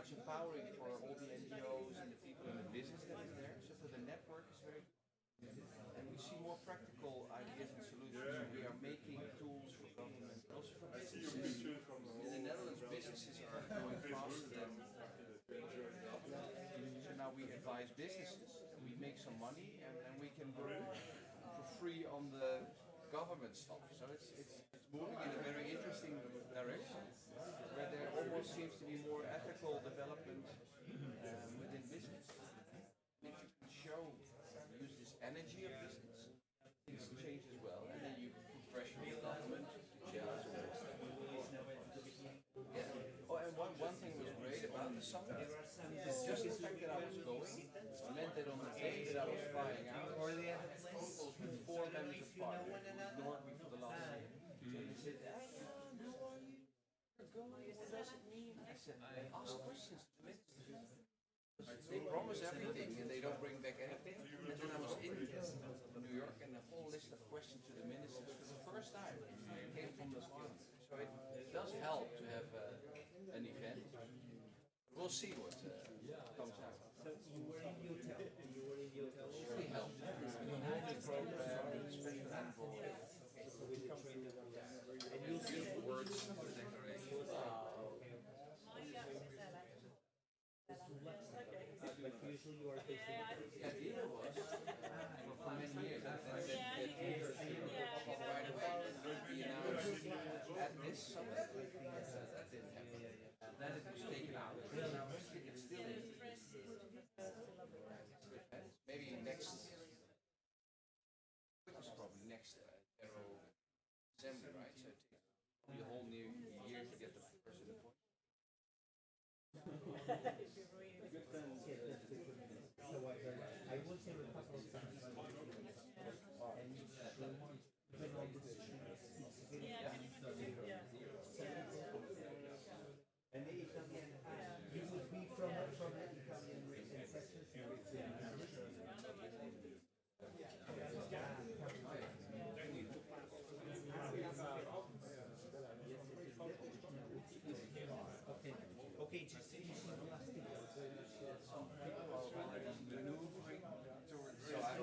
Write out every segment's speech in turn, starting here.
much empowering for all the NGOs and the people in the business that is there. So for the network is very good. And we see more practical ideas and solutions. We are making tools for government, also for businesses. In the Netherlands, businesses are going faster than so now we advise businesses, and we make some money, and we can work for free on the government stuff. So it's moving in a very interesting direction, where there almost seems to be more ethical development within business. And if you can use this energy of business, things change as well, and then you put pressure on the government to change. Yeah. Oh, and one thing was great about the summit is just the fact that I was going meant that on the day that I was flying out, phone calls with 4 members of parliament who ignored me for the last year. And they said, who are you? What does it mean? I said, ask questions to the ministers. They promise everything and they don't bring back anything. And then I was in New York and a whole list of questions to the ministers for the first time came from the students. So it does help to have an event. We'll see what comes out. So you were in Utah. It really helped. The program, special envoy. And beautiful words for the declaration. But usually you are facing The idea was, for many years, that right away would be announced at this summit. That didn't happen. Then it was taken out. It's still in. Maybe next, which is probably next General Assembly, right? So it takes probably a whole new year to get the person appointed. So I will say a couple of times, and even on this issue, it's very and the Italian, you would be from the Italian ancestors, you would say, okay, just finishing the last thing. Some people are already maneuvering towards. So I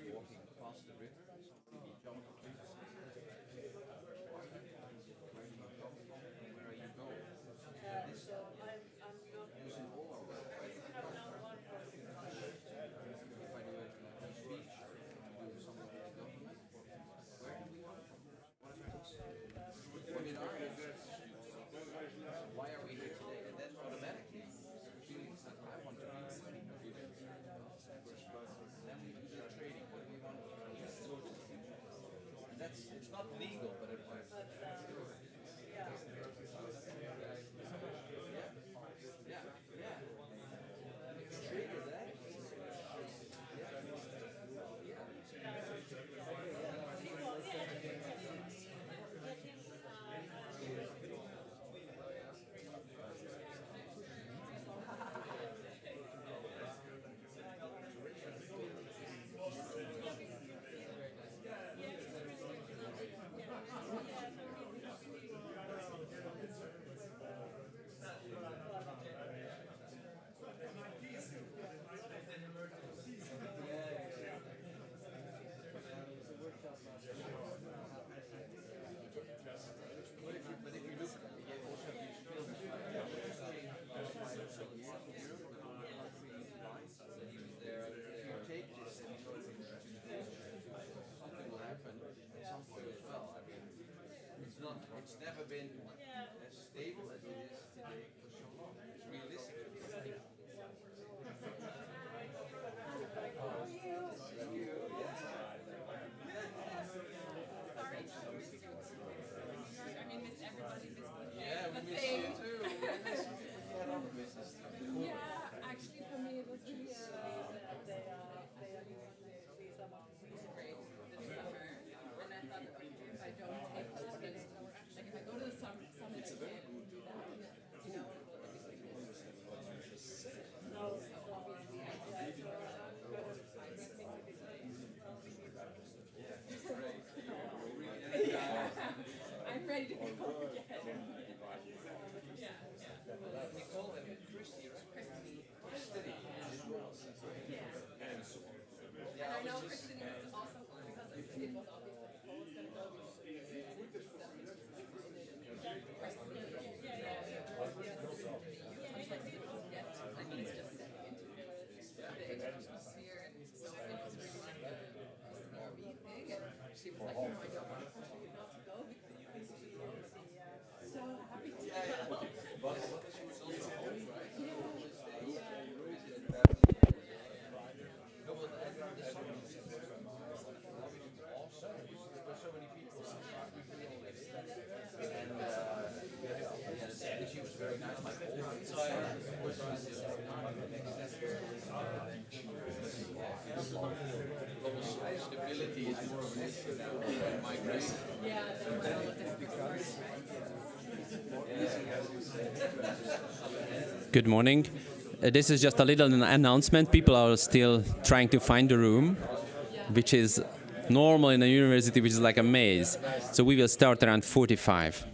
Walking across the river, somebody jumped off. Where do you come from? Where are you going? This using all our work. If I do a speech, do something with the government, where do we come from? What is this? What did our ancestors do? Why are we here today? And then automatically, feelings that I want to be here. Then we do the trading. What do we want? And that's, it's not legal, but it works. It's never been as stable as it is today for so long. It's realistic. Yeah, we miss you too. We miss you. We had other business to do. Yeah, actually for me it was really great this summer. And I thought, okay, if I don't take this, then like if I go to the summit, I can't do that. You know, so obviously I tried to I'm ready to go again. Nicole and Christy, right? Christy. And I know Kristen is also, because it was obvious that Nicole was going to go, international sphere, and so it was really like the RV thing, and she was like, I don't want to pressure you not to go because I think you should go. So happy to go. But she was also home, right? Yeah. No, but the summer was awesome. There were so many people. And she was very nice. Global stability is more of an issue now than migration. Yeah, then when all of this started, right? Good morning. This is just a little announcement. People are still trying to find the room, which is normal in a university, which is like a maze. So we will start around 45.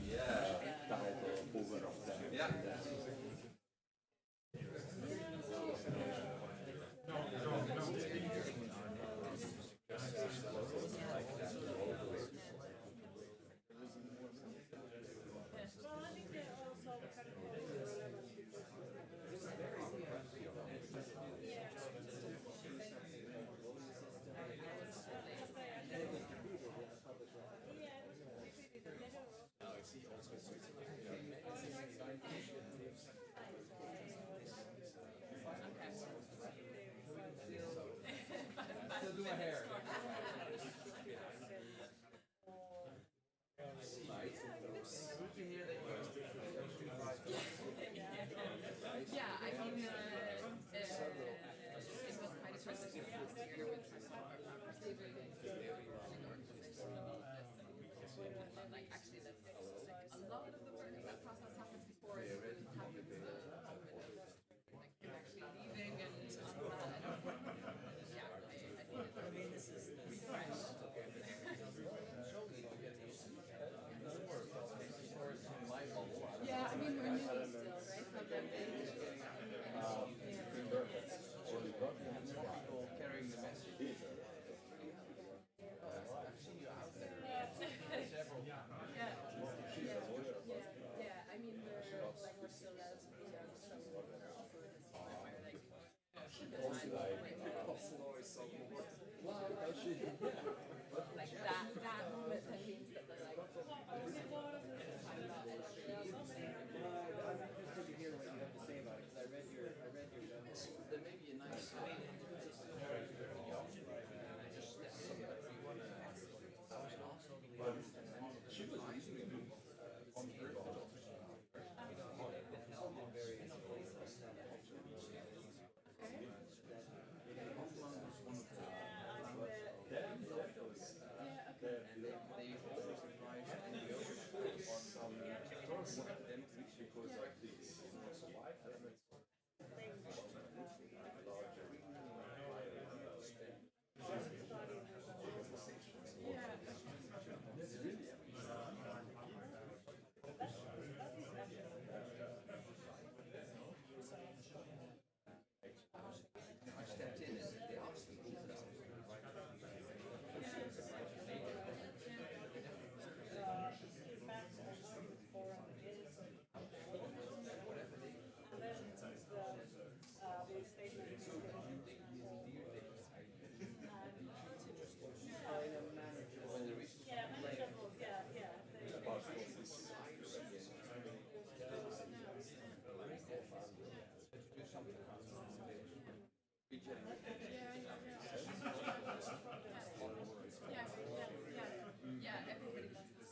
everybody loves this.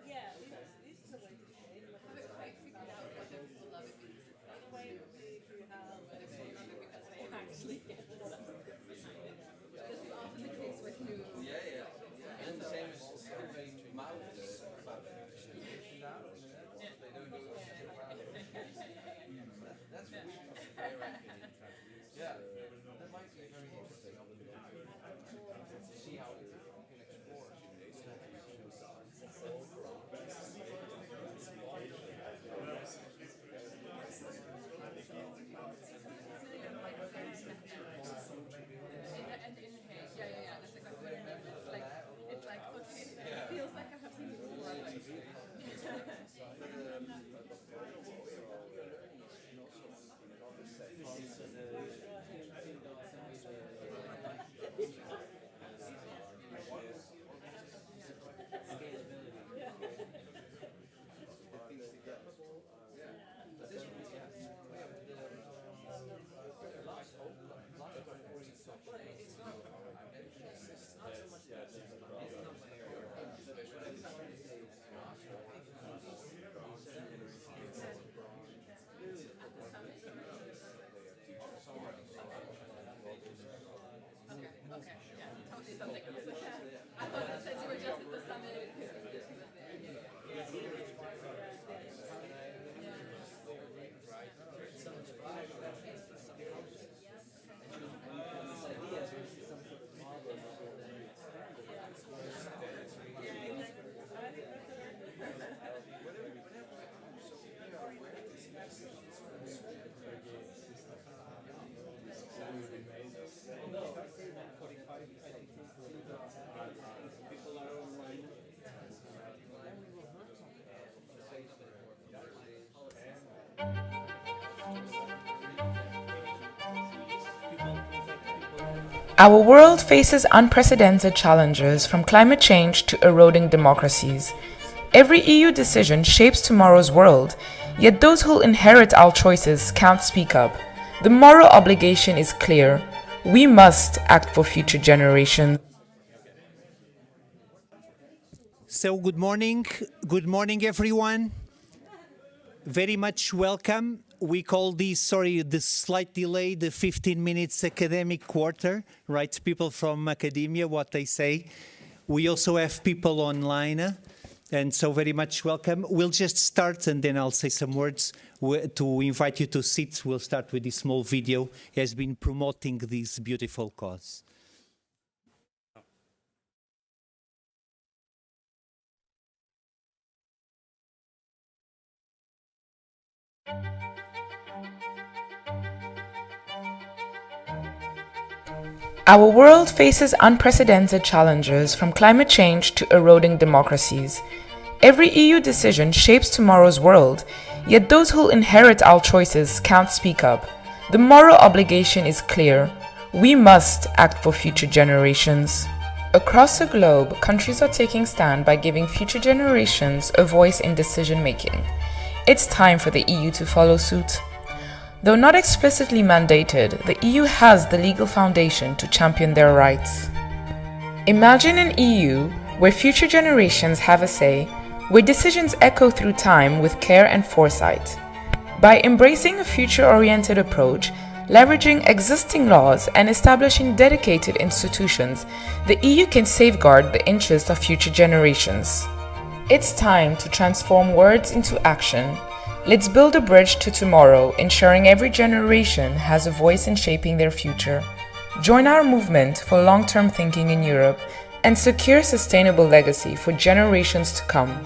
Yeah, this is a way to change. I haven't quite figured out whether people love it because it's like The way it would be if you have whether people love it because they actually get the stuff. This is often the case with new. And the same is mouth about now. They don't do it. That's weird. Yeah, that might be very interesting. See how it can explore. And in Hague, yeah, that's exactly what I mean. It's like, okay, it feels like I have seen it before. Okay, yeah, totally something else. I thought it says you were just at the summit because he was there. Our world faces unprecedented challenges from climate change to eroding democracies. Every EU decision shapes tomorrow's world, yet those who inherit our choices can't speak up. The moral obligation is clear. We must act for future generations. So good morning everyone. Very much welcome. We call this, the slight delay, the 15 minutes academic quarter, right? People from academia, what they say. We also have people online, and so very much welcome. We'll just start and then I'll say some words to invite you to sit. We'll start with this small video. He has been promoting this beautiful cause. Our world faces unprecedented challenges from climate change to eroding democracies. Every EU decision shapes tomorrow's world, yet those who inherit our choices can't speak up. The moral obligation is clear. We must act for future generations. Across the globe, countries are taking stand by giving future generations a voice in decision making. It's time for the EU to follow suit. Though not explicitly mandated, the EU has the legal foundation to champion their rights. Imagine an EU where future generations have a say, where decisions echo through time with care and foresight. By embracing a future-oriented approach, leveraging existing laws and establishing dedicated institutions, the EU can safeguard the interests of future generations. It's time to transform words into action. Let's build a bridge to tomorrow, ensuring every generation has a voice in shaping their future. Join our movement for long-term thinking in Europe and secure sustainable legacy for generations to come.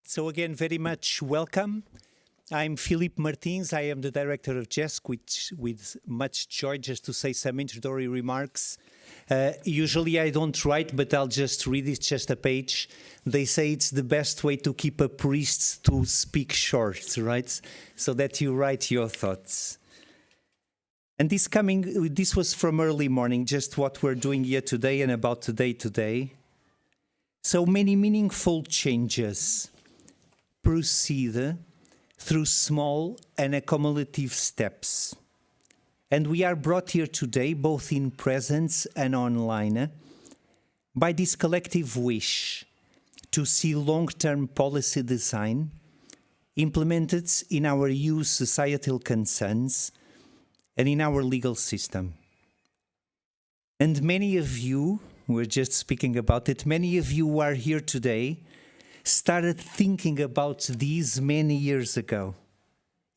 So again, very much welcome. I'm Philippe Martins. I am the director of JESC, which, with much joy, just to say some introductory remarks. Usually I don't write, but I'll just read it, just a page. They say it's the best way to keep a priest to speak short, right? So that you write your thoughts. And this was from early morning, just what we're doing here today and about today. So many meaningful changes proceed through small and accumulative steps. And we are brought here today, both in presence and online, by this collective wish to see long-term policy design implemented in our EU societal concerns and in our legal system. And many of you, we're just speaking about it, many of you who are here today started thinking about these many years ago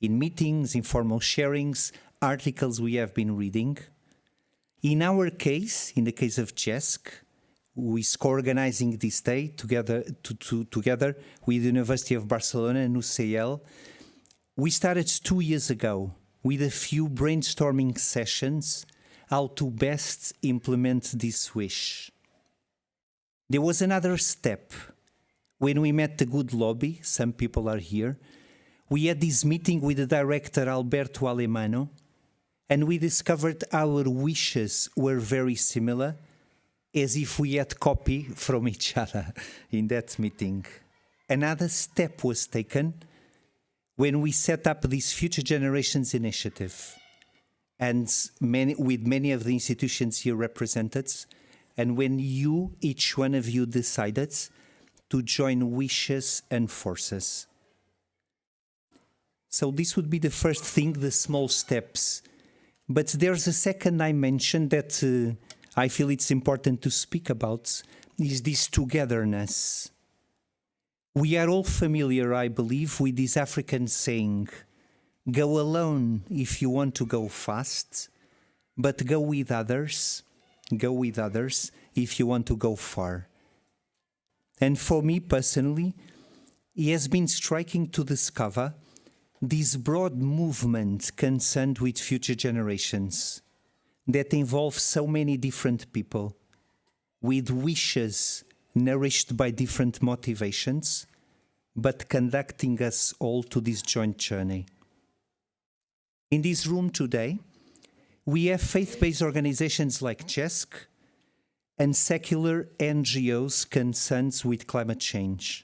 in meetings, informal sharings, articles we have been reading. In our case, in the case of JESC, who is co-organizing this day together with the University of Barcelona and UCL, we started 2 years ago with a few brainstorming sessions how to best implement this wish. There was another step. When we met the Good Lobby, some people are here, we had this meeting with the director Alberto Alemano, and we discovered our wishes were very similar, as if we had copy from each other in that meeting. Another step was taken when we set up this Future Generations Initiative, and with many of the institutions here represented, and when each one of you decided to join wishes and forces. So this would be the first thing, the small steps. But there's a second dimension that I feel it's important to speak about, is this togetherness. We are all familiar, I believe, with this African saying, go alone if you want to go fast, but go with others if you want to go far. And for me personally, it has been striking to discover this broad movement concerned with future generations that involves so many different people with wishes nourished by different motivations, but conducting us all to this joint journey. In this room today, we have faith-based organizations like JESC and secular NGOs concerned with climate change.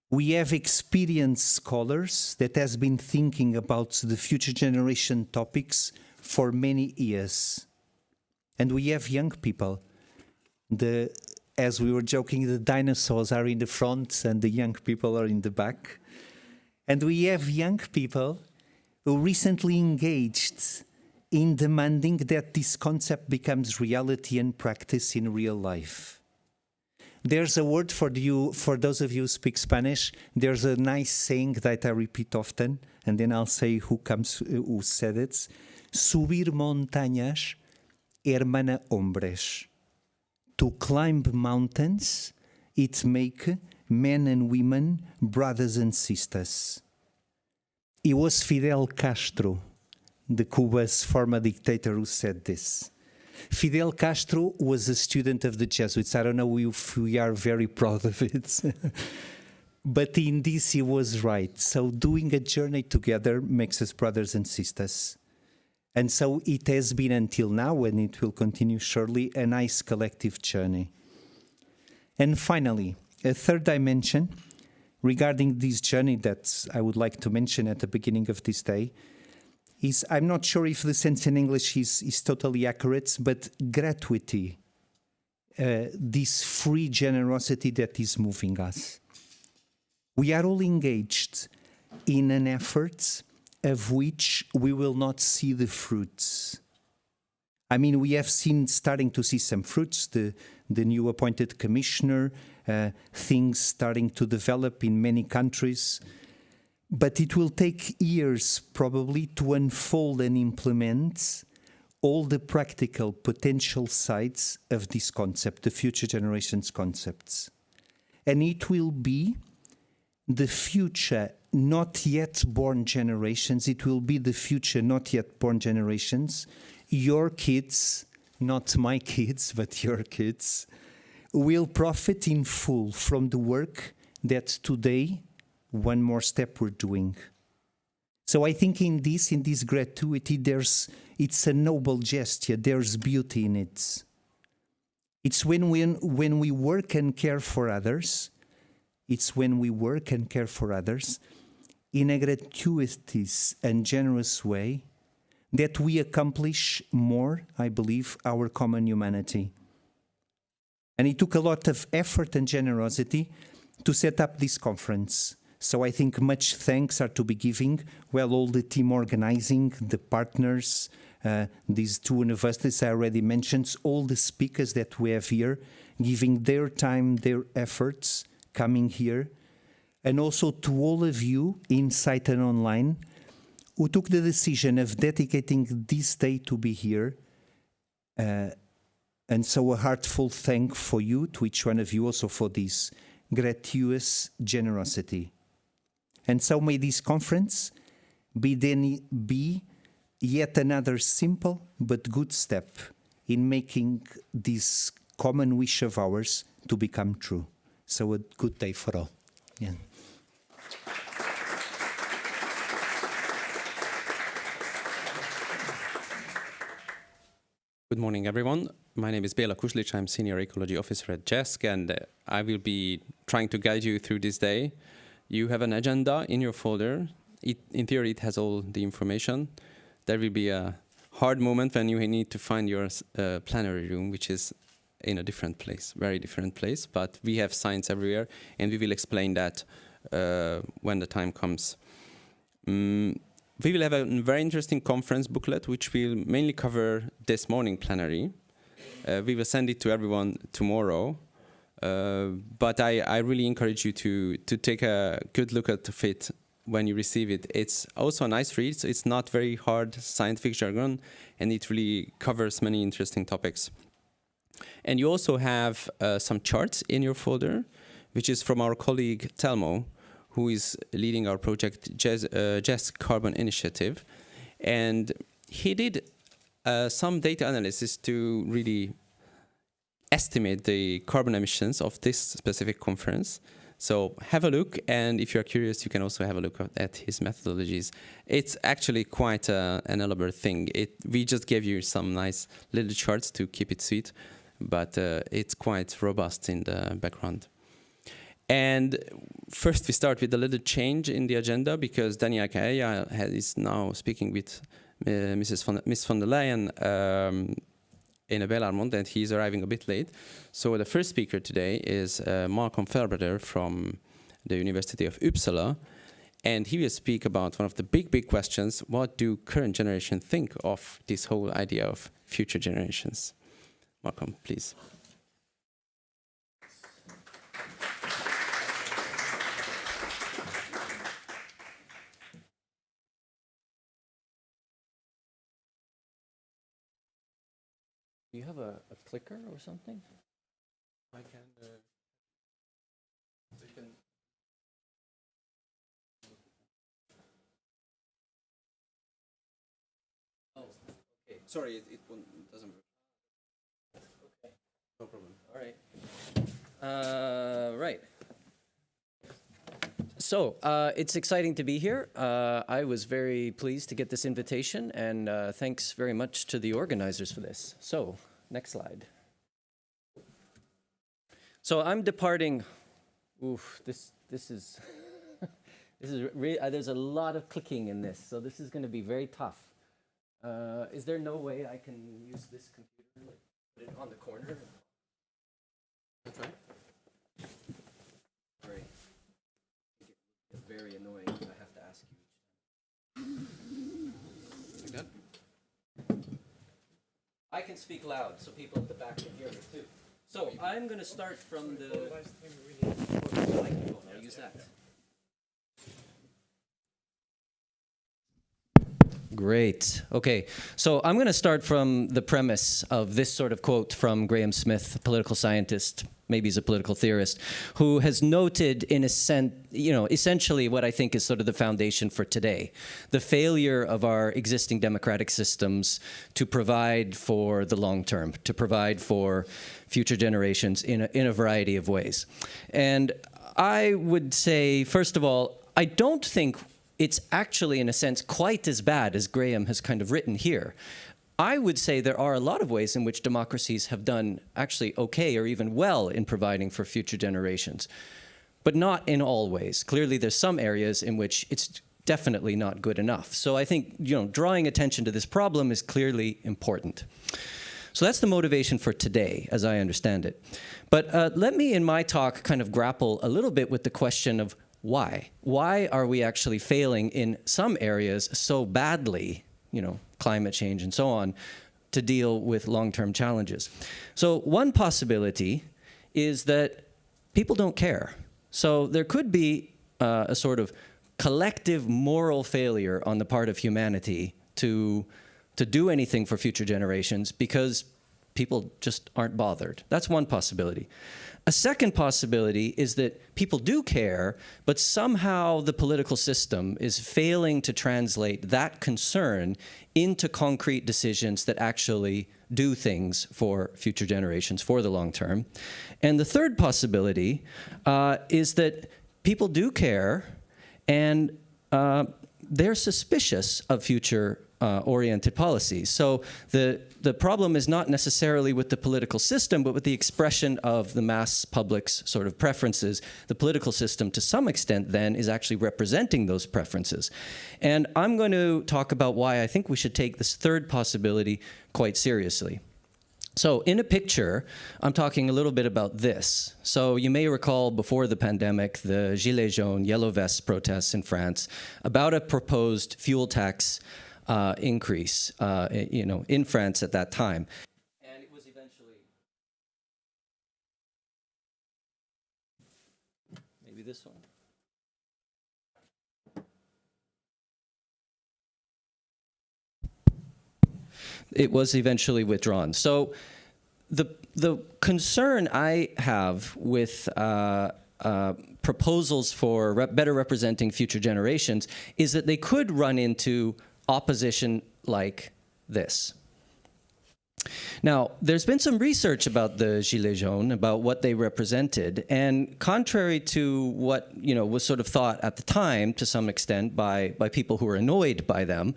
We have experienced scholars that has been thinking about the future generation topics for many years. And we have young people. As we were joking, the dinosaurs are in the front and the young people are in the back. And we have young people who recently engaged in demanding that this concept becomes reality and practice in real life. There's a word for those of you who speak Spanish. There's a nice saying that I repeat often, and then I'll say who said it. Subir montañas hermana hombres. To climb mountains, it make men and women brothers and sisters. It was Fidel Castro, the Cuba's former dictator, who said this. Fidel Castro was a student of the Jesuits. I don't know if we are very proud of it. But in this, he was right. So doing a journey together makes us brothers and sisters. And so it has been until now, and it will continue shortly, a nice collective journey. And finally, a third dimension regarding this journey that I would like to mention at the beginning of this day is, I'm not sure if the sense in English is totally accurate, but gratuity, this free generosity that is moving us. We are all engaged in an effort of which we will not see the fruits. I mean, we have starting to see some fruits, the new appointed commissioner, things starting to develop in many countries. But it will take years probably to unfold and implement all the practical potential sides of this concept, the future generations concepts. And it will be the future not yet born generations, it will be the future not yet born generations, your kids, not my kids, but your kids, will profit in full from the work that today, one more step we're doing. So I think in this gratuity, it's a noble gesture, there's beauty in it. It's when we work and care for others, in a gratuitous and generous way, that we accomplish more, I believe, our common humanity. And it took a lot of effort and generosity to set up this conference. So I think much thanks are to be given, all the team organizing, the partners, these two universities I already mentioned, all the speakers that we have here, giving their time, their efforts, coming here, and also to all of you inside and online who took the decision of dedicating this day to be here. And so a heartfelt thank for you, to each one of you, also for this gratuitous generosity. And so may this conference be yet another simple but good step in making this common wish of ours to become true. So a good day for all. Yeah. Good morning, everyone. My name is Bela Kuslic. I'm Senior Ecology Officer at JESC, and I will be trying to guide you through this day. You have an agenda in your folder. In theory, it has all the information. There will be a hard moment when you need to find your plenary room, which is in a different place, very different place. But we have signs everywhere, and we will explain that when the time comes. We will have a very interesting conference booklet, which will mainly cover this morning plenary. We will send it to everyone tomorrow. But I really encourage you to take a good look at it when you receive it. It's also a nice read, so it's not very hard scientific jargon, and it really covers many interesting topics. And you also have some charts in your folder, which is from our colleague Telmo, who is leading our project JESC Carbon Initiative. And he did some data analysis to really estimate the carbon emissions of this specific conference. So have a look, and if you're curious, you can also have a look at his methodologies. It's actually quite an elaborate thing. We just gave you some nice little charts to keep it sweet, but it's quite robust in the background. And first we start with a little change in the agenda, because Daniel Kaeya is now speaking with Miss von der Leyen in a Bellarmont, and he's arriving a bit late. So the first speaker today is Malcolm Fairbrother from the University of Uppsala, and he will speak about one of the big questions: what do current generations think of this whole idea of future generations? Malcolm, please. Do you have a clicker or something? I can. Oh, okay. Sorry, it doesn't work. Okay. No problem. All right. Right. So it's exciting to be here. I was very pleased to get this invitation, and thanks very much to the organizers for this. So, next slide. So I'm departing. Oof, this is there's a lot of clicking in this, so this is going to be very tough. Is there no way I can use this computer, like put it on the corner? Okay. Great. It's very annoying if I have to ask you. Like that? I can speak loud so people at the back can hear me too. So I'm going to start from the microphone. I'll use that. Great. Okay, so I'm going to start from the premise of this sort of quote from Graham Smith, a political scientist, maybe he's a political theorist, who has noted in a sense, essentially what I think is sort of the foundation for today, the failure of our existing democratic systems to provide for the long term, to provide for future generations in a variety of ways. And I would say, first of all, I don't think it's actually, in a sense, quite as bad as Graham has kind of written here. I would say there are a lot of ways in which democracies have done actually okay or even well in providing for future generations, but not in all ways. Clearly, there's some areas in which it's definitely not good enough. So I think, drawing attention to this problem is clearly important. So that's the motivation for today, as I understand it. But let me, in my talk, kind of grapple a little bit with the question of why? Why are we actually failing in some areas so badly, climate change and so on, to deal with long-term challenges? So one possibility is that people don't care. So there could be a sort of collective moral failure on the part of humanity to do anything for future generations because people just aren't bothered. That's one possibility. A second possibility is that people do care, but somehow the political system is failing to translate that concern into concrete decisions that actually do things for future generations, for the long term. And the third possibility is that people do care and they're suspicious of future oriented policies. So the problem is not necessarily with the political system, but with the expression of the mass public's sort of preferences. The political system, to some extent, then, is actually representing those preferences. And I'm going to talk about why I think we should take this third possibility quite seriously. So in a picture, I'm talking a little bit about this. So you may recall before the pandemic, the Gilets jaunes, yellow vests protests in France about a proposed fuel tax increase, in France at that time. And it was eventually, maybe this one. It was eventually withdrawn. So the concern I have with proposals for better representing future generations is that they could run into opposition like this. Now, there's been some research about the Gilets jaunes, about what they represented, and contrary to what was sort of thought at the time, to some extent, by people who were annoyed by them,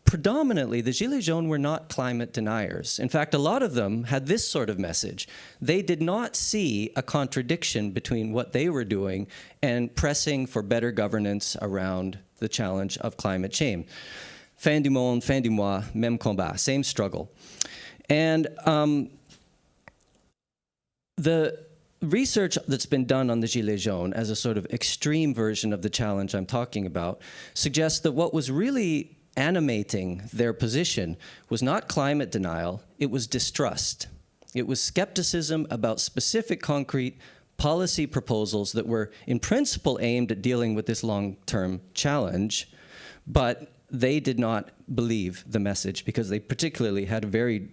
predominantly the Gilets jaunes were not climate deniers. In fact, a lot of them had this sort of message. They did not see a contradiction between what they were doing and pressing for better governance around the challenge of climate change. Fin du monde, fin du mois, même combat, same struggle. And the research that's been done on the Gilets jaunes as a sort of extreme version of the challenge I'm talking about suggests that what was really animating their position was not climate denial, it was distrust. It was skepticism about specific concrete policy proposals that were in principle aimed at dealing with this long-term challenge, but they did not believe the message because they particularly had a very,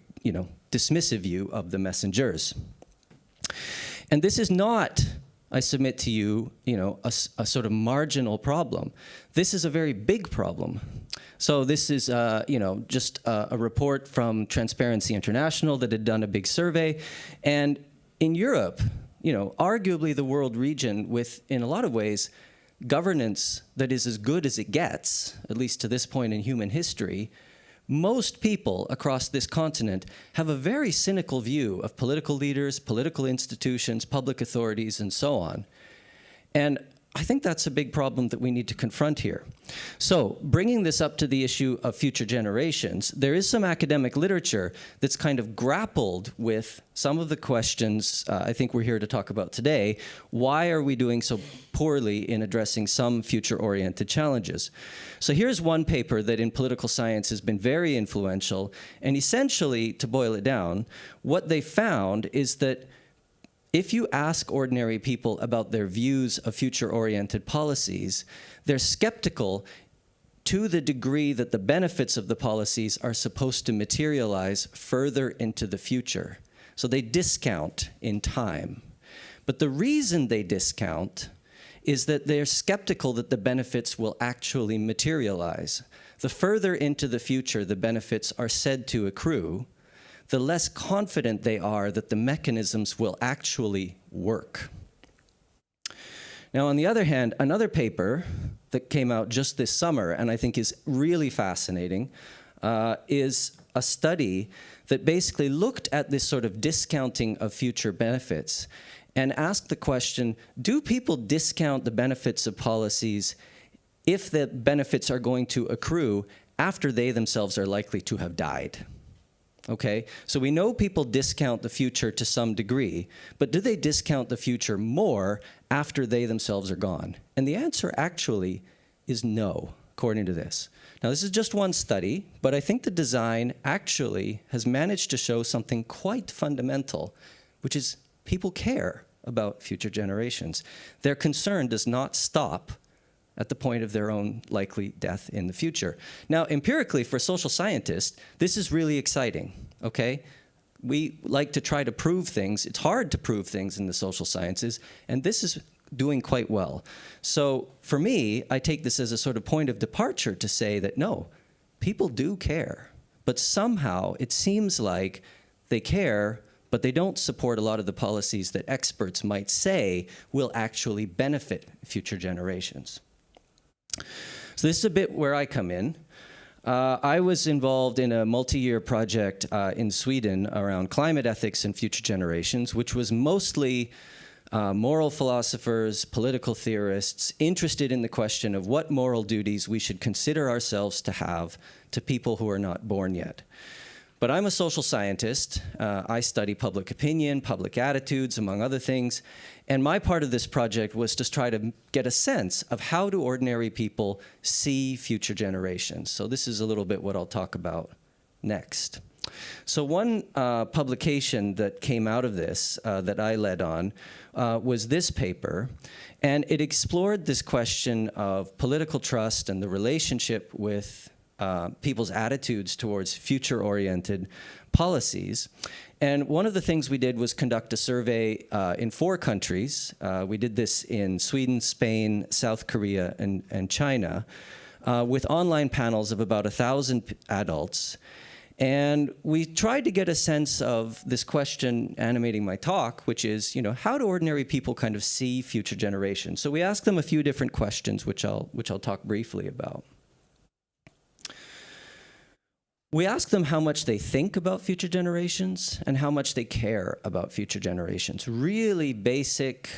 dismissive view of the messengers. And this is not, I submit to you, a sort of marginal problem. This is a very big problem. So this is, just a report from Transparency International that had done a big survey. And in Europe, arguably the world region with, in a lot of ways, governance that is as good as it gets, at least to this point in human history, most people across this continent have a very cynical view of political leaders, political institutions, public authorities, and so on. And I think that's a big problem that we need to confront here. So, bringing this up to the issue of future generations, there is some academic literature that's kind of grappled with some of the questions I think we're here to talk about today. Why are we doing so poorly in addressing some future-oriented challenges? So here's one paper that in political science has been very influential, and essentially, to boil it down, what they found is that if you ask ordinary people about their views of future-oriented policies, they're skeptical to the degree that the benefits of the policies are supposed to materialize further into the future. So they discount in time. But the reason they discount is that they're skeptical that the benefits will actually materialize. The further into the future the benefits are said to accrue, the less confident they are that the mechanisms will actually work. Now, on the other hand, another paper that came out just this summer, and I think is really fascinating, is a study that basically looked at this sort of discounting of future benefits and asked the question, do people discount the benefits of policies if the benefits are going to accrue after they themselves are likely to have died? Okay, so we know people discount the future to some degree, but do they discount the future more after they themselves are gone? And the answer actually is no, according to this. Now, this is just one study, but I think the design actually has managed to show something quite fundamental, which is people care about future generations. Their concern does not stop at the point of their own likely death in the future. Now, empirically, for social scientists, this is really exciting, okay? We like to try to prove things. It's hard to prove things in the social sciences, and this is doing quite well. So for me, I take this as a sort of point of departure to say that no, people do care, but somehow it seems like they care, but they don't support a lot of the policies that experts might say will actually benefit future generations. So this is a bit where I come in. I was involved in a multi-year project in Sweden around climate ethics and future generations, which was mostly moral philosophers, political theorists, interested in the question of what moral duties we should consider ourselves to have to people who are not born yet. But I'm a social scientist. I study public opinion, public attitudes, among other things. And my part of this project was to try to get a sense of how do ordinary people see future generations. So this is a little bit what I'll talk about next. So one publication that came out of this that I led on was this paper. And it explored this question of political trust and the relationship with people's attitudes towards future-oriented policies. And one of the things we did was conduct a survey in 4 countries. We did this in Sweden, Spain, South Korea, and China, with online panels of about 1,000 adults. And we tried to get a sense of this question animating my talk, which is, you know, how do ordinary people kind of see future generations? So we asked them a few different questions, which I'll talk briefly about. We ask them how much they think about future generations and how much they care about future generations. Really basic,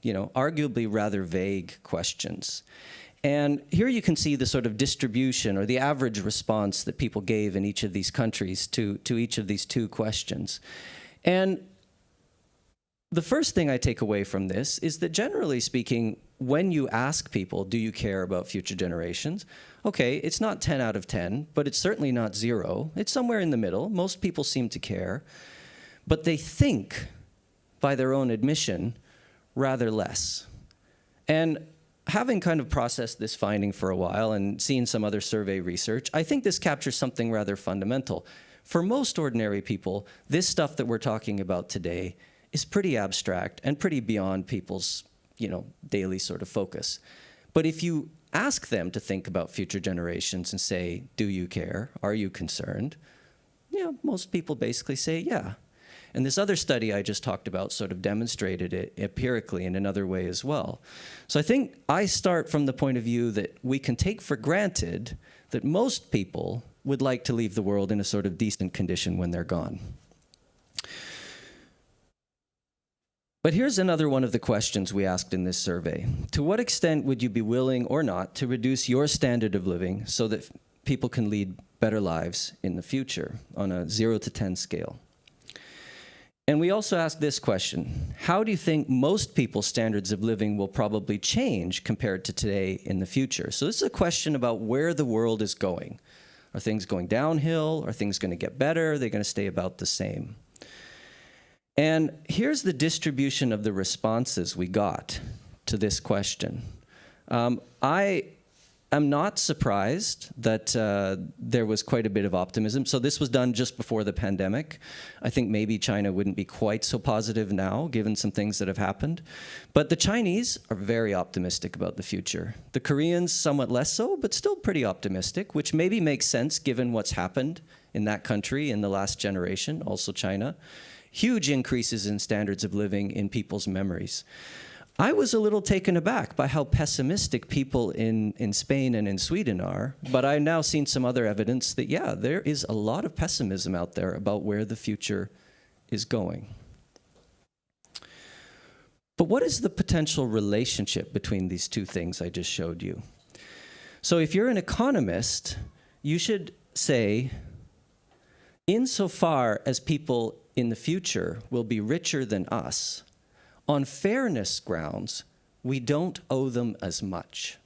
you know, arguably rather vague questions. And here you can see the sort of distribution or the average response that people gave in each of these countries to each of these 2 questions. And the first thing I take away from this is that generally speaking, when you ask people, do you care about future generations? Okay, it's not 10 out of 10, but it's certainly not 0. It's somewhere in the middle. Most people seem to care. But they think, by their own admission, rather less. And having kind of processed this finding for a while and seen some other survey research, I think this captures something rather fundamental. For most ordinary people, this stuff that we're talking about today is pretty abstract and pretty beyond people's, you know, daily sort of focus. But if you ask them to think about future generations and say, do you care? Are you concerned? You know, most people basically say, yeah. And this other study I just talked about sort of demonstrated it empirically in another way as well. So I think I start from the point of view that we can take for granted that most people would like to leave the world in a sort of decent condition when they're gone. But here's another one of the questions we asked in this survey. To what extent would you be willing or not to reduce your standard of living so that people can lead better lives in the future on a 0 to 10 scale? And we also asked this question. How do you think most people's standards of living will probably change compared to today in the future? So this is a question about where the world is going. Are things going downhill? Are things going to get better? Are they going to stay about the same? And here's the distribution of the responses we got to this question. I am not surprised that there was quite a bit of optimism. So this was done just before the pandemic. I think maybe China wouldn't be quite so positive now, given some things that have happened. But the Chinese are very optimistic about the future. The Koreans, somewhat less so, but still pretty optimistic, which maybe makes sense given what's happened in that country in the last generation, also China. Huge increases in standards of living in people's memories. I was a little taken aback by how pessimistic people in Spain and in Sweden are, but I've now seen some other evidence that, yeah, there is a lot of pessimism out there about where the future is going. But what is the potential relationship between these two things I just showed you? So if you're an economist, you should say, insofar as people in the future will be richer than us, on fairness grounds, we don't owe them as much,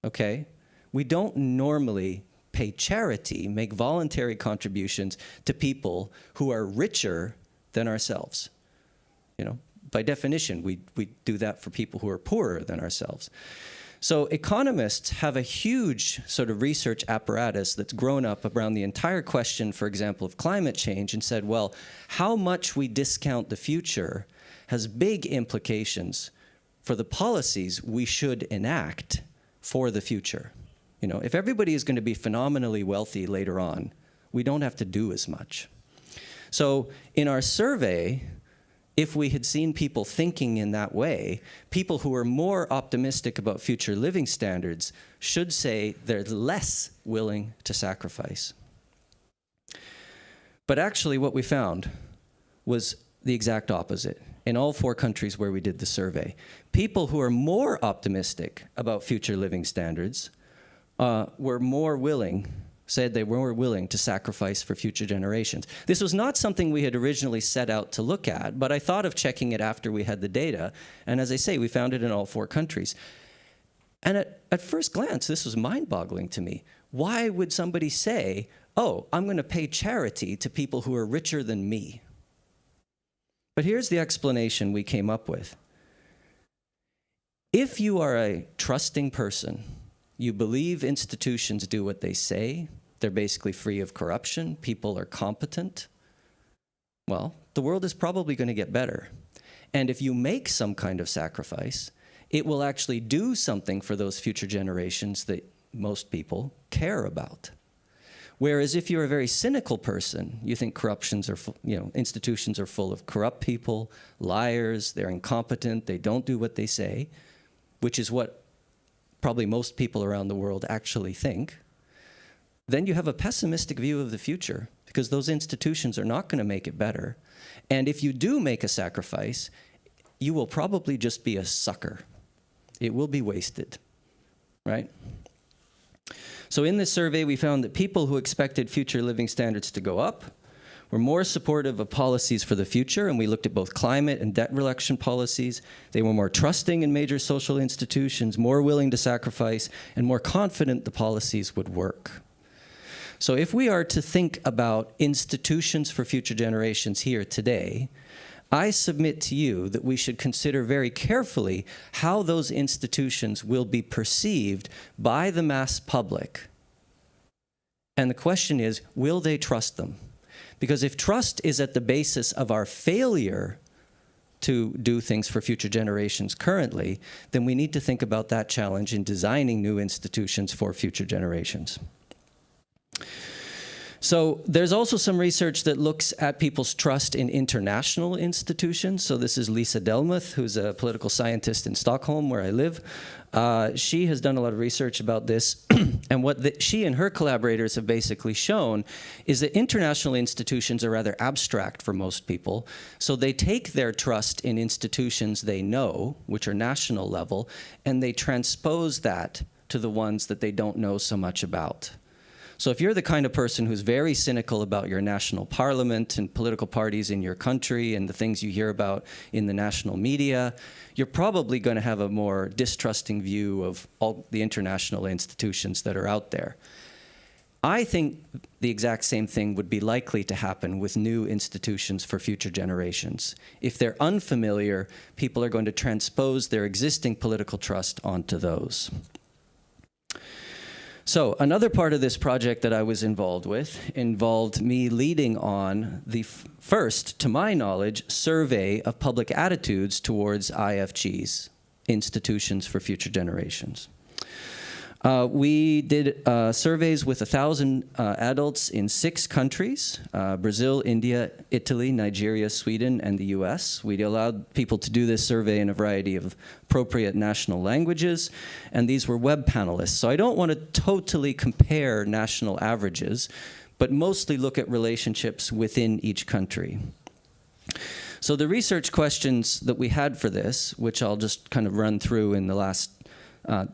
okay? We don't normally pay charity, make voluntary contributions to people who are richer than ourselves. You know, by definition, we do that for people who are poorer than ourselves. So economists have a huge sort of research apparatus that's grown up around the entire question, for example, of climate change, and said, well, how much we discount the future has big implications for the policies we should enact for the future. You know, if everybody is going to be phenomenally wealthy later on, we don't have to do as much. So in our survey, if we had seen people thinking in that way, people who are more optimistic about future living standards should say they're less willing to sacrifice. But actually what we found was the exact opposite. In all 4 countries where we did the survey, people who are more optimistic about future living standards were more willing, said they were willing to sacrifice for future generations. This was not something we had originally set out to look at, but I thought of checking it after we had the data. And as I say, we found it in all 4 countries. And at first glance, this was mind-boggling to me. Why would somebody say, oh, I'm going to pay charity to people who are richer than me? But here's the explanation we came up with. If you are a trusting person, you believe institutions do what they say, they're basically free of corruption, people are competent, well, the world is probably going to get better. And if you make some kind of sacrifice, it will actually do something for those future generations that most people care about. Whereas if you're a very cynical person, you think institutions are full of corrupt people, liars, they're incompetent, they don't do what they say, which is what probably most people around the world actually think, then you have a pessimistic view of the future because those institutions are not going to make it better. And if you do make a sacrifice, you will probably just be a sucker. It will be wasted, right? So in this survey, we found that people who expected future living standards to go up were more supportive of policies for the future, and we looked at both climate and debt reduction policies. They were more trusting in major social institutions, more willing to sacrifice, and more confident the policies would work. So if we are to think about institutions for future generations here today, I submit to you that we should consider very carefully how those institutions will be perceived by the mass public. And the question is, will they trust them? Because if trust is at the basis of our failure to do things for future generations currently, then we need to think about that challenge in designing new institutions for future generations. So there's also some research that looks at people's trust in international institutions. So this is Lisa Delmuth, who's a political scientist in Stockholm, where I live. She has done a lot of research about this. And what she and her collaborators have basically shown is that international institutions are rather abstract for most people. So they take their trust in institutions they know, which are national level, and they transpose that to the ones that they don't know so much about. So if you're the kind of person who's very cynical about your national parliament and political parties in your country and the things you hear about in the national media, you're probably going to have a more distrusting view of all the international institutions that are out there. I think the exact same thing would be likely to happen with new institutions for future generations. If they're unfamiliar, people are going to transpose their existing political trust onto those. So another part of this project that I was involved with involved me leading on the first, to my knowledge, survey of public attitudes towards IFGs, Institutions for Future Generations. We did surveys with 1,000 adults in 6 countries, Brazil, India, Italy, Nigeria, Sweden, and the US. We allowed people to do this survey in a variety of appropriate national languages, and these were web panelists. So I don't want to totally compare national averages, but mostly look at relationships within each country. So the research questions that we had for this, which I'll just kind of run through in the last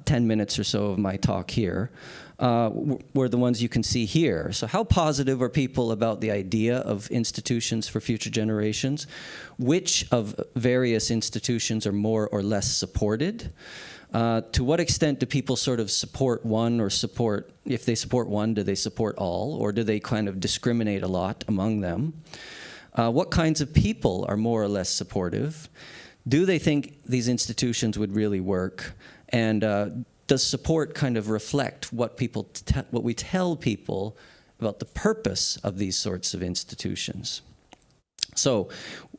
10 minutes or so of my talk here, were the ones you can see here. So how positive are people about the idea of institutions for future generations? Which of various institutions are more or less supported? To what extent do people sort of support one, or support, if they support one, do they support all? Or do they kind of discriminate a lot among them? What kinds of people are more or less supportive? Do they think these institutions would really work? And does support kind of reflect what we tell people about the purpose of these sorts of institutions? So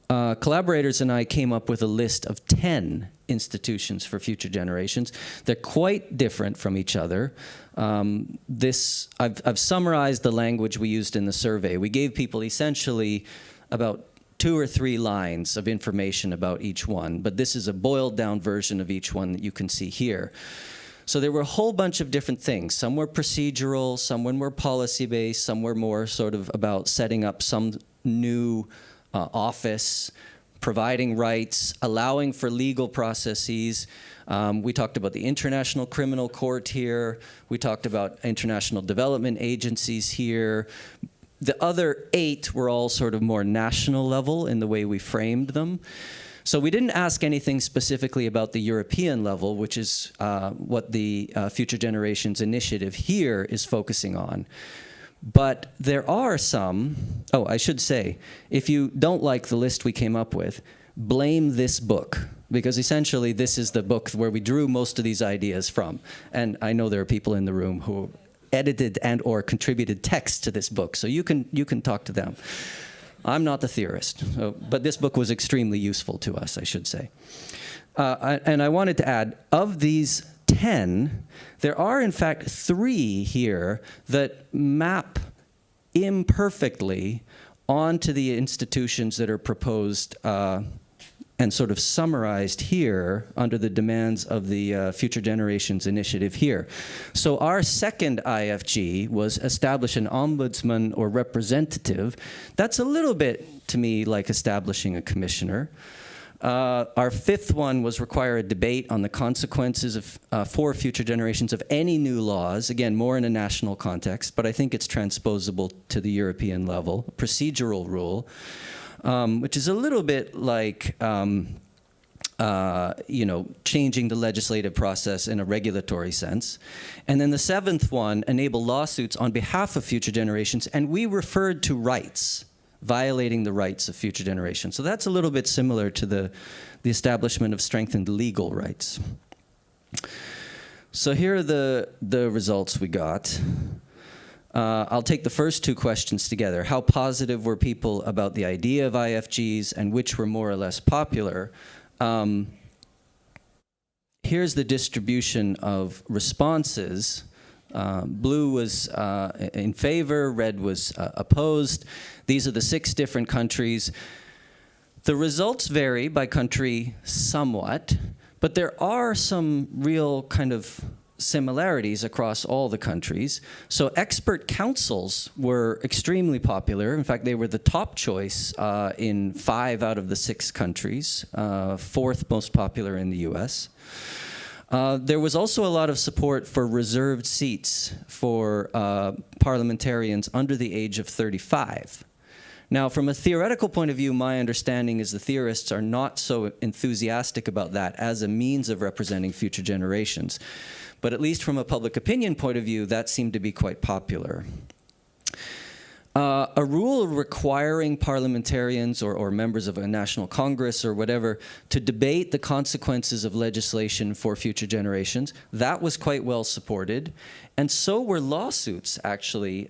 collaborators and I came up with a list of 10 institutions for future generations. They're quite different from each other. I've summarized the language we used in the survey. We gave people essentially about 2 or 3 lines of information about each one, but this is a boiled down version of each one that you can see here. So there were a whole bunch of different things. Some were procedural, some were more policy-based, some were more sort of about setting up some new office, providing rights, allowing for legal processes. We talked about the International Criminal Court here. We talked about international development agencies here. The other 8 were all sort of more national level in the way we framed them. So we didn't ask anything specifically about the European level, which is what the Future Generations Initiative here is focusing on. But there are some, oh, I should say, if you don't like the list we came up with, blame this book, because essentially this is the book where we drew most of these ideas from. And I know there are people in the room who edited and or contributed text to this book, so you can talk to them. I'm not the theorist, but this book was extremely useful to us, I should say. And I wanted to add, of these 10, there are in fact 3 here that map imperfectly onto the institutions that are proposed and sort of summarized here under the demands of the Future Generations Initiative here. So our second IFG was establish an ombudsman or representative. That's a little bit, to me, like establishing a commissioner. Our 5th one was require a debate on the consequences of, for future generations of any new laws, again, more in a national context, but I think it's transposable to the European level, a procedural rule. Which is a little bit like, changing the legislative process in a regulatory sense. And then the 7th one, enable lawsuits on behalf of future generations, and we referred to rights, violating the rights of future generations. So that's a little bit similar to the establishment of strengthened legal rights. So here are the results we got. I'll take the first 2 questions together. How positive were people about the idea of IFGs, and which were more or less popular? Here's the distribution of responses. Blue was in favor, red was opposed. These are the 6 different countries. The results vary by country somewhat, but there are some real kind of similarities across all the countries. So expert councils were extremely popular. In fact, they were the top choice in 5 out of the 6 countries, 4th most popular in the US. There was also a lot of support for reserved seats for parliamentarians under the age of 35. Now, from a theoretical point of view, my understanding is the theorists are not so enthusiastic about that as a means of representing future generations. But at least from a public opinion point of view, that seemed to be quite popular. A rule requiring parliamentarians or members of a national congress or whatever to debate the consequences of legislation for future generations, that was quite well supported. And so were lawsuits, actually,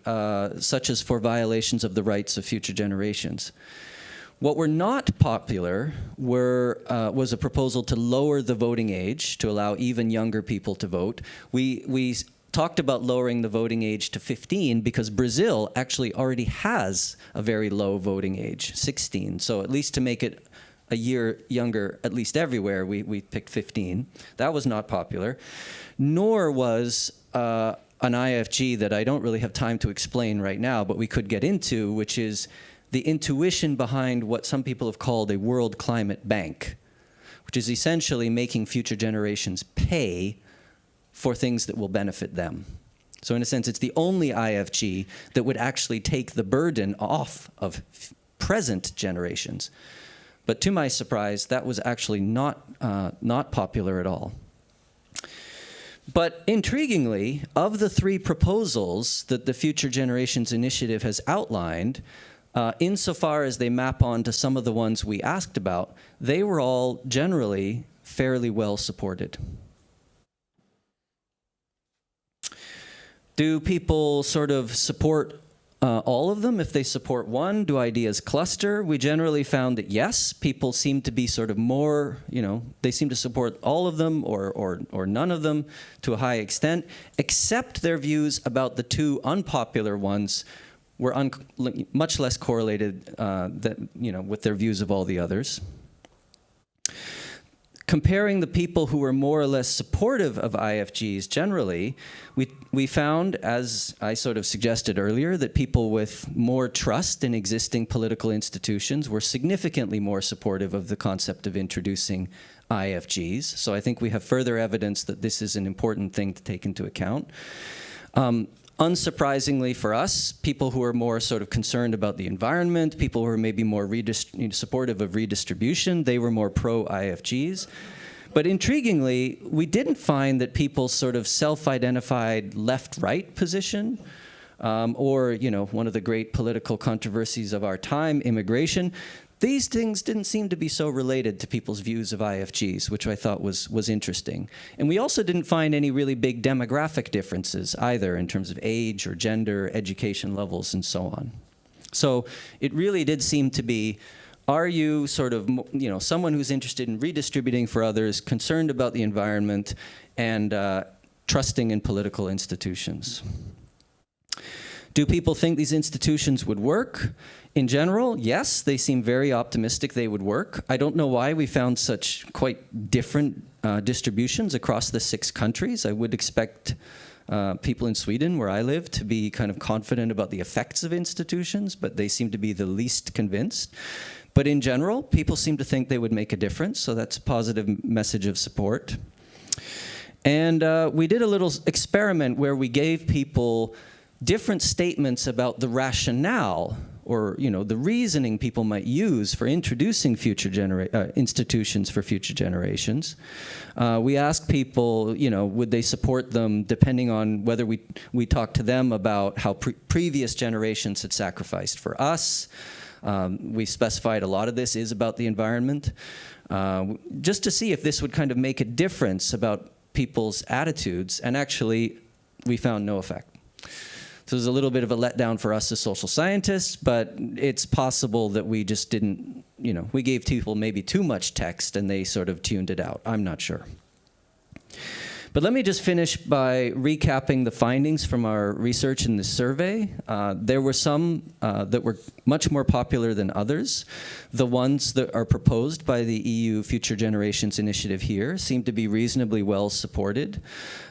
such as for violations of the rights of future generations. What were not popular was a proposal to lower the voting age to allow even younger people to vote. We talked about lowering the voting age to 15 because Brazil actually already has a very low voting age, 16. So at least to make it a year younger, at least everywhere, we picked 15. That was not popular. Nor was an IFG that I don't really have time to explain right now, but we could get into, which is the intuition behind what some people have called a World Climate Bank, which is essentially making future generations pay for things that will benefit them. So in a sense, it's the only IFG that would actually take the burden off of present generations. But to my surprise, that was actually not popular at all. But intriguingly, of the 3 proposals that the Future Generations Initiative has outlined, insofar as they map onto some of the ones we asked about, they were all generally fairly well supported. Do people sort of support all of them? If they support one, do ideas cluster? We generally found that yes, people seem to be sort of more, they seem to support all of them or none of them to a high extent, except their views about the 2 unpopular ones were much less correlated with their views of all the others. Comparing the people who were more or less supportive of IFGs generally, we found, as I sort of suggested earlier, that people with more trust in existing political institutions were significantly more supportive of the concept of introducing IFGs. So I think we have further evidence that this is an important thing to take into account. Unsurprisingly for us, people who are more sort of concerned about the environment, people who are maybe more supportive of redistribution, they were more pro-IFGs. But intriguingly, we didn't find that people's sort of self-identified left-right position, or one of the great political controversies of our time, immigration, these things didn't seem to be so related to people's views of IFGs, which I thought was interesting. And we also didn't find any really big demographic differences either in terms of age or gender, education levels, and so on. So it really did seem to be, are you sort of, someone who's interested in redistributing for others, concerned about the environment, and trusting in political institutions? Do people think these institutions would work? In general, yes, they seem very optimistic they would work. I don't know why we found such quite different distributions across the 6 countries. I would expect people in Sweden, where I live, to be kind of confident about the effects of institutions, but they seem to be the least convinced. But in general, people seem to think they would make a difference, so that's a positive message of support. And we did a little experiment where we gave people different statements about the rationale or the reasoning people might use for introducing future institutions for future generations. We asked people, would they support them depending on whether we talked to them about how previous generations had sacrificed for us. We specified a lot of this is about the environment, just to see if this would kind of make a difference about people's attitudes, and actually we found no effect. So it was a little bit of a letdown for us as social scientists, but it's possible that we just didn't, we gave people maybe too much text and they sort of tuned it out. I'm not sure. But let me just finish by recapping the findings from our research in this survey. There were some that were much more popular than others. The ones that are proposed by the EU Future Generations Initiative here seem to be reasonably well supported,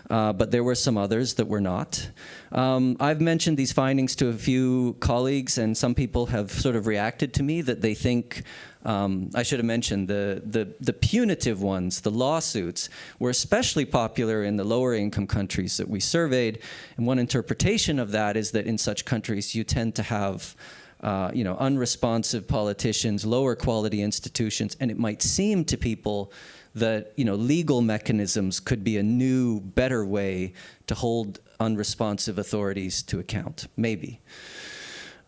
but there were some others that were not. I've mentioned these findings to a few colleagues, and some people have sort of reacted to me that they think I should have mentioned the punitive ones, the lawsuits, were especially popular in the lower income countries that we surveyed. And one interpretation of that is that in such countries you tend to have unresponsive politicians, lower quality institutions, and it might seem to people that legal mechanisms could be a new, better way to hold unresponsive authorities to account, maybe.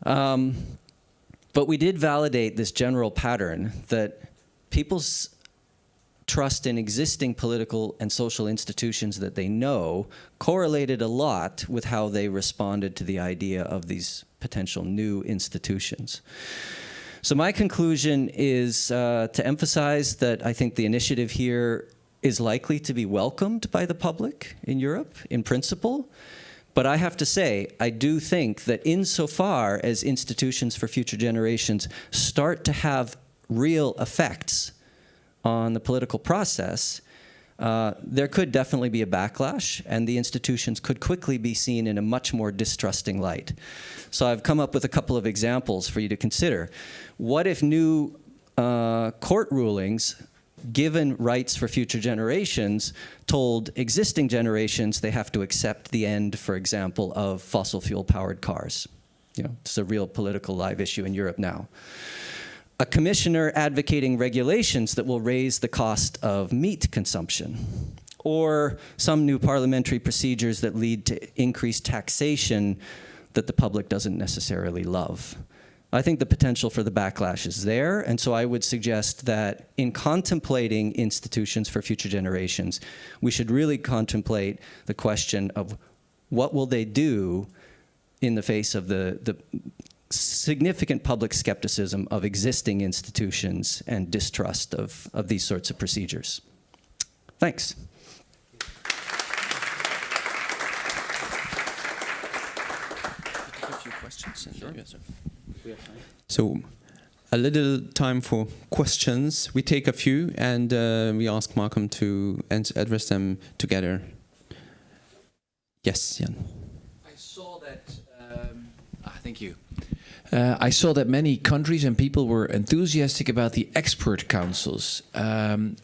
But we did validate this general pattern that people's trust in existing political and social institutions that they know correlated a lot with how they responded to the idea of these potential new institutions. So my conclusion is to emphasize that I think the initiative here is likely to be welcomed by the public in Europe, in principle. But I have to say, I do think that insofar as institutions for future generations start to have real effects on the political process, there could definitely be a backlash, and the institutions could quickly be seen in a much more distrusting light. So I've come up with a couple of examples for you to consider. What if new court rulings, given rights for future generations, told existing generations they have to accept the end, for example, of fossil fuel-powered cars? You know, it's a real political live issue in Europe now. A commissioner advocating regulations that will raise the cost of meat consumption, or some new parliamentary procedures that lead to increased taxation that the public doesn't necessarily love. I think the potential for the backlash is there, and so I would suggest that in contemplating institutions for future generations, we should really contemplate the question of what will they do in the face of the significant public skepticism of existing institutions and distrust of these sorts of procedures. Thanks. A few questions. Sure. Yes, sir. So, a little time for questions. We take a few and we ask Malcolm to address them together. Yes, Jan. I saw that. Thank you. I saw that many countries and people were enthusiastic about the expert councils.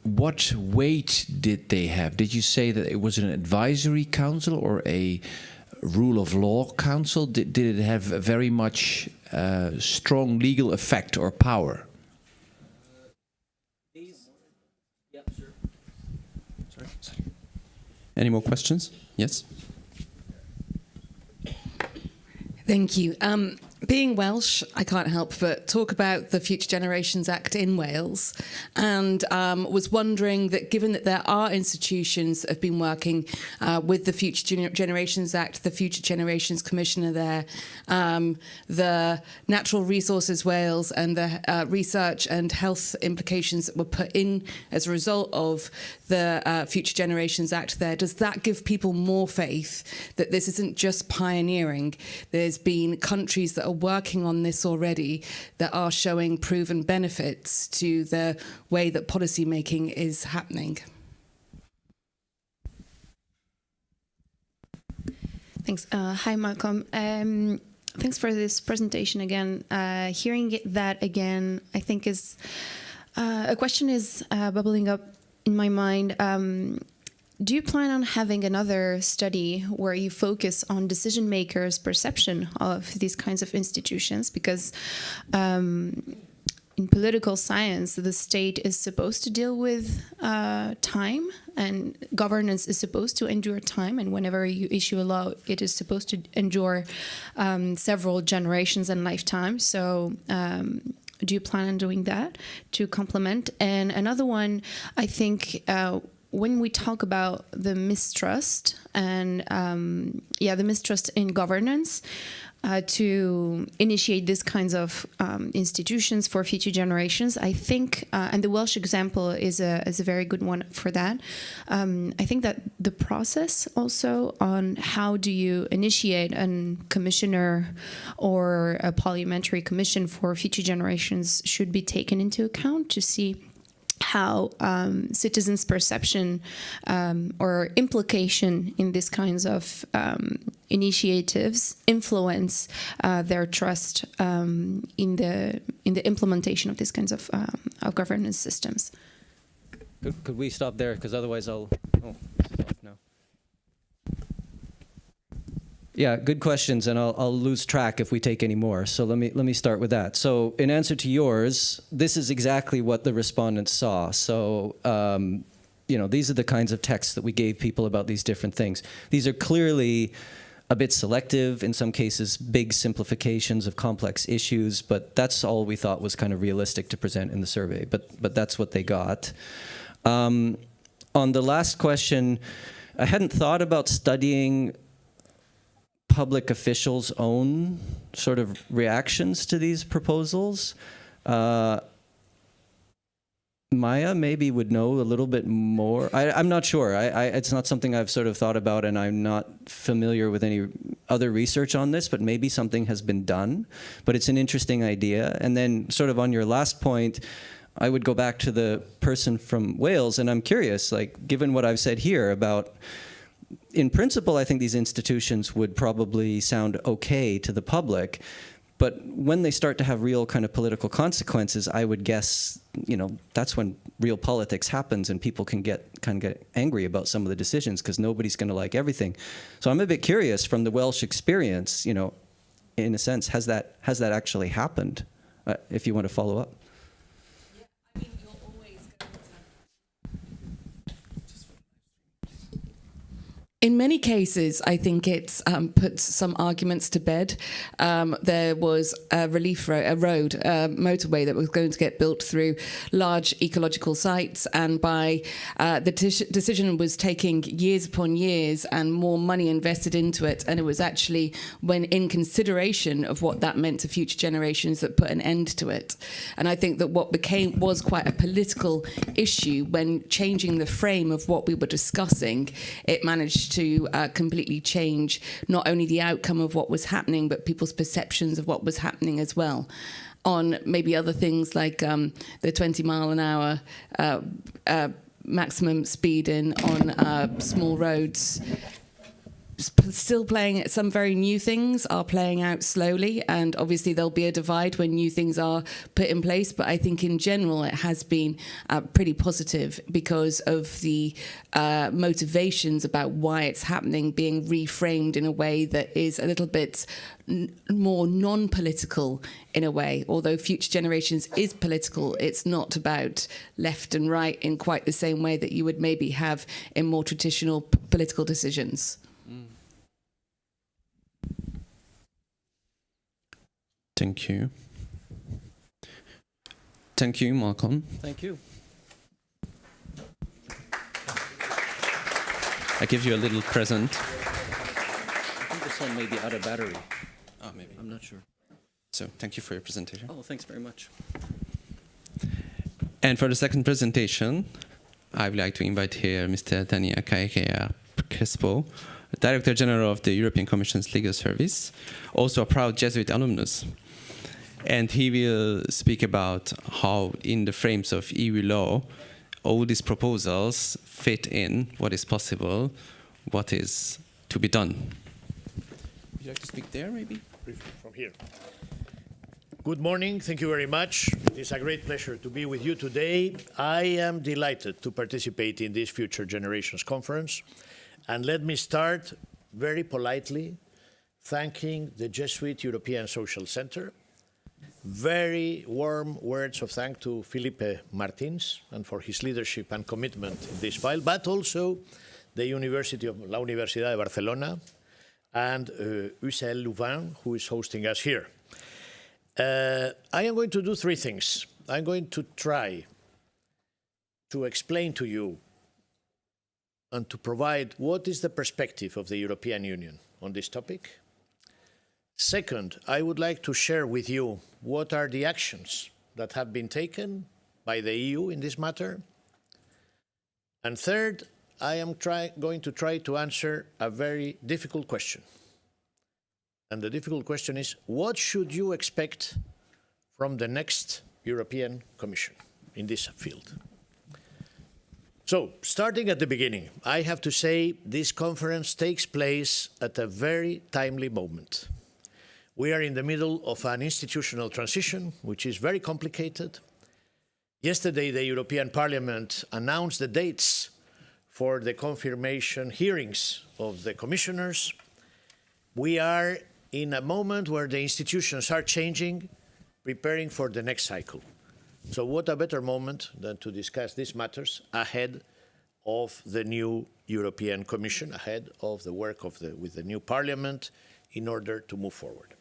What weight did they have? Did you say that it was an advisory council or a rule of law council? Did it have a very much strong legal effect or power? Any more questions? Yes. Thank you. Being Welsh, I can't help but talk about the Future Generations Act in Wales, and was wondering that given that there are institutions that have been working with the Future Generations Act, the Future Generations Commissioner there, the Natural Resources Wales and the research and health implications that were put in as a result of the Future Generations Act there, does that give people more faith that this isn't just pioneering? There's been countries that are working on this already that are showing proven benefits to the way that policy making is happening. Thanks. Hi, Malcolm. Thanks for this presentation again. Hearing that again, I think is a question is bubbling up in my mind. Do you plan on having another study where you focus on decision makers' perception of these kinds of institutions? Because in political science, the state is supposed to deal with time, and governance is supposed to endure time. And whenever you issue a law, it is supposed to endure several generations and lifetimes. So do you plan on doing that to complement? And another one, I think, when we talk about the mistrust and the mistrust in governance, to initiate these kinds of institutions for future generations, I think, and the Welsh example is a very good one for that. I think that the process also on how do you initiate a commissioner or a parliamentary commission for future generations should be taken into account to see how citizens' perception or implication in these kinds of initiatives influence their trust in the implementation of these kinds of governance systems. Could we stop there? Because otherwise I'll... Oh, no. Yeah, good questions, and I'll lose track if we take any more. So let me start with that. So in answer to yours, this is exactly what the respondents saw. So these are the kinds of texts that we gave people about these different things. These are clearly a bit selective, in some cases big simplifications of complex issues, but that's all we thought was kind of realistic to present in the survey, but that's what they got. On the last question, I hadn't thought about studying public officials' own sort of reactions to these proposals. Maya maybe would know a little bit more. I'm not sure. It's not something I've sort of thought about, and I'm not familiar with any other research on this, but maybe something has been done. But it's an interesting idea. And then sort of on your last point, I would go back to the person from Wales, and I'm curious, like, given what I've said here about, in principle, I think these institutions would probably sound okay to the public. But when they start to have real kind of political consequences, I would guess, you know, that's when real politics happens and people can get angry about some of the decisions because nobody's going to like everything. So I'm a bit curious from the Welsh experience, you know, in a sense, has that actually happened? If you want to follow up. Yeah, I mean, you're always going to. In many cases, I think it's put some arguments to bed. There was a motorway that was going to get built through large ecological sites, and by the decision was taking years upon years and more money invested into it, and it was actually when in consideration of what that meant to future generations that put an end to it. And I think that what was quite a political issue when changing the frame of what we were discussing, it managed to completely change not only the outcome of what was happening, but people's perceptions of what was happening as well. On maybe other things like the 20-mile-an-hour maximum speed on small roads, still playing, some very new things are playing out slowly, and obviously there'll be a divide when new things are put in place, but I think in general it has been pretty positive because of the motivations about why it's happening being reframed in a way that is a little bit more non-political in a way. Although Future Generations is political, it's not about left and right in quite the same way that you would maybe have in more traditional political decisions. Thank you. Thank you, Malcolm. Thank you. I give you a little present. I think this one may be out of battery. Oh, maybe. I'm not sure. So, thank you for your presentation. Oh, thanks very much. And for the second presentation, I would like to invite here Mr. Tania Kaikea Crespo, Director General of the European Commission's Legal Service, also a proud Jesuit alumnus. And he will speak about how, in the frames of EU law, all these proposals fit in what is possible, what is to be done. Would you like to speak there, maybe? From here. Good morning. Thank you very much. It is a great pleasure to be with you today. I am delighted to participate in this Future Generations Conference. And let me start very politely thanking the Jesuit European Social Center. Very warm words of thanks to Felipe Martins and for his leadership and commitment in this file, but also the University of La Universidad de Barcelona and UCL Louvain, who is hosting us here. I am going to do three things. I'm going to try to explain to you and to provide what is the perspective of the European Union on this topic. Second, I would like to share with you what are the actions that have been taken by the EU in this matter. And third, I am going to try to answer a very difficult question. And the difficult question is, what should you expect from the next European Commission in this field? So, starting at the beginning, I have to say this conference takes place at a very timely moment. We are in the middle of an institutional transition, which is very complicated. Yesterday, the European Parliament announced the dates for the confirmation hearings of the commissioners. We are in a moment where the institutions are changing, preparing for the next cycle. So what a better moment than to discuss these matters ahead of the new European Commission, ahead of the work with the new Parliament, in order to move forward.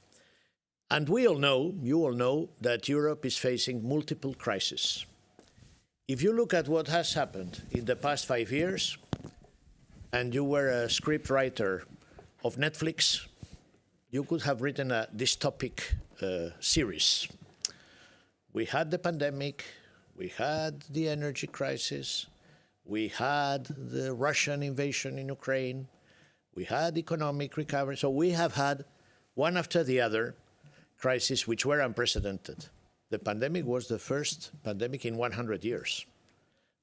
And we all know, you all know, that Europe is facing multiple crises. If you look at what has happened in the past 5 years, and you were a script writer of Netflix, you could have written a dystopic series. We had the pandemic, we had the energy crisis, we had the Russian invasion in Ukraine, we had economic recovery. So we have had, one after the other, crises which were unprecedented. The pandemic was the first pandemic in 100 years.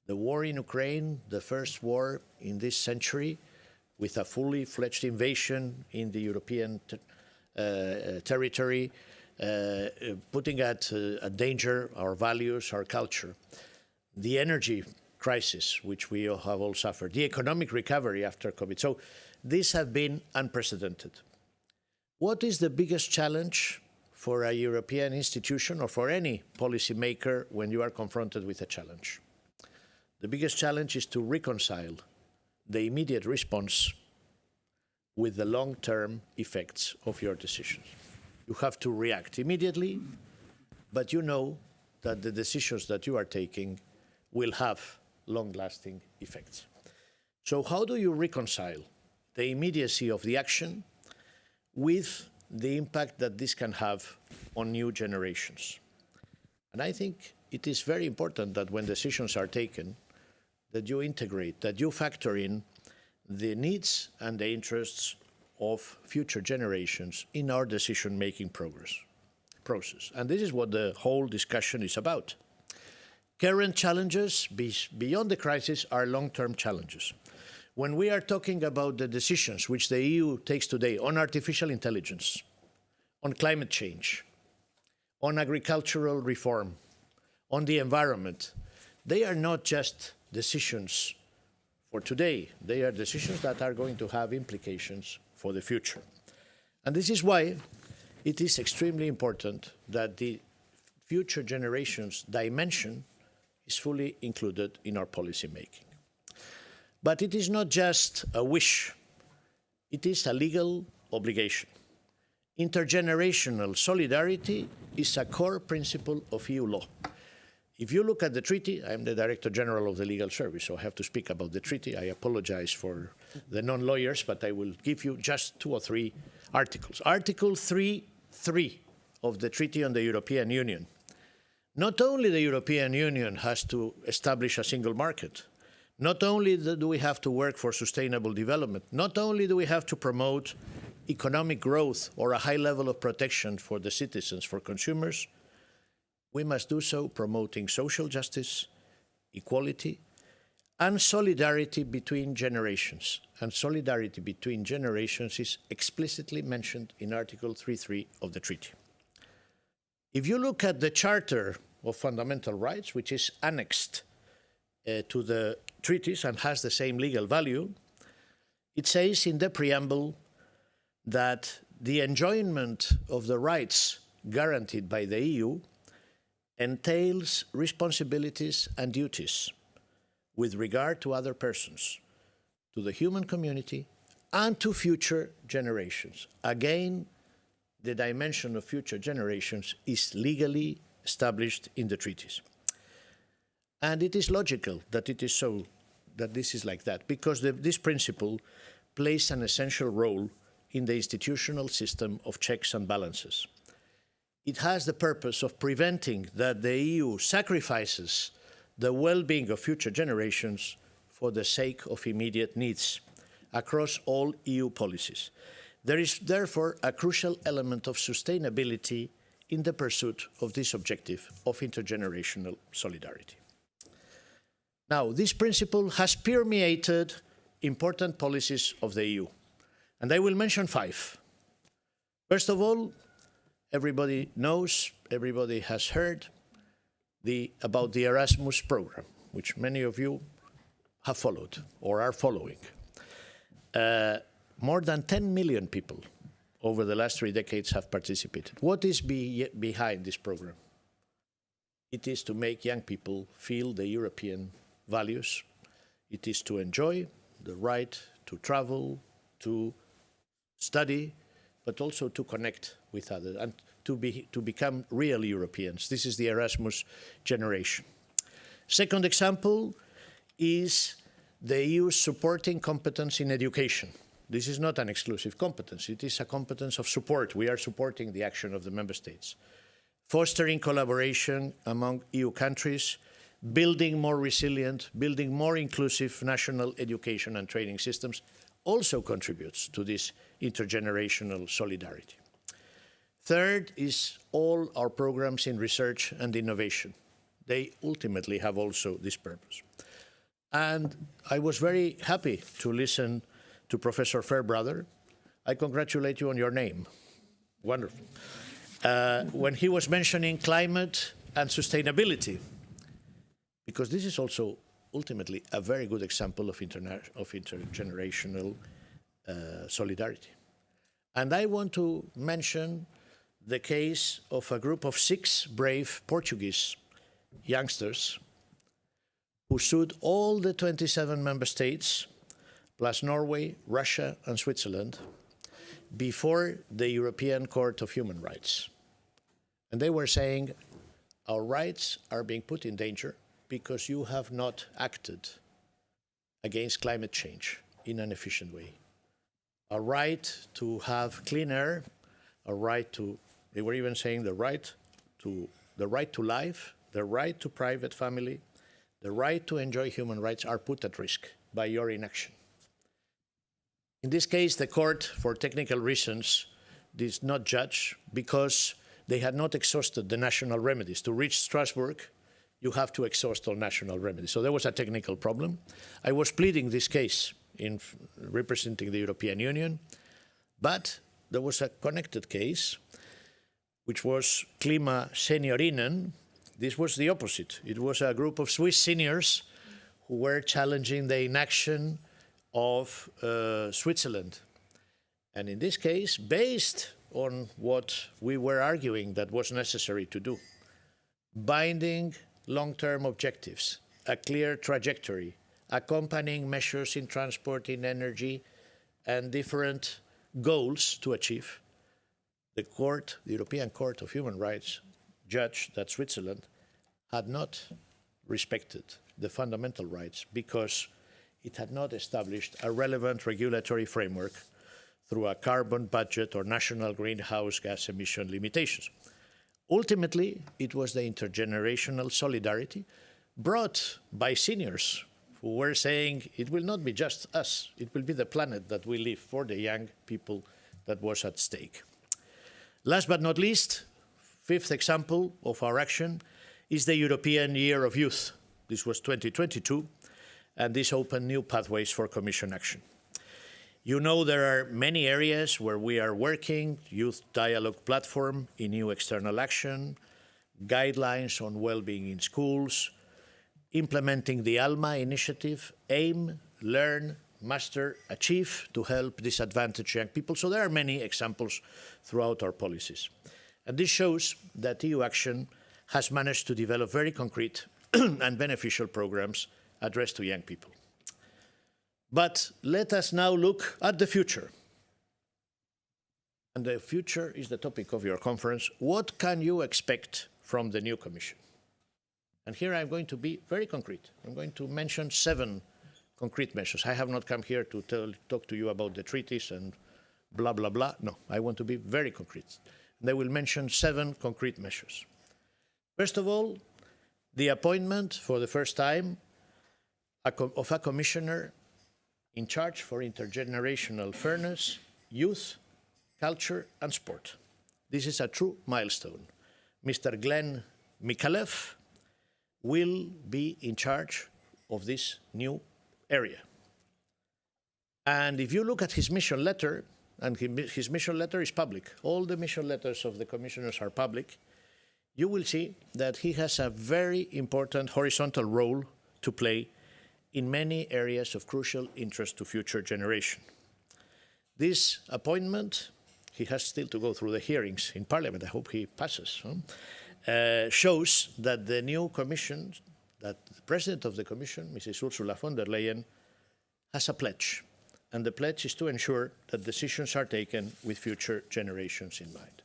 The war in Ukraine, the first war in this century, with a fully fledged invasion in the European territory, putting at danger our values, our culture. The energy crisis, which we have all suffered. The economic recovery after COVID. So these have been unprecedented. What is the biggest challenge for a European institution or for any policymaker when you are confronted with a challenge? The biggest challenge is to reconcile the immediate response with the long-term effects of your decisions. You have to react immediately, but you know that the decisions that you are taking will have long-lasting effects. So how do you reconcile the immediacy of the action with the impact that this can have on new generations? And I think it is very important that when decisions are taken, that you integrate, that you factor in the needs and the interests of future generations in our decision-making process. And this is what the whole discussion is about. Current challenges beyond the crisis are long-term challenges. When we are talking about the decisions which the EU takes today on artificial intelligence, on climate change, on agricultural reform, on the environment, they are not just decisions for today. They are decisions that are going to have implications for the future. And this is why it is extremely important that the future generations dimension is fully included in our policy making. But it is not just a wish, it is a legal obligation. Intergenerational solidarity is a core principle of EU law. If you look at the treaty, I'm the Director General of the Legal Service, so I have to speak about the treaty. I apologize for the non-lawyers, but I will give you just 2 or 3 articles. Article 3.3 of the Treaty on the European Union. Not only the European Union has to establish a single market, not only do we have to work for sustainable development, not only do we have to promote economic growth or a high level of protection for the citizens, for consumers, we must do so promoting social justice, equality, and solidarity between generations. And solidarity between generations is explicitly mentioned in Article 3.3 of the treaty. If you look at the Charter of Fundamental Rights, which is annexed to the treaties and has the same legal value, it says in the preamble that the enjoyment of the rights guaranteed by the EU entails responsibilities and duties with regard to other persons, to the human community, and to future generations. Again, the dimension of future generations is legally established in the treaties. And it is logical that it is so, that this is like that, because this principle plays an essential role in the institutional system of checks and balances. It has the purpose of preventing that the EU sacrifices the well-being of future generations for the sake of immediate needs across all EU policies. There is therefore a crucial element of sustainability in the pursuit of this objective of intergenerational solidarity. Now, this principle has permeated important policies of the EU, and I will mention 5. First of all, everybody knows, everybody has heard about the Erasmus program, which many of you have followed or are following. More than 10 million people over the last 3 decades have participated. What is behind this program? It is to make young people feel the European values. It is to enjoy, the right to travel, to study, but also to connect with others and to become real Europeans. This is the Erasmus generation. Second example is the EU's supporting competence in education. This is not an exclusive competence. It is a competence of support. We are supporting the action of the member states. Fostering collaboration among EU countries, building more resilient, building more inclusive national education and training systems also contributes to this intergenerational solidarity. Third is all our programs in research and innovation. They ultimately have also this purpose. And I was very happy to listen to Professor Fairbrother. I congratulate you on your name. Wonderful. When he was mentioning climate and sustainability, because this is also ultimately a very good example of intergenerational solidarity. And I want to mention the case of a group of 6 brave Portuguese youngsters who sued all the 27 member states, plus Norway, Russia, and Switzerland, before the European Court of Human Rights. And they were saying, our rights are being put in danger because you have not acted against climate change in an efficient way. Our right to have clean air, our right to, they were even saying the right to life, the right to private family, the right to enjoy human rights are put at risk by your inaction. In this case, the court, for technical reasons, did not judge because they had not exhausted the national remedies. To reach Strasbourg, you have to exhaust all national remedies. So there was a technical problem. I was pleading this case in representing the European Union, but there was a connected case, which was Klima Seniorinnen. This was the opposite. It was a group of Swiss seniors who were challenging the inaction of Switzerland. And in this case, based on what we were arguing that was necessary to do, binding long-term objectives, a clear trajectory, accompanying measures in transport, in energy, and different goals to achieve, the court, the European Court of Human Rights, judged that Switzerland had not respected the fundamental rights because it had not established a relevant regulatory framework through a carbon budget or national greenhouse gas emission limitations. Ultimately, it was the intergenerational solidarity brought by seniors who were saying it will not be just us, it will be the planet that we live for, the young people, that was at stake. Last but not least, fifth example of our action is the European Year of Youth. This was 2022, and this opened new pathways for Commission action. You know there are many areas where we are working, youth dialogue platform in new external action, guidelines on well-being in schools, implementing the ALMA initiative, aim, learn, master, achieve to help disadvantaged young people. So there are many examples throughout our policies. And this shows that EU action has managed to develop very concrete and beneficial programs addressed to young people. But let us now look at the future. And the future is the topic of your conference. What can you expect from the new Commission? And here I'm going to be very concrete. I'm going to mention 7 concrete measures. I have not come here to talk to you about the treaties and blah, blah, blah. No, I want to be very concrete. And I will mention 7 concrete measures. First of all, the appointment for the first time of a commissioner in charge for intergenerational fairness, youth, culture, and sport. This is a true milestone. Mr. Glenn Mikalev will be in charge of this new area. And if you look at his mission letter, and his mission letter is public, all the mission letters of the commissioners are public, you will see that he has a very important horizontal role to play in many areas of crucial interest to future generation. This appointment, he has still to go through the hearings in Parliament, I hope he passes, shows that the new Commission that the President of the Commission, Mrs. Ursula von der Leyen, has a pledge. And the pledge is to ensure that decisions are taken with future generations in mind.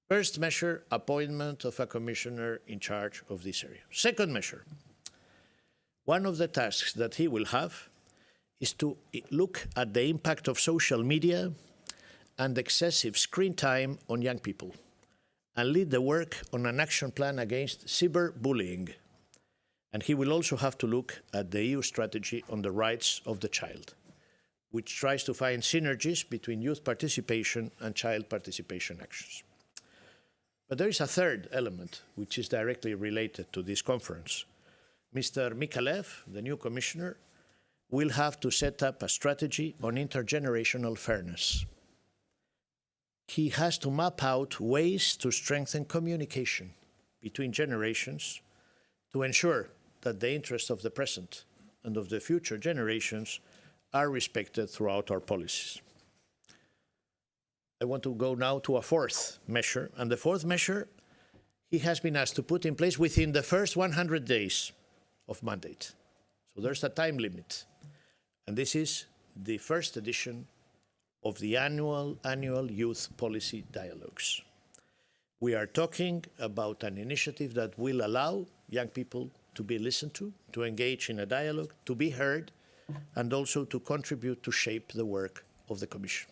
First measure, appointment of a commissioner in charge of this area. Second measure, one of the tasks that he will have is to look at the impact of social media and excessive screen time on young people and lead the work on an action plan against cyberbullying. And he will also have to look at the EU strategy on the rights of the child, which tries to find synergies between youth participation and child participation actions. But there is a third element which is directly related to this conference. Mr. Mikalev, the new commissioner, will have to set up a strategy on intergenerational fairness. He has to map out ways to strengthen communication between generations to ensure that the interests of the present and of the future generations are respected throughout our policies. I want to go now to a fourth measure, and the fourth measure he has been asked to put in place within the first 100 days of mandate. So there's a time limit, and this is the first edition of the annual youth policy dialogues. We are talking about an initiative that will allow young people to be listened to engage in a dialogue, to be heard, and also to contribute to shape the work of the Commission.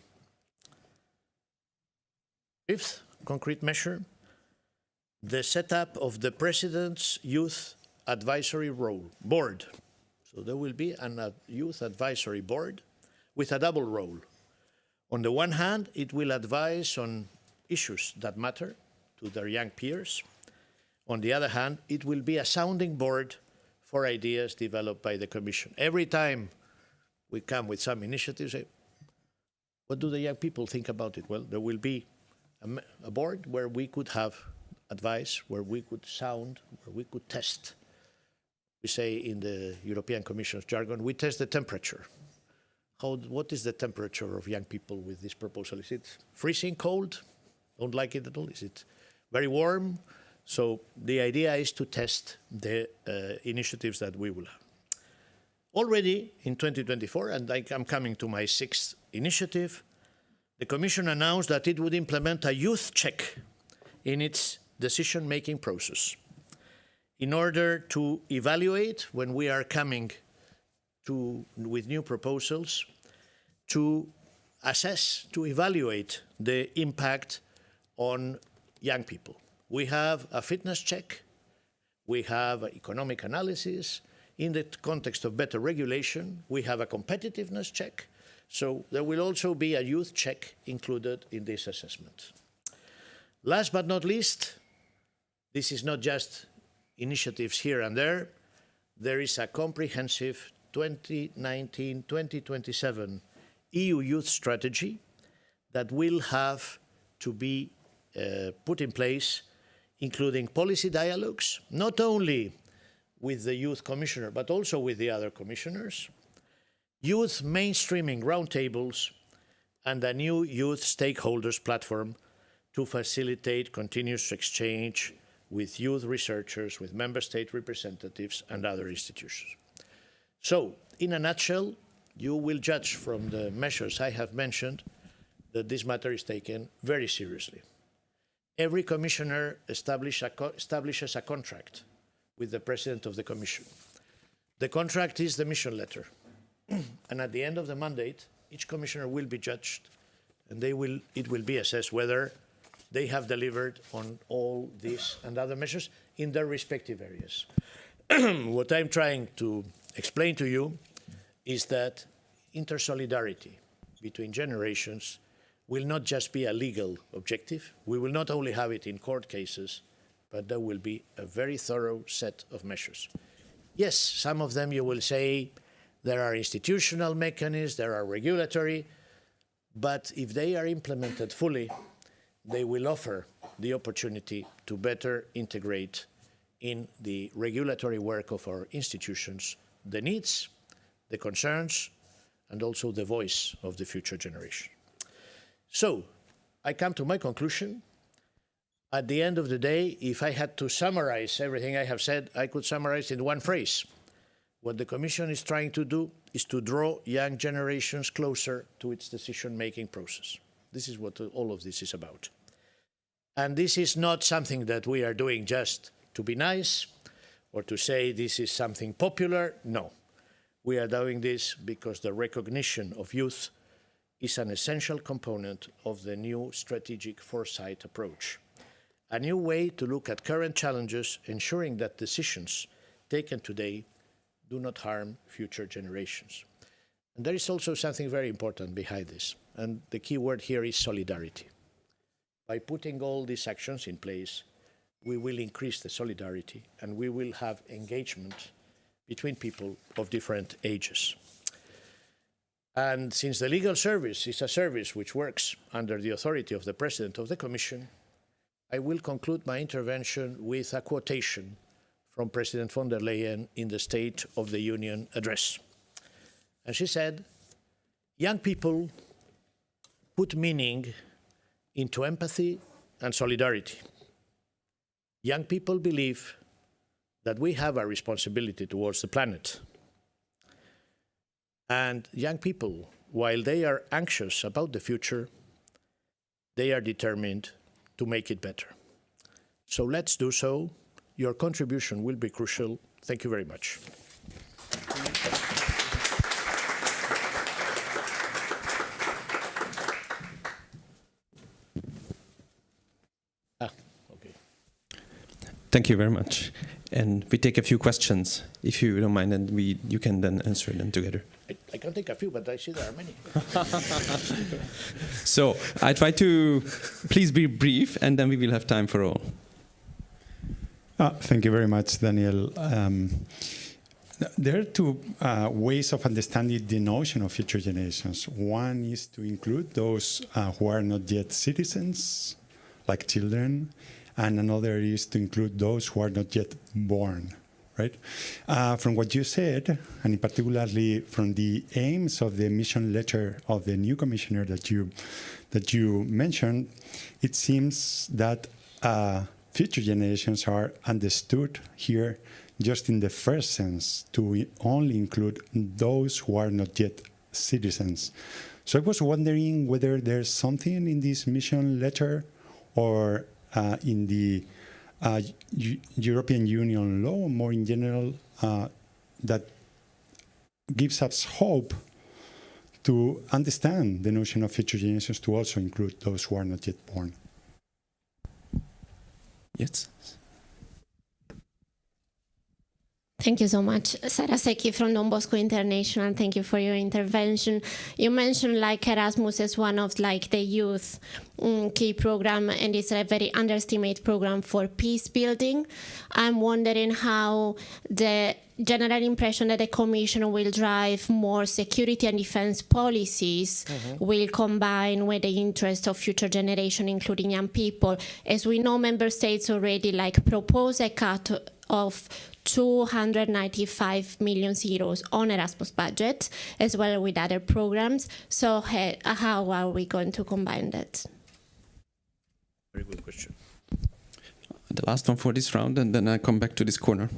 Fifth concrete measure, the setup of the President's Youth Advisory Board. So there will be a Youth Advisory Board with a double role. On the one hand, it will advise on issues that matter to their young peers. On the other hand, it will be a sounding board for ideas developed by the Commission. Every time we come with some initiatives, say, what do the young people think about it? Well, there will be a board where we could have advice, where we could sound, where we could test. We say in the European Commission's jargon, we test the temperature. What is the temperature of young people with this proposal? Is it freezing cold? Don't like it at all? Is it very warm? So the idea is to test the initiatives that we will have. Already in 2024, and I'm coming to my sixth initiative, the Commission announced that it would implement a youth check in its decision-making process in order to evaluate when we are coming with new proposals, to assess, to evaluate the impact on young people. We have a fitness check, we have economic analysis. In the context of better regulation, we have a competitiveness check. So there will also be a youth check included in this assessment. Last but not least, this is not just initiatives here and there. There is a comprehensive 2019-2027 EU youth strategy that will have to be put in place, including policy dialogues, not only with the youth commissioner, but also with the other commissioners, youth mainstreaming roundtables, and a new youth stakeholders platform to facilitate continuous exchange with youth researchers, with member state representatives, and other institutions. So, in a nutshell, you will judge from the measures I have mentioned that this matter is taken very seriously. Every commissioner establishes a contract with the President of the Commission. The contract is the mission letter. And at the end of the mandate, each commissioner will be judged, and it will be assessed whether they have delivered on all these and other measures in their respective areas. What I'm trying to explain to you is that intersolidarity between generations will not just be a legal objective. We will not only have it in court cases, but there will be a very thorough set of measures. Yes, some of them you will say there are institutional mechanisms, there are regulatory, but if they are implemented fully, they will offer the opportunity to better integrate in the regulatory work of our institutions the needs, the concerns, and also the voice of the future generation. So, I come to my conclusion. At the end of the day, if I had to summarize everything I have said, I could summarize in one phrase. What the Commission is trying to do is to draw young generations closer to its decision-making process. This is what all of this is about. And this is not something that we are doing just to be nice or to say this is something popular. No. We are doing this because the recognition of youth is an essential component of the new strategic foresight approach. A new way to look at current challenges, ensuring that decisions taken today do not harm future generations. And there is also something very important behind this, and the key word here is solidarity. By putting all these actions in place, we will increase the solidarity and we will have engagement between people of different ages. And since the legal service is a service which works under the authority of the President of the Commission, I will conclude my intervention with a quotation from President von der Leyen in the State of the Union address. And she said, "Young people put meaning into empathy and solidarity. Young people believe that we have a responsibility towards the planet. And young people, while they are anxious about the future, they are determined to make it better. So let's do so. Your contribution will be crucial. Thank you very much." Okay. Thank you very much. And we take a few questions, if you don't mind, and you can then answer them together. I can take a few, but I see there are many. So I try to please be brief, and then we will have time for all. Thank you very much, Daniel. There are two ways of understanding the notion of future generations. One is to include those who are not yet citizens, like children, and another is to include those who are not yet born, right? From what you said, and particularly from the aims of the mission letter of the new commissioner that you mentioned, it seems that future generations are understood here just in the first sense, to only include those who are not yet citizens. So I was wondering whether there's something in this mission letter or in the European Union law, more in general, that gives us hope to understand the notion of future generations to also include those who are not yet born. Yes. Thank you so much. Sara Secchi from Don Bosco International. Thank you for your intervention. You mentioned like Erasmus as one of like the youth key program, and it's a very underestimated program for peace building. I'm wondering how the general impression that the Commission will drive more security and defense policies will combine with the interest of future generation, including young people. As we know, member states already like propose a cut of 295 million euros on Erasmus budget, as well with other programs. So how are we going to combine that? Very good question. The last one for this round, and then I come back to this corner.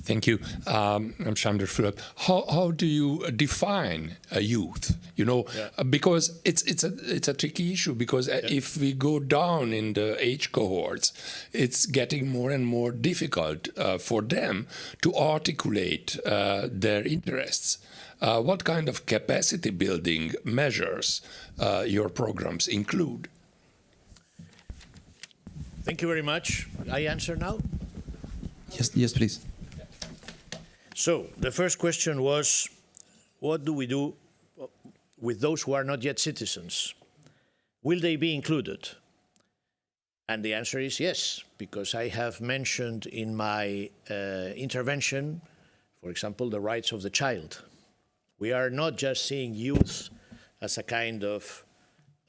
Thank you. I'm Sander Philip. How do you define a youth? You know, because it's a tricky issue, because if we go down in the age cohorts, it's getting more and more difficult for them to articulate their interests. What kind of capacity building measures your programs include? Thank you very much. I answer now? Yes, please. So the first question was, what do we do with those who are not yet citizens? Will they be included? And the answer is yes, because I have mentioned in my intervention, for example, the rights of the child. We are not just seeing youth as a kind of,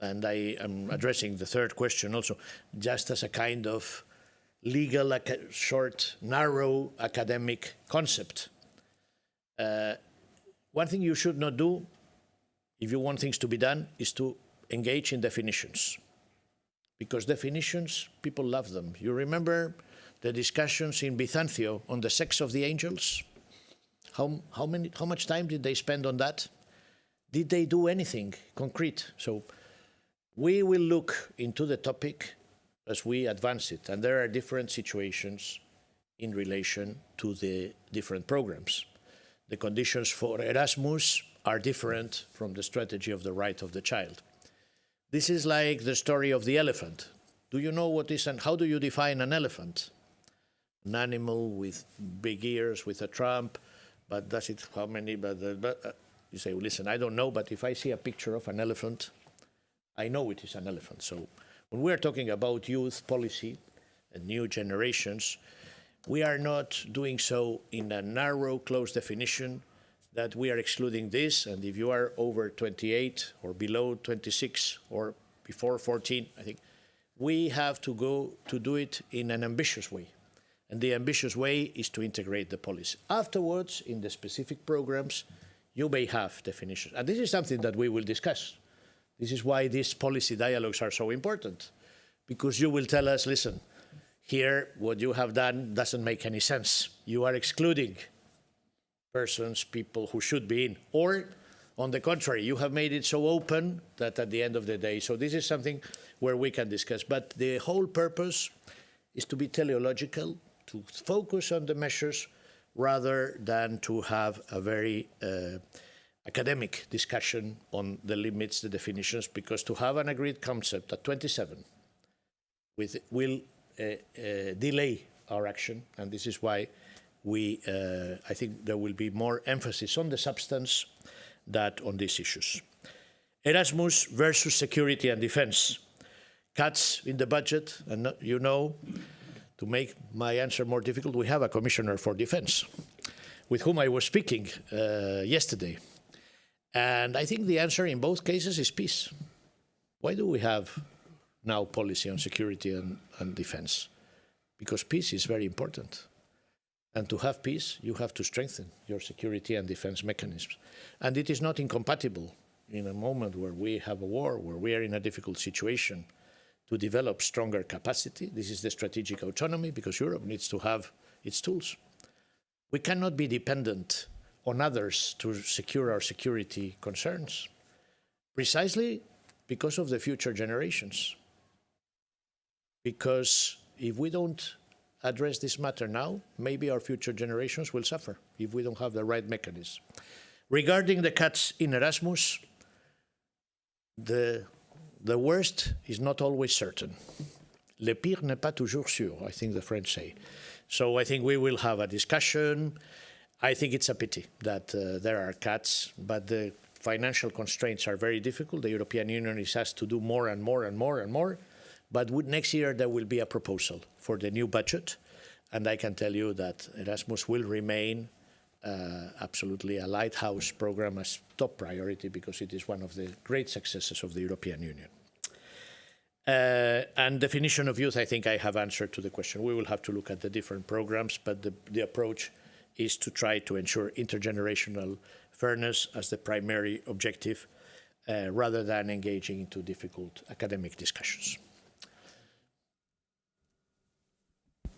and I am addressing the third question also, just as a kind of legal, short, narrow academic concept. One thing you should not do, if you want things to be done, is to engage in definitions. because definitions, people love them. You remember the discussions in Byzantium on the sex of the angels? How much time did they spend on that? Did they do anything concrete? So we will look into the topic as we advance it, and there are different situations in relation to the different programs. The conditions for Erasmus are different from the strategy of the right of the child. This is like the story of the elephant. Do you know what is, and how do you define an elephant? An animal with big ears, with a trunk, but does it, how many, you say, well, listen, I don't know, but if I see a picture of an elephant, I know it is an elephant. So when we're talking about youth policy and new generations, we are not doing so in a narrow, close definition that we are excluding this, and if you are over 28 or below 26 or before 14, I think we have to go to do it in an ambitious way. And the ambitious way is to integrate the policy. Afterwards, in the specific programs, you may have definitions. And this is something that we will discuss. This is why these policy dialogues are so important, because you will tell us, listen, here what you have done doesn't make any sense. You are excluding persons, people who should be in. Or, on the contrary, you have made it so open that at the end of the day, so this is something where we can discuss. But the whole purpose is to be teleological, to focus on the measures rather than to have a very academic discussion on the limits, the definitions, because to have an agreed concept at 27 will delay our action, and this is why I think there will be more emphasis on the substance than on these issues. Erasmus versus security and defense. Cuts in the budget, and you know, to make my answer more difficult, we have a commissioner for defense, with whom I was speaking yesterday. And I think the answer in both cases is peace. Why do we have now policy on security and defense? Because peace is very important. And to have peace, you have to strengthen your security and defense mechanisms. And it is not incompatible in a moment where we have a war, where we are in a difficult situation, to develop stronger capacity. This is the strategic autonomy, because Europe needs to have its tools. We cannot be dependent on others to secure our security concerns, precisely because of the future generations. Because if we don't address this matter now, maybe our future generations will suffer if we don't have the right mechanism. Regarding the cuts in Erasmus, the worst is not always certain. Le pire n'est pas toujours sûr, I think the French say. So I think we will have a discussion. I think it's a pity that there are cuts, but the financial constraints are very difficult. The European Union is asked to do more and more and more and more. But next year there will be a proposal for the new budget. And I can tell you that Erasmus will remain absolutely a lighthouse program as top priority, because it is one of the great successes of the European Union. And definition of youth, I think I have answered to the question. We will have to look at the different programs, but the approach is to try to ensure intergenerational fairness as the primary objective, rather than engaging into difficult academic discussions.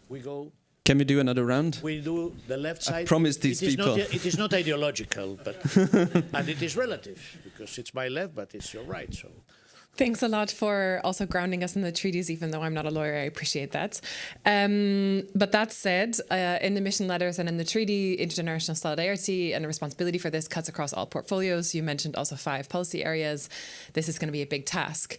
We go. Can we do another round? We do the left side. I promise these people. It is not ideological, but and it is relative, because it's my left, but it's your right. So. Thanks a lot for also grounding us in the treaties, even though I'm not a lawyer. I appreciate that. But that said, in the mission letters and in the treaty, intergenerational solidarity and the responsibility for this cuts across all portfolios. You mentioned also 5 policy areas. This is going to be a big task.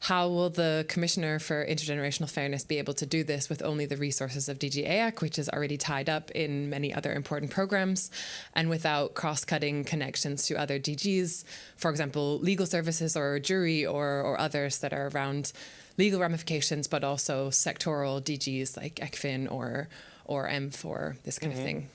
How will the Commissioner for Intergenerational Fairness be able to do this with only the resources of DG EAC, which is already tied up in many other important programs, and without cross-cutting connections to other DGs, for example, legal services or jury or others that are around legal ramifications, but also sectoral DGs like ECFIN or EMF, this kind of thing?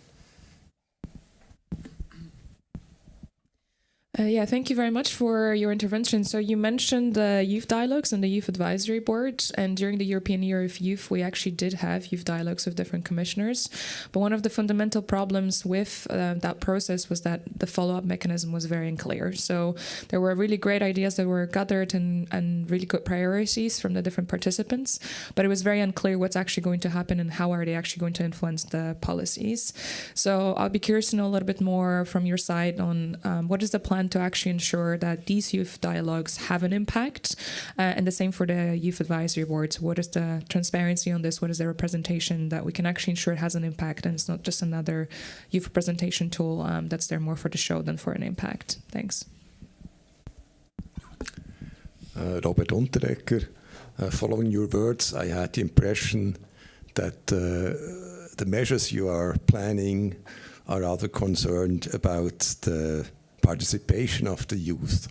Yeah, thank you very much for your intervention. So you mentioned the youth dialogues and the youth advisory board, and during the European Year of Youth, we actually did have youth dialogues with different commissioners. But one of the fundamental problems with that process was that the follow-up mechanism was very unclear. So there were really great ideas that were gathered and really good priorities from the different participants, but it was very unclear what's actually going to happen and how are they actually going to influence the policies. So I'll be curious to know a little bit more from your side on what is the plan to actually ensure that these youth dialogues have an impact, and the same for the youth advisory boards. What is the transparency on this? What is the representation that we can actually ensure it has an impact and it's not just another youth representation tool that's there more for the show than for an impact? Thanks. Robert Unterrecker, following your words, I had the impression that the measures you are planning are rather concerned about the participation of the youth.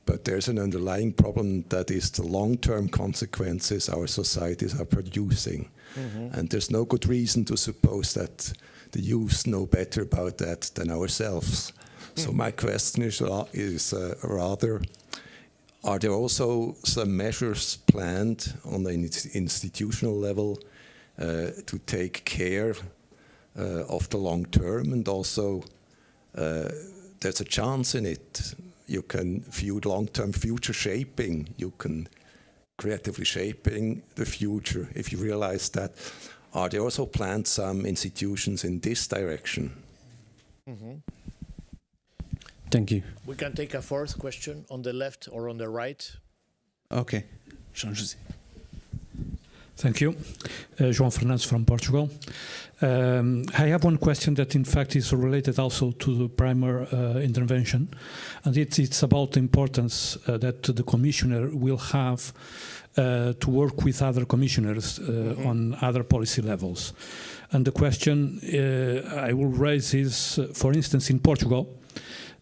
But there's an underlying problem that is the long-term consequences our societies are producing. Mm-hmm. And there's no good reason to suppose that the youth know better about that than ourselves. So my question is rather, are there also some measures planned on the institutional level to take care of the long term, and also there's a chance in it. You can view long-term future shaping. You can creatively shaping the future. If you realize that, are there also planned some institutions in this direction? Mm-hmm. Thank you. We can take a fourth question on the left or on the right. Okay. Jean-José. Thank you. João Fernandes from Portugal. I have one question that in fact is related also to the primer intervention, and it's about the importance that the commissioner will have to work with other commissioners on other policy levels. And the question I will raise is, for instance, in Portugal,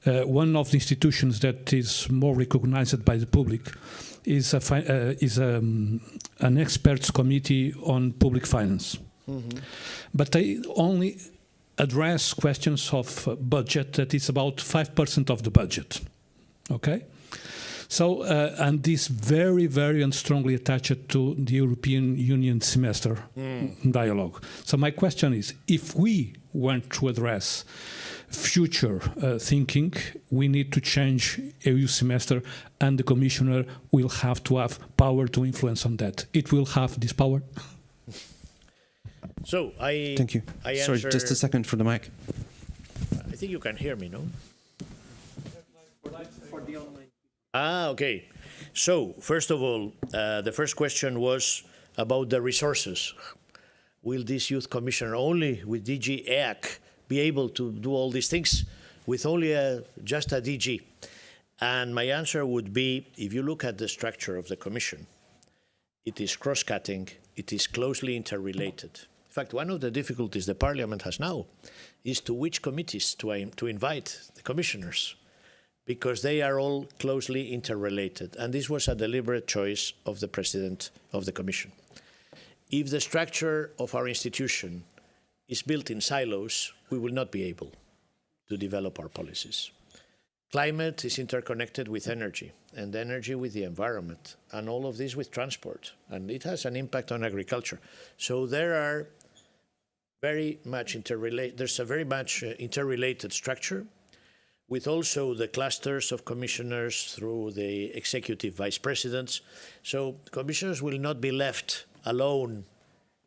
one of the institutions that is more recognized by the public is an experts committee on public finance. Mm-hmm. But they only address questions of budget that is about 5% of the budget. Okay? So, and this very, very strongly attached to the European Union semester dialogue. So my question is, if we want to address future thinking, we need to change EU semester, and the commissioner will have to have power to influence on that. It will have this power. So thank you. Sorry, just a second for the mic. I think you can hear me, no? Okay. So first of all, the first question was about the resources. Will this youth commissioner only with DG EAC be able to do all these things with only just a DG? And my answer would be, if you look at the structure of the Commission, it is cross-cutting, it is closely interrelated. In fact, one of the difficulties the Parliament has now is to which committees to invite the commissioners, because they are all closely interrelated. And this was a deliberate choice of the President of the Commission. If the structure of our institution is built in silos, we will not be able to develop our policies. Climate is interconnected with energy, and energy with the environment, and all of this with transport, and it has an impact on agriculture. So there are there's a very much interrelated structure, with also the clusters of commissioners through the executive vice presidents. So commissioners will not be left alone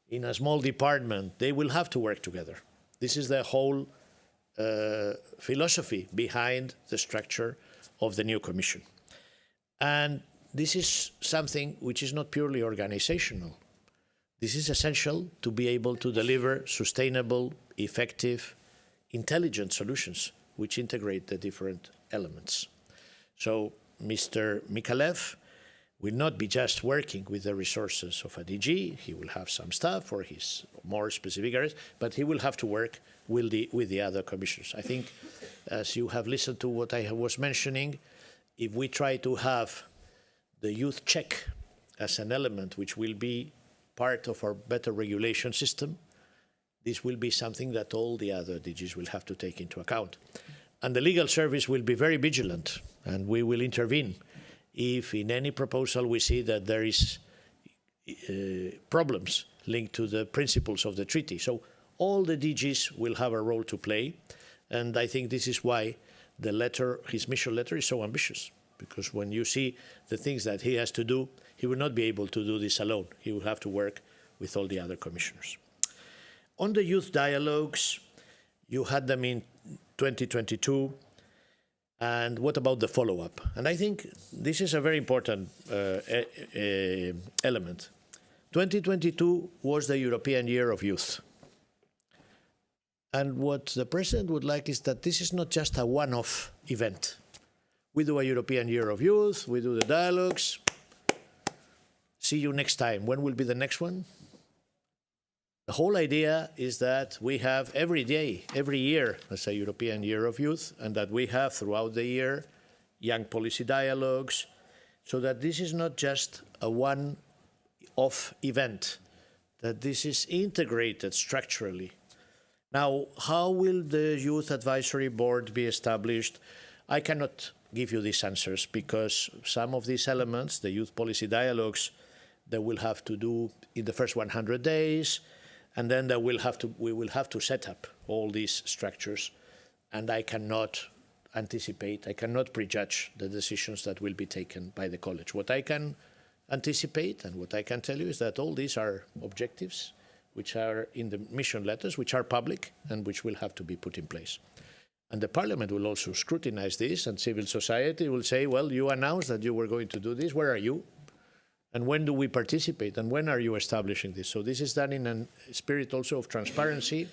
in a small department. They will have to work together. This is the whole philosophy behind the structure of the new Commission. And this is something which is not purely organizational. This is essential to be able to deliver sustainable, effective, intelligent solutions which integrate the different elements. So Mr. Mikalev will not be just working with the resources of a DG. He will have some staff for his more specific areas, but he will have to work with the other commissioners. I think, as you have listened to what I was mentioning, if we try to have the youth check as an element which will be part of our better regulation system, this will be something that all the other DGs will have to take into account. And the legal service will be very vigilant, and we will intervene if in any proposal we see that there is problems linked to the principles of the treaty. So all the DGs will have a role to play, and I think this is why the letter, his mission letter, is so ambitious, because when you see the things that he has to do, he will not be able to do this alone. He will have to work with all the other commissioners. On the youth dialogues, you had them in 2022, and what about the follow-up? And I think this is a very important element. 2022 was the European Year of Youth. And what the President would like is that this is not just a one-off event. We do a European Year of Youth, we do the dialogues. See you next time. When will be the next one? The whole idea is that we have every day, every year, as a European Year of Youth, and that we have throughout the year young policy dialogues, so that this is not just a one-off event, that this is integrated structurally. Now, how will the Youth Advisory Board be established? I cannot give you these answers, because some of these elements, the youth policy dialogues, they will have to do in the first 100 days, and then we will have to set up all these structures, and I cannot anticipate, I cannot prejudge the decisions that will be taken by the college. What I can anticipate and what I can tell you is that all these are objectives which are in the mission letters, which are public and which will have to be put in place. And the Parliament will also scrutinize this, and civil society will say, well, you announced that you were going to do this, where are you? And when do we participate? And when are you establishing this? So this is done in a spirit also of transparency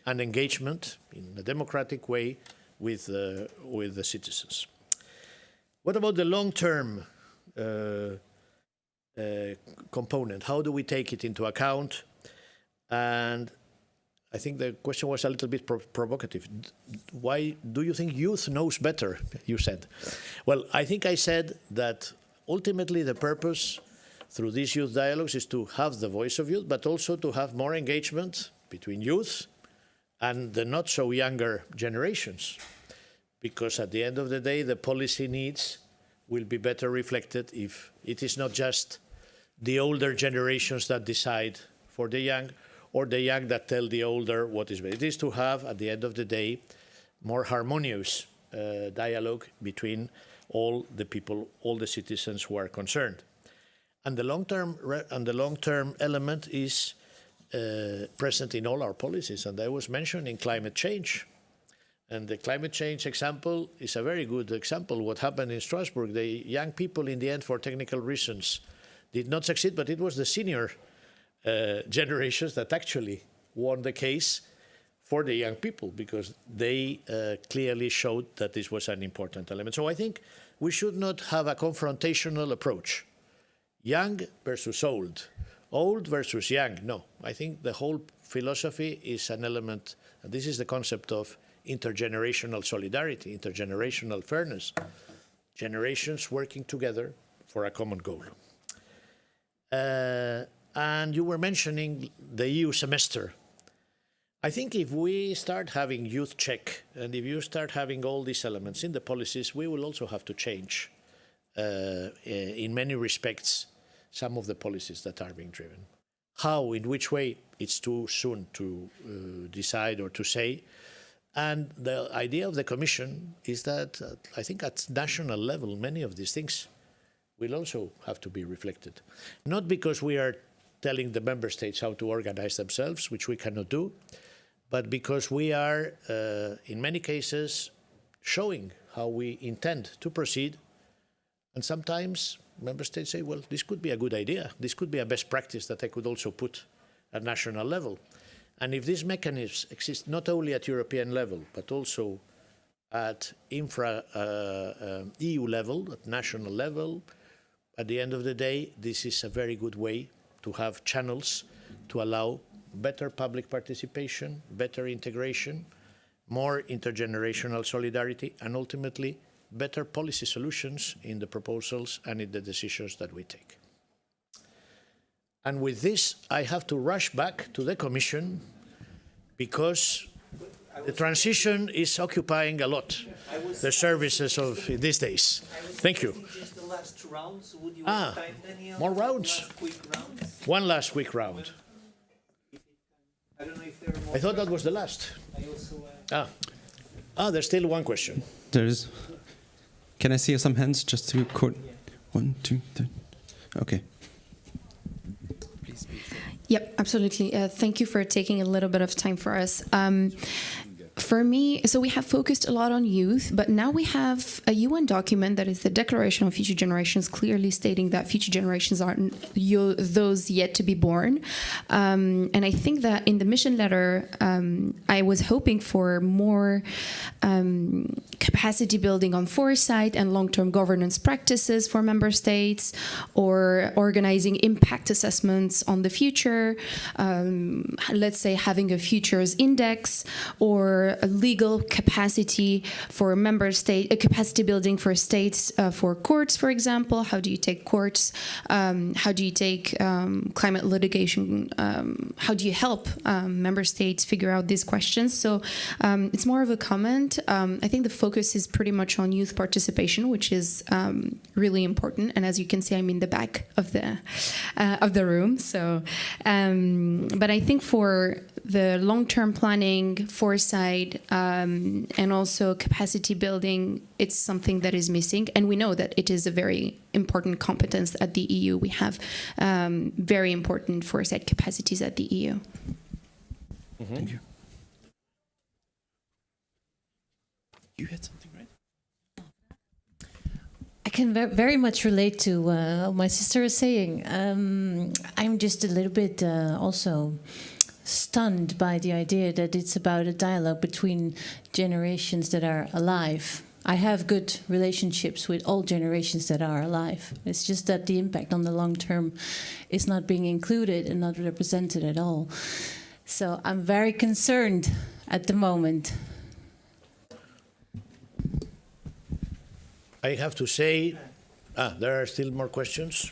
and engagement in a democratic way with the citizens. What about the long-term component? How do we take it into account? And I think the question was a little bit provocative. Why do you think youth knows better, you said? Well, I think I said that ultimately the purpose through these youth dialogues is to have the voice of youth, but also to have more engagement between youth and the not so younger generations. Because at the end of the day, the policy needs will be better reflected if it is not just the older generations that decide for the young, or the young that tell the older what is better. It is to have, at the end of the day, more harmonious dialogue between all the people, all the citizens who are concerned. And the long-term element is present in all our policies. And I was mentioning climate change. And the climate change example is a very good example. What happened in Strasbourg, the young people in the end, for technical reasons, did not succeed, but it was the senior generations that actually won the case for the young people, because they clearly showed that this was an important element. So I think we should not have a confrontational approach. Young versus old versus young. No, I think the whole philosophy is an element, and this is the concept of intergenerational solidarity, intergenerational fairness, generations working together for a common goal. And you were mentioning the EU semester. I think if we start having youth check, and if you start having all these elements in the policies, we will also have to change, in many respects, some of the policies that are being driven. How, in which way, it's too soon to decide or to say. And the idea of the Commission is that, I think at national level, many of these things will also have to be reflected. Not because we are telling the member states how to organize themselves, which we cannot do, but because we are, in many cases, showing how we intend to proceed. And sometimes member states say, well, this could be a good idea. This could be a best practice that I could also put at national level. And if these mechanisms exist not only at European level, but also at EU level, at national level, at the end of the day, this is a very good way to have channels to allow better public participation, better integration, more intergenerational solidarity, and ultimately better policy solutions in the proposals and in the decisions that we take. And with this, I have to rush back to the Commission, because The transition is occupying a lot the services of these days. Thank you. Just the last round, so would you Ah, have time, Daniel? more rounds? Last quick rounds? One last quick round. I don't know if there are more. I thought that was the last. I also, There's still one question. There's. Can I see some hands just to quote? 1, 2, 3. Okay. Yep, absolutely. Thank you for taking a little bit of time for us. For me, so we have focused a lot on youth, but now we have a UN document that is the Declaration on Future Generations, clearly stating that future generations are those yet to be born. And I think that in the mission letter, I was hoping for more capacity building on foresight and long-term governance practices for member states, or organizing impact assessments on the future, let's say having a futures index, or a legal capacity for member state, capacity building for states, for courts, for example. How do you take courts? How do you take climate litigation? How do you help member states figure out these questions? So it's more of a comment. I think the focus is pretty much on youth participation, which is really important. And as you can see, I'm in the back of the room. So, but I think for the long-term planning, foresight, and also capacity building, it's something that is missing. And we know that it is a very important competence at the EU. We have very important foresight capacities at the EU. Thank you. You had something, right? I can very much relate to what my sister is saying. I'm just a little bit also stunned by the idea that it's about a dialogue between generations that are alive. I have good relationships with all generations that are alive. It's just that the impact on the long term is not being included and not represented at all. So I'm very concerned at the moment. I have to say, there are still more questions.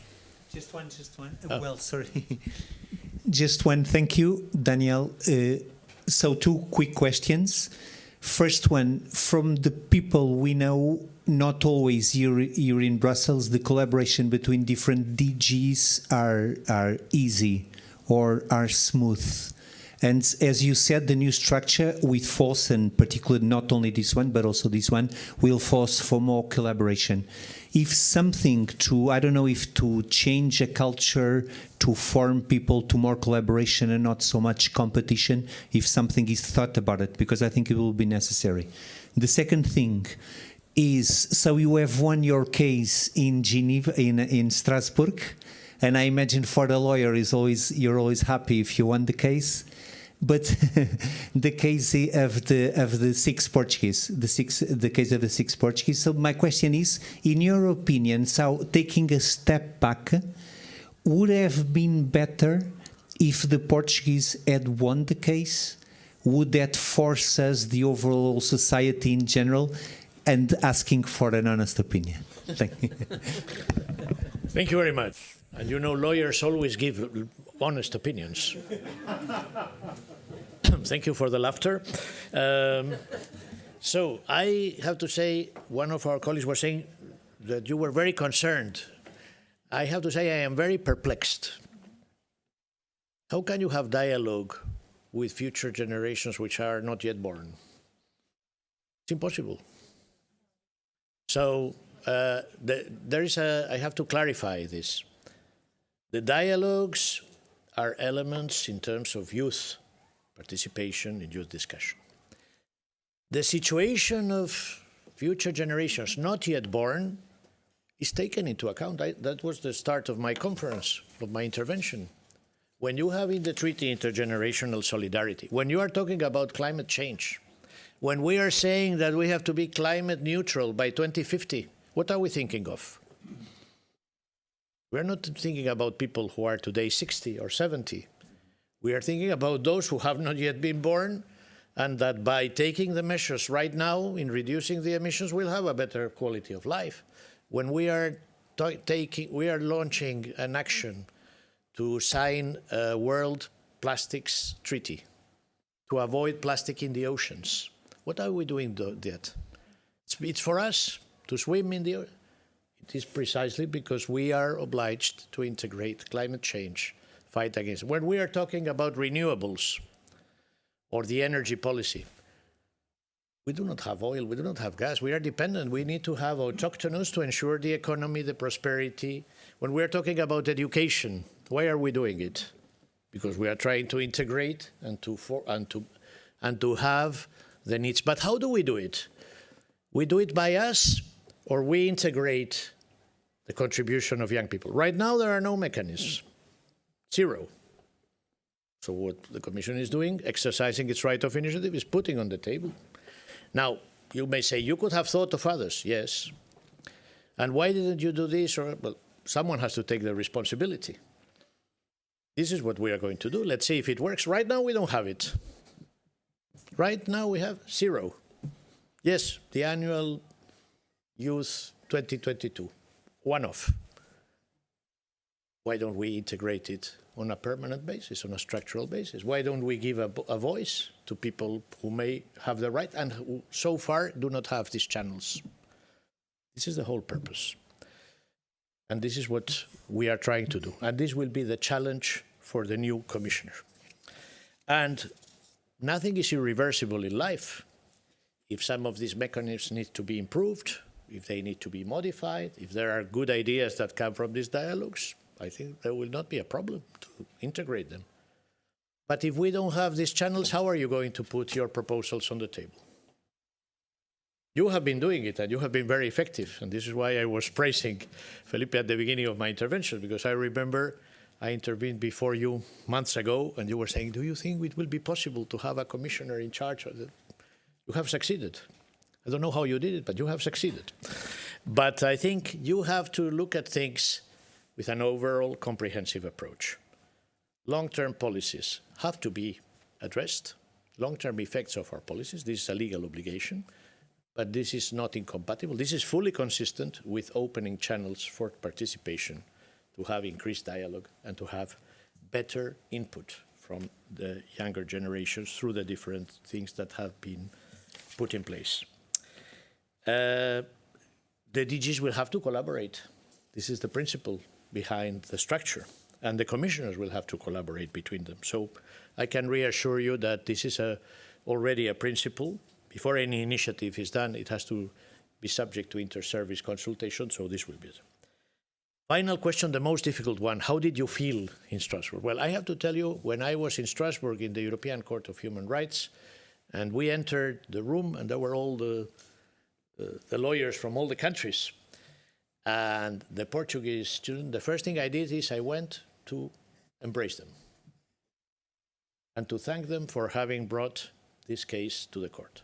Just one. Well, sorry. Just one. Thank you, Daniel. So 2 quick questions. First one, from the people we know, not always here in Brussels, the collaboration between different DGs are easy or are smooth. And as you said, the new structure with force, and particularly not only this one, but also this one, will force for more collaboration. If something to, I don't know if to change a culture, to form people to more collaboration and not so much competition, if something is thought about it, because I think it will be necessary. The second thing is, so you have won your case in Geneva, in Strasbourg, and I imagine for the lawyer you're always happy if you won the case. But the case of the 6 Portuguese, the case of the 6 Portuguese. So my question is, in your opinion, so taking a step back, would have been better if the Portuguese had won the case? Would that force us, the overall society in general, and asking for an honest opinion? Thank you. Thank you very much. And you know, lawyers always give honest opinions. Thank you for the laughter. So I have to say, one of our colleagues was saying that you were very concerned. I have to say I am very perplexed. How can you have dialogue with future generations which are not yet born? It's impossible. So I have to clarify this. The dialogues are elements in terms of youth participation in youth discussion. The situation of future generations not yet born is taken into account. That was the start of my conference, of my intervention. When you have in the treaty intergenerational solidarity, when you are talking about climate change, when we are saying that we have to be climate neutral by 2050, what are we thinking of? We're not thinking about people who are today 60 or 70. We are thinking about those who have not yet been born, and that by taking the measures right now in reducing the emissions, we'll have a better quality of life. When we are launching an action to sign a World Plastics Treaty, to avoid plastic in the oceans. What are we doing that? It's for us to swim in the ocean. It is precisely because we are obliged to integrate climate change, fight against it. When we are talking about renewables or the energy policy, we do not have oil, we do not have gas, we are dependent. We need to have autochthonous to ensure the economy, the prosperity. When we are talking about education, why are we doing it? Because we are trying to integrate and to have the needs. But how do we do it? We do it by us, or we integrate the contribution of young people. Right now, there are no mechanisms. Zero. So what the Commission is doing, exercising its right of initiative, is putting on the table. Now, you may say, you could have thought of others. Yes. And why didn't you do this? Or, well, someone has to take the responsibility. This is what we are going to do. Let's see if it works. Right now, we don't have it. Right now, we have zero. Yes, the annual Youth 2022, one-off. Why don't we integrate it on a permanent basis, on a structural basis? Why don't we give a voice to people who may have the right and who so far do not have these channels? This is the whole purpose. And this is what we are trying to do. And this will be the challenge for the new commissioner. And nothing is irreversible in life. If some of these mechanisms need to be improved, if they need to be modified, if there are good ideas that come from these dialogues, I think there will not be a problem to integrate them. But if we don't have these channels, how are you going to put your proposals on the table? You have been doing it, and you have been very effective. And this is why I was praising Felipe at the beginning of my intervention, because I remember I intervened before you months ago, and you were saying, do you think it will be possible to have a commissioner in charge of it? You have succeeded. I don't know how you did it, but you have succeeded. But I think you have to look at things with an overall comprehensive approach. Long-term policies have to be addressed. Long-term effects of our policies, this is a legal obligation, but this is not incompatible. This is fully consistent with opening channels for participation, to have increased dialogue and to have better input from the younger generations through the different things that have been put in place. The DGs will have to collaborate. This is the principle behind the structure, and the commissioners will have to collaborate between them. So I can reassure you that this is already a principle. Before any initiative is done, it has to be subject to inter-service consultation, so this will be it. Final question, the most difficult one. How did you feel in Strasbourg? Well, I have to tell you, when I was in Strasbourg in the European Court of Human Rights, and we entered the room, and there were all the lawyers from all the countries, and the Portuguese student, the first thing I did is I went to embrace them and to thank them for having brought this case to the court.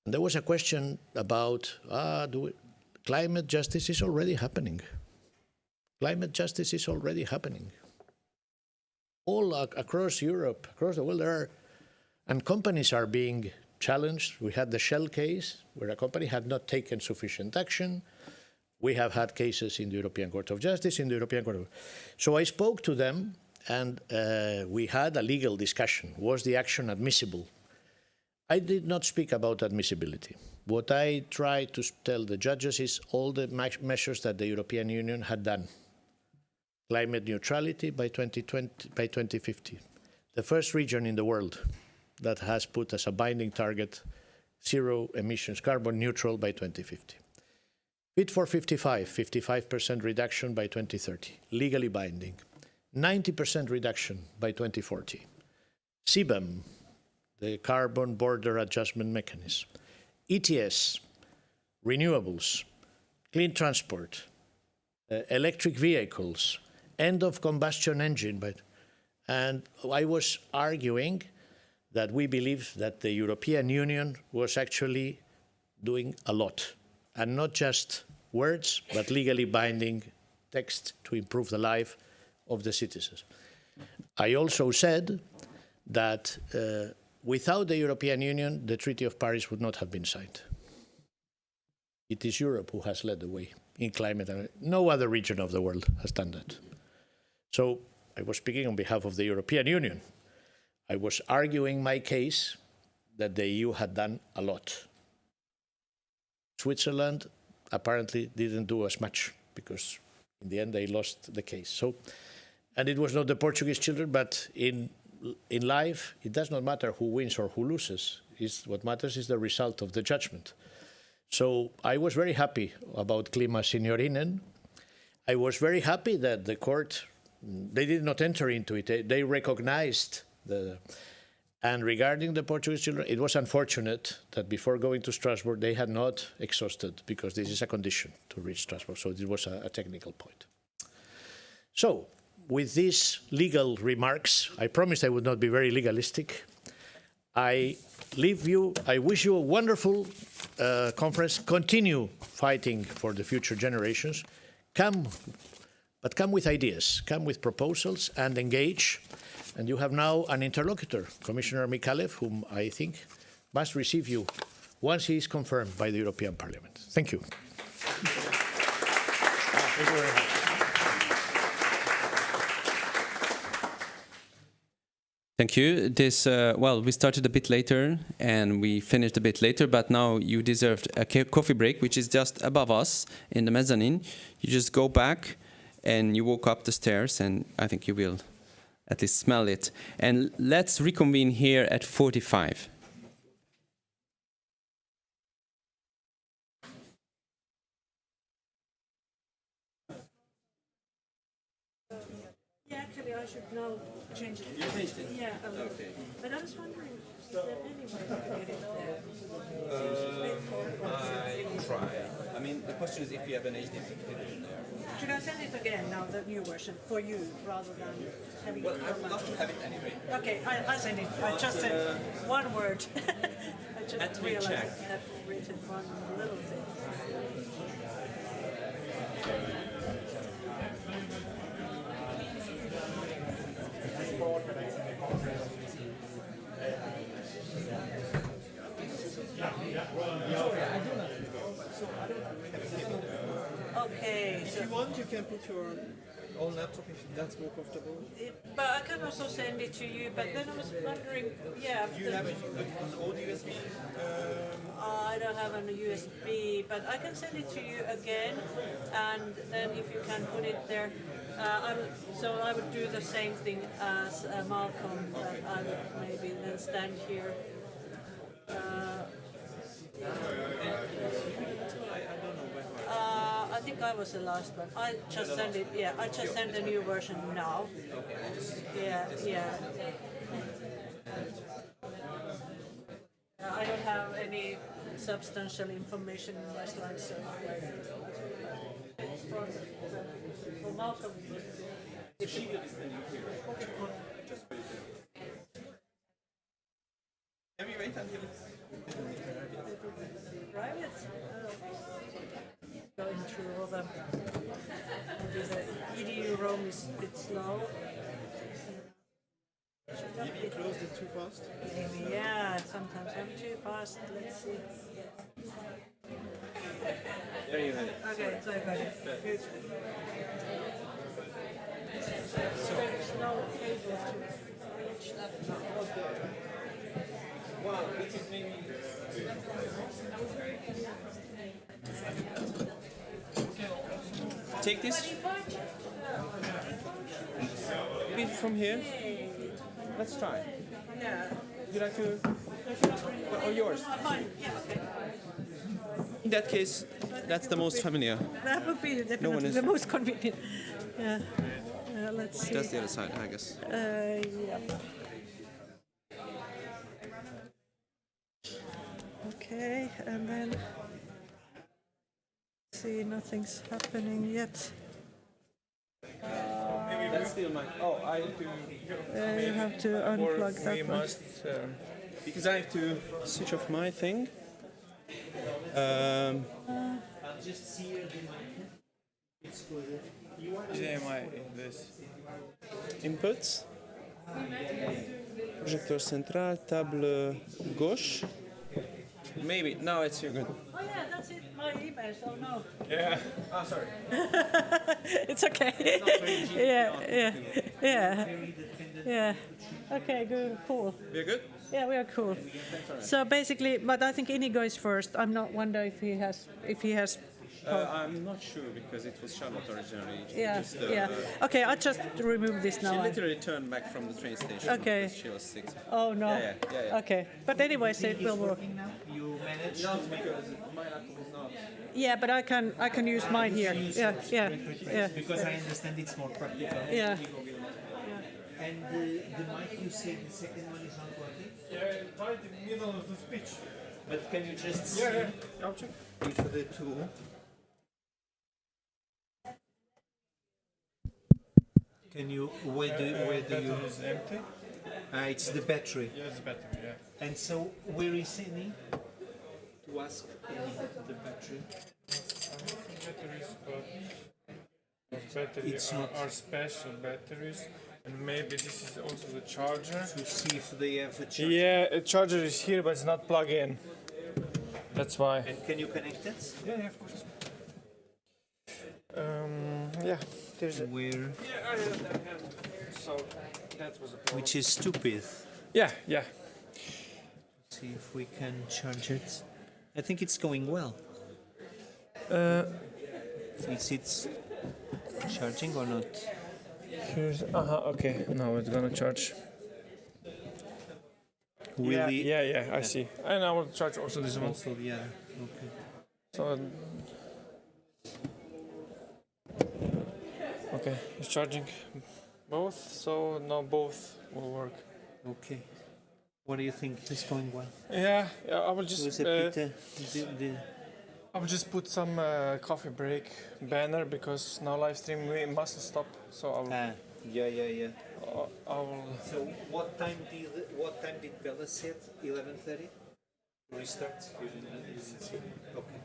And there was a question about, climate justice is already happening. Climate justice is already happening. All across Europe, across the world, and companies are being challenged. We had the Shell case, where a company had not taken sufficient action. We have had cases in the European Court of Justice, in the European Court of... So I spoke to them, and we had a legal discussion. Was the action admissible? I did not speak about admissibility. What I tried to tell the judges is all the measures that the European Union had done. Climate neutrality by 2050. The first region in the world that has put as a binding target zero emissions, carbon neutral by 2050. Fit for 55, 55% reduction by 2030, legally binding. 90% reduction by 2040. CBAM, the Carbon Border Adjustment Mechanism. ETS, renewables, clean transport, electric vehicles, end of combustion engine. And I was arguing that we believe that the European Union was actually doing a lot, and not just words, but legally binding text to improve the life of the citizens. I also said that without the European Union, the Treaty of Paris would not have been signed. It is Europe who has led the way in climate. No other region of the world has done that. So I was speaking on behalf of the European Union. I was arguing my case that the EU had done a lot. Switzerland apparently didn't do as much because in the end they lost the case. So, and it was not the Portuguese children, but in life it does not matter who wins or who loses. What matters is the result of the judgment. So I was very happy about Klima Signorinen. I was very happy that the court, they did not enter into it. They recognized the... And regarding the Portuguese children, it was unfortunate that before going to Strasbourg, they had not exhausted, because this is a condition to reach Strasbourg. So it was a technical point. So with these legal remarks, I promised I would not be very legalistic. I leave you, I wish you a wonderful conference. Continue fighting for the future generations. But come with ideas, come with proposals and engage. And you have now an interlocutor, Commissioner Mikalev, whom I think must receive you once he is confirmed by the European Parliament. Thank you. Thank you very much. Thank you. Well, we started a bit later and we finished a bit later, but now you deserved a coffee break, which is just above us in the mezzanine. You just go back and you walk up the stairs, and I think you will at least smell it. And let's reconvene here at 45. Yeah, actually, I should now change it. You changed it? Yeah, okay. But I was wondering, is there any way to get it there? I try. I mean, the question is if you have an HD in there. Should I send it again now, the new version, for you, rather than having Well, it? I would love to have it anyway. Okay, I'll send it. I just said one word. I just realized I have written one little thing. Okay. If you want, you can put your own laptop if that's more comfortable. But I can also send it to you. But then I was wondering, yeah. Do you have an old USB? I don't have an USB, but I can send it to you again, and then if you can put it there. So I would do the same thing as Malcolm, that I would maybe then stand here. I think I was the last one. I just sent it. Yeah, I just sent the new version now. Yeah, yeah. I don't have any substantial information in my slides. So for Malcolm. If she will send you here. Just for you. Have you waited until it's private? Going through all the EDU Rome is a bit slow. maybe you closed it too fast? Maybe, yeah, sometimes I'm too fast. Let's see. There you have it. Okay, so I got it. Good. There's no cable to reach that. Wow, this is maybe... Take this. Maybe from here. Let's try. Yeah. Would you like to? Or yours? Mine. Yeah, okay. In that case, that's the most familiar. That would be definitely one is- the most convenient. Yeah. Let's see. That's the other side, I guess. Yeah. Okay, and then see, nothing's happening yet. That's still my. Oh, I have to. You have to unplug that we one. must, because I have to switch off my thing. HDMI this. Inputs. Projecteur central, table gauche. Maybe. No, it's here good. Oh yeah, that's it. My email. So no. Yeah. Oh, sorry. It's okay. Yeah, yeah, yeah. Yeah. Okay, good, cool. We're good? Yeah, we are cool. So basically, but I think Inigo is first. I'm not wonder if he has. I'm not sure because it was Charlotte originally. Yeah, Just, yeah. Okay, I'll just remove this She now. literally turned back from the train station Okay. because she was sick. Oh no. Yeah. Okay, but anyway, so it will work. You managed Not because my laptop is not. Yeah, but I can use mine here. Yeah. Because I understand it's more practical. Yeah. And the mic, you say the second one is not working? Yeah, right in the middle of the speech. But can you just see I'll check. if the two... Can you, where do you... Battery is empty. It's the battery. Yeah, it's battery, yeah. And so, where is Ini? To ask the battery. Batteries, but batteries It's are, not- are special batteries, and maybe this is also the charger. To see if they have a charger. Yeah, a charger is here, but it's not plug in. That's why. And can you connect it? Yeah, of course. Yeah, there's a. Where? Yeah, I have that hand. So that was a problem. Which is stupid. Yeah. See if we can charge it. I think it's going well. Is it charging or not? Here's okay. Now it's gonna charge. Really? Yeah, I see. And I will charge also this one. Also, yeah. Okay. So okay, it's charging both. So now both will work. Okay. What do you think is going well? Yeah, I will just. Was a bit, I will just put some coffee break banner because now live stream we mustn't stop. So I will. Yeah. I will. So what time did Bella set? 11:30. Restart. Okay.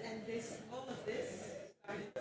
And this, all of this started.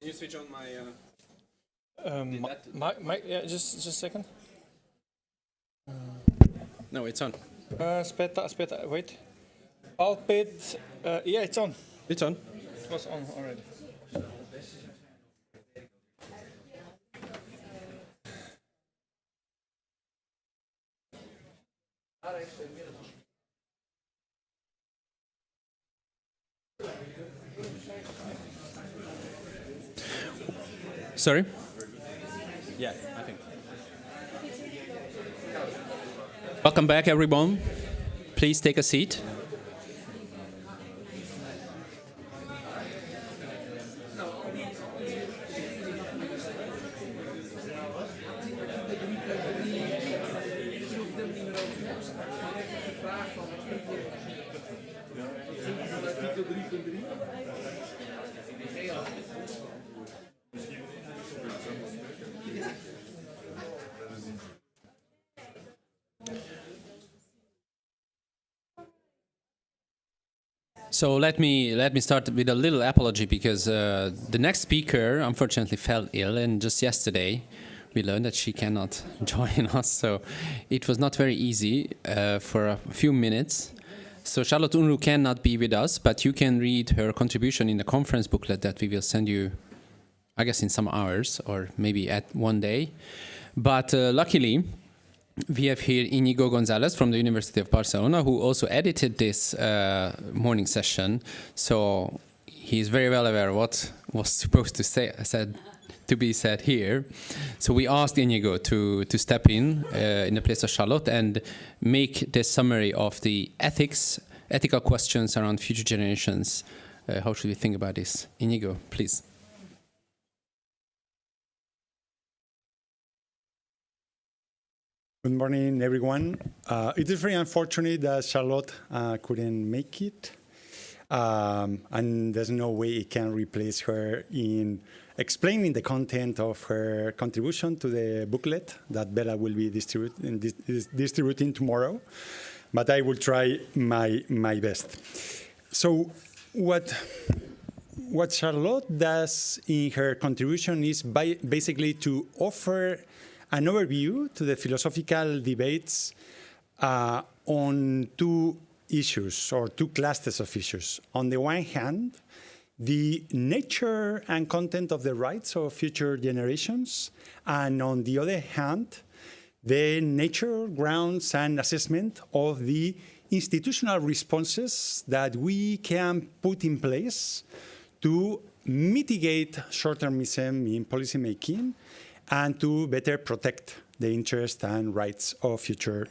Can you switch on my... Yeah, just a second. No, it's on. Aspetta, wait. Pulpit, yeah, it's on. It's on. It was on already. Sorry? Yeah, I think. Welcome back, everyone. Please take a seat. So let me start with a little apology because the next speaker unfortunately fell ill, and just yesterday we learned that she cannot join us. So it was not very easy for a few minutes. So Charlotte Unruh cannot be with us, but you can read her contribution in the conference booklet that we will send you, I guess, in some hours or maybe at one day. But luckily, we have here Inigo Gonzalez from the University of Barcelona, who also edited this morning session. So he's very well aware of what was supposed to be said here. So we asked Inigo to step in the place of Charlotte and make the summary of the ethical questions around future generations. How should we think about this? Inigo, please. Good morning, everyone. It is very unfortunate that Charlotte couldn't make it, and there's no way it can replace her in explaining the content of her contribution to the booklet that Bella will be distributing tomorrow. But I will try my best. So what Charlotte does in her contribution is basically to offer an overview to the philosophical debates on two issues or two clusters of issues. On the one hand, the nature and content of the rights of future generations, and on the other hand, the nature, grounds, and assessment of the institutional responses that we can put in place to mitigate short-termism in policymaking and to better protect the interests and rights of future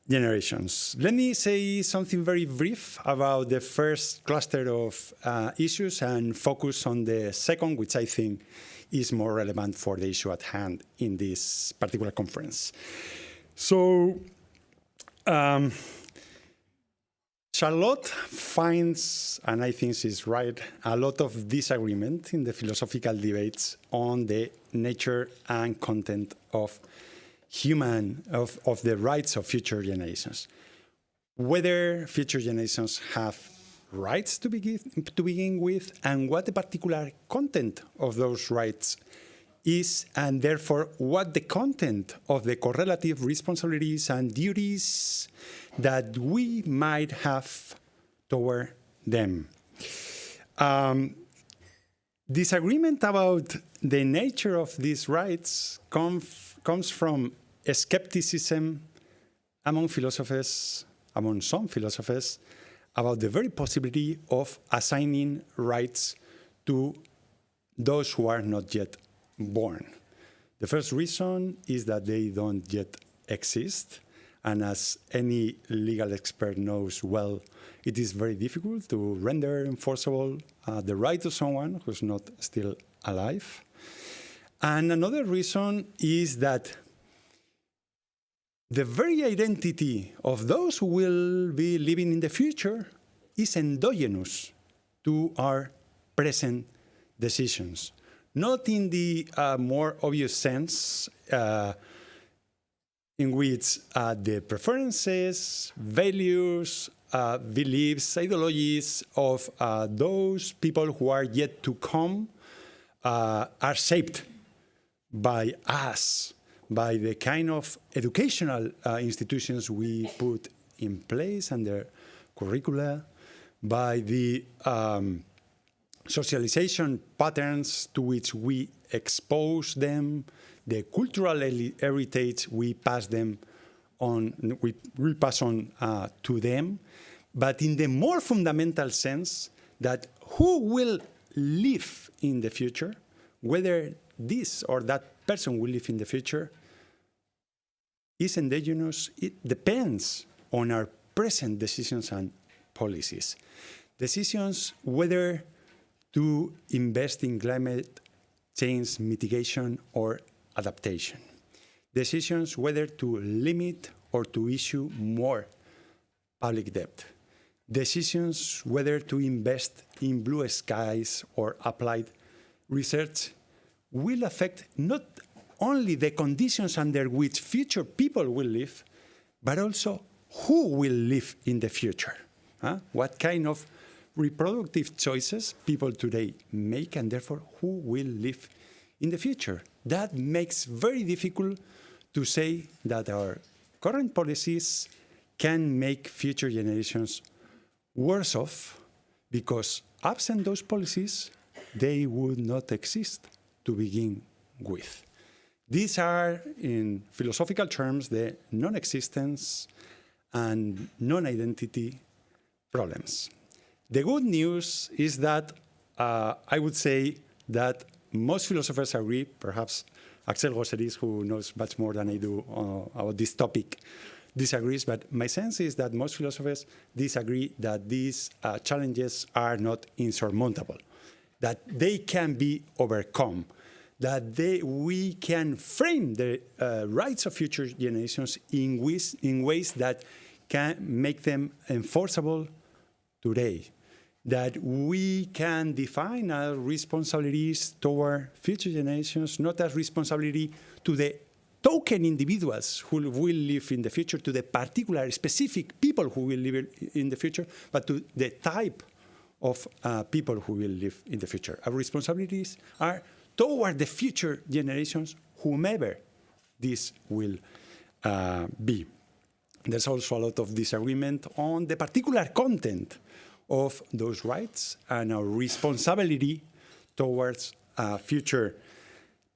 generations. Let me say something very brief about the first cluster of issues and focus on the second, which I think is more relevant for the issue at hand in this particular conference. So, Charlotte finds, and I think she's right, a lot of disagreement in the philosophical debates on the nature and content of the rights of future generations. Whether future generations have rights to begin with, and what the particular content of those rights is, and therefore what the content of the correlative responsibilities and duties that we might have toward them. Disagreement about the nature of these rights comes from skepticism among some philosophers, about the very possibility of assigning rights to those who are not yet born. The first reason is that they don't yet exist. And as any legal expert knows well, it is very difficult to render enforceable the right of someone who's not still alive. And another reason is that the very identity of those who will be living in the future is endogenous to our present decisions. Not in the more obvious sense in which the preferences, values, beliefs, ideologies of those people who are yet to come are shaped by us, by the kind of educational institutions we put in place and their curricula, by the socialization patterns to which we expose them, the cultural heritage we pass on to them, but in the more fundamental sense that who will live in the future, whether this or that person will live in the future, is endogenous. It depends on our present decisions and policies. Decisions whether to invest in climate change mitigation or adaptation. Decisions whether to limit or to issue more public debt. Decisions whether to invest in blue skies or applied research will affect not only the conditions under which future people will live, but also who will live in the future. What kind of reproductive choices people today make, and therefore who will live in the future. That makes very difficult to say that our current policies can make future generations worse off, because absent those policies, they would not exist to begin with. These are, in philosophical terms, the non-existence and non-identity problems. The good news is that I would say that most philosophers agree, perhaps Axel Gosseris, who knows much more than I do about this topic, disagrees, but my sense is that most philosophers disagree that these challenges are not insurmountable, that they can be overcome, that we can frame the rights of future generations in ways that can make them enforceable today, that we can define our responsibilities toward future generations, not as responsibility to the token individuals who will live in the future, to the particular specific people who will live in the future, but to the type of people who will live in the future. Our responsibilities are toward the future generations, whomever this will be. There's also a lot of disagreement on the particular content of those rights and our responsibility towards future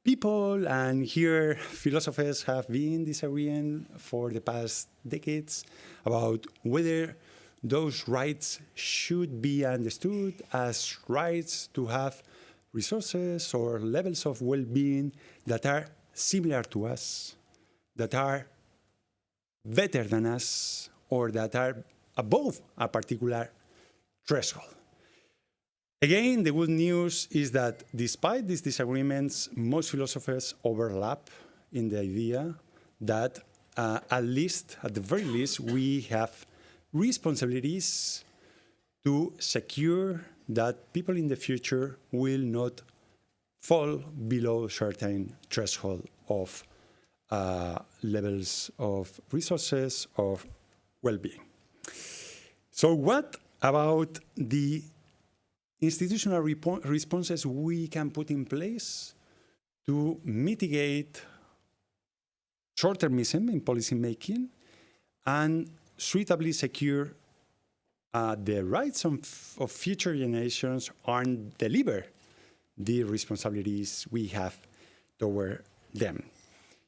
people. And here, philosophers have been disagreeing for the past decades about whether those rights should be understood as rights to have resources or levels of well-being that are similar to us, that are better than us, or that are above a particular threshold. Again, the good news is that despite these disagreements, most philosophers overlap in the idea that at the very least, we have responsibilities to secure that people in the future will not fall below certain threshold of levels of resources, of well-being. So what about the institutional responses we can put in place to mitigate short-termism in policy making and suitably secure the rights of future generations and deliver the responsibilities we have toward them?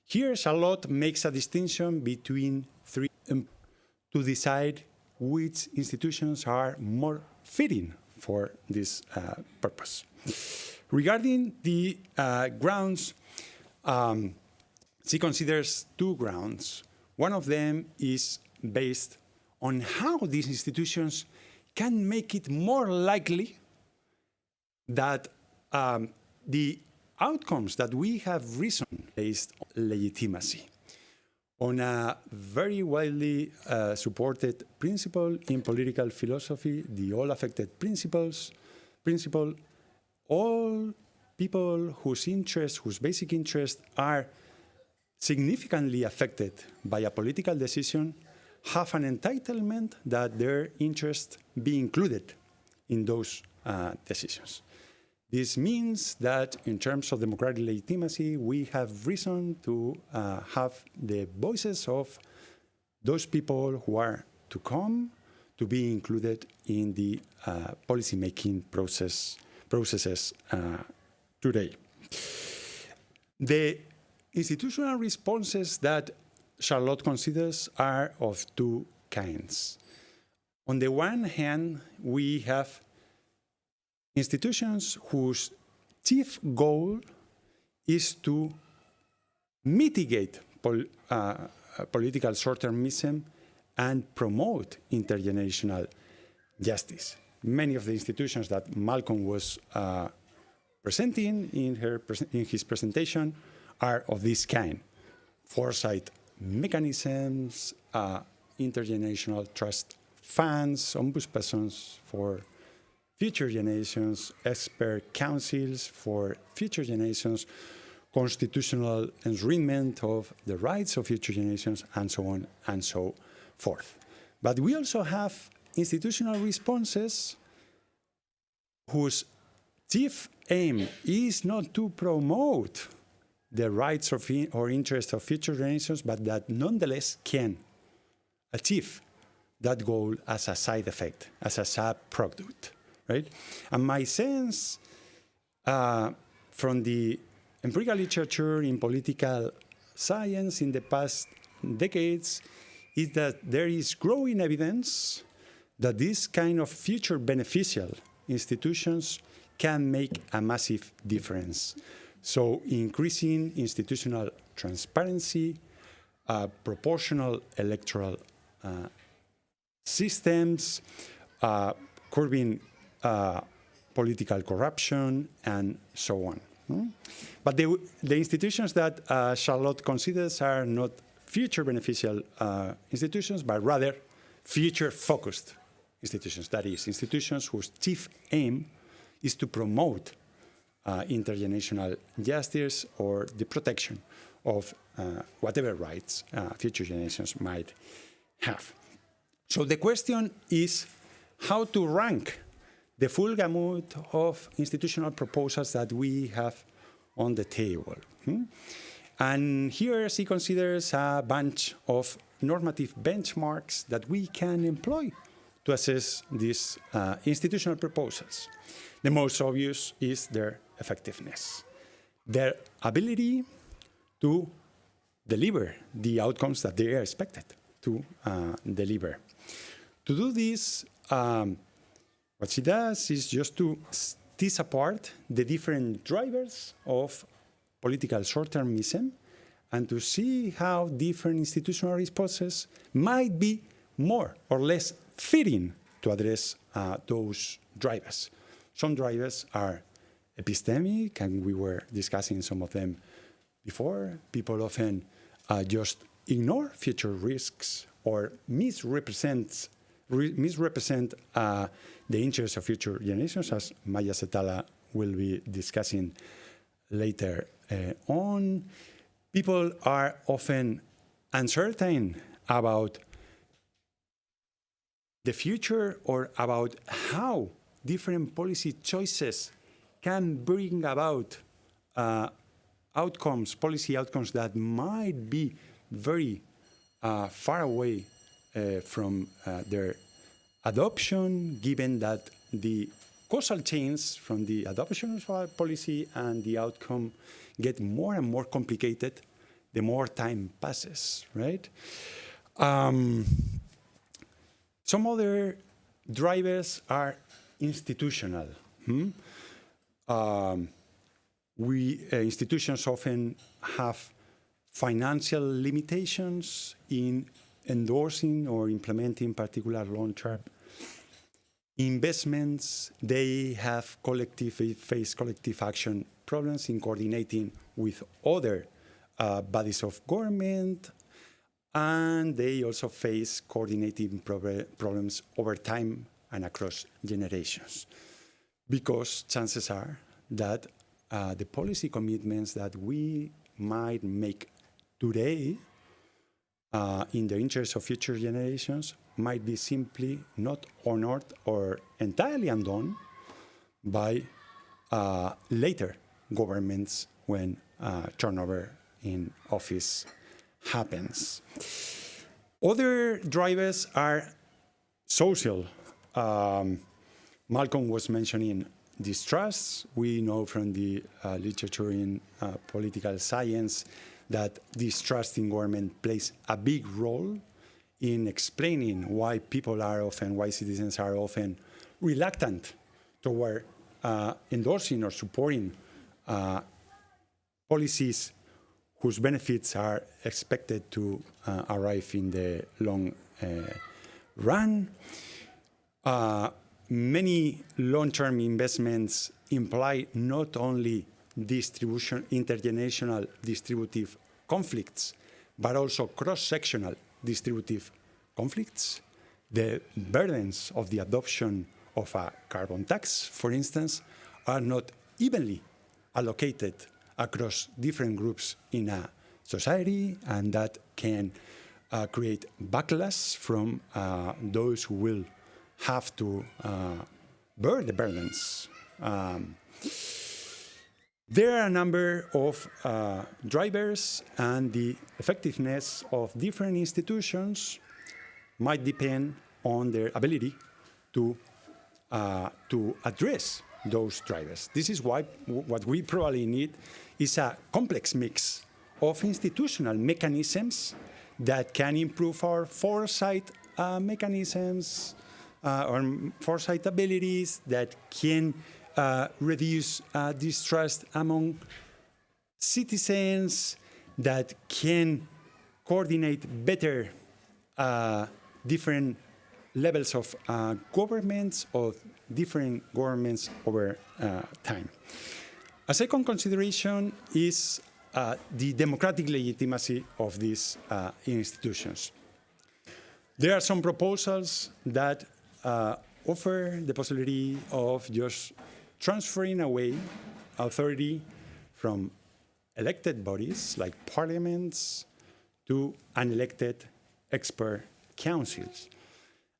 Here, Charlotte makes a distinction between three to decide which institutions are more fitting for this purpose. Regarding the grounds, she considers two grounds. One of them is based on how these institutions can make it more likely that the outcomes that we have reasoned based on legitimacy, on a very widely supported principle in political philosophy, the all-affected principle, all people whose basic interests are significantly affected by a political decision have an entitlement that their interests be included in those decisions. This means that in terms of democratic legitimacy, we have reason to have the voices of those people who are to come to be included in the policy-making processes today. The institutional responses that Charlotte considers are of two kinds. On the one hand, we have institutions whose chief goal is to mitigate political short-termism and promote intergenerational justice. Many of the institutions that Malcolm was presenting in his presentation are of this kind. Foresight mechanisms, intergenerational trust funds, ombudspersons for future generations, expert councils for future generations, constitutional enshrinement of the rights of future generations, and so on and so forth. But we also have institutional responses whose chief aim is not to promote the rights or interests of future generations, but that nonetheless can achieve that goal as a side effect, as a sub-product, right? And my sense from the empirical literature in political science in the past decades is that there is growing evidence that this kind of future beneficial institutions can make a massive difference. So increasing institutional transparency, proportional electoral systems, curbing political corruption, and so on. But the institutions that Charlotte considers are not future beneficial institutions, but rather future-focused institutions. That is, institutions whose chief aim is to promote intergenerational justice or the protection of whatever rights future generations might have. So the question is how to rank the full gamut of institutional proposals that we have on the table. And here she considers a bunch of normative benchmarks that we can employ to assess these institutional proposals. The most obvious is their effectiveness, their ability to deliver the outcomes that they are expected to deliver. To do this, what she does is just to tease apart the different drivers of political short-termism and to see how different institutional responses might be more or less fitting to address those drivers. Some drivers are epistemic, and we were discussing some of them before. People often just ignore future risks or misrepresent the interests of future generations, as Maya Setala will be discussing later on. People are often uncertain about the future or about how different policy choices can bring about policy outcomes that might be very far away from their adoption, given that the causal chains from the adoption of a policy and the outcome get more and more complicated the more time passes, right? Some other drivers are institutional. Institutions often have financial limitations in endorsing or implementing particular long-term investments. They have face collective action problems in coordinating with other bodies of government, and they also face coordinating problems over time and across generations, because chances are that the policy commitments that we might make today in the interest of future generations might be simply not honored or entirely undone by later governments when turnover in office happens. Other drivers are social. Malcolm was mentioning distrust. We know from the literature in political science that distrust in government plays a big role in explaining why citizens are often reluctant toward endorsing or supporting policies whose benefits are expected to arrive in the long run. Many long-term investments imply not only intergenerational distributive conflicts, but also cross-sectional distributive conflicts. The burdens of the adoption of a carbon tax, for instance, are not evenly allocated across different groups in a society, and that can create backlash from those who will have to bear the burdens. There are a number of drivers, and the effectiveness of different institutions might depend on their ability to address those drivers. This is why what we probably need is a complex mix of institutional mechanisms that can improve our foresight mechanisms, or foresight abilities, that can reduce distrust among citizens, that can coordinate better different levels of governments, of different governments over time. A second consideration is the democratic legitimacy of these institutions. There are some proposals that offer the possibility of just transferring away authority from elected bodies like parliaments to unelected expert councils.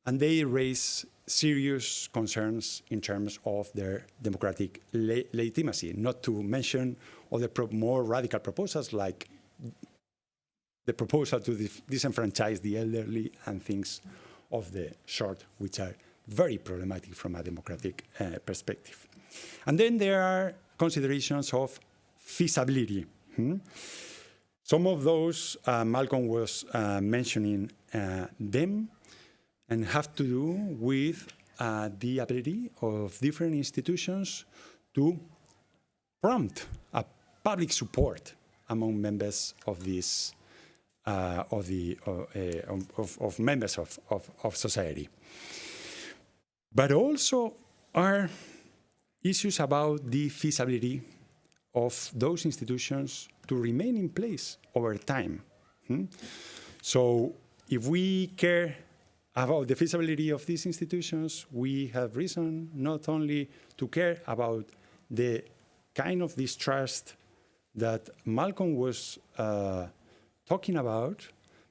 And they raise serious concerns in terms of their democratic legitimacy, not to mention other more radical proposals like the proposal to disenfranchise the elderly and things of the sort, which are very problematic from a democratic perspective. And then there are considerations of feasibility. Some of those, Malcolm was mentioning them, and have to do with the ability of different institutions to prompt a public support among members of this members of society. But also are issues about the feasibility of those institutions to remain in place over time. So if we care about the feasibility of these institutions, we have reason not only to care about the kind of distrust that Malcolm was talking about,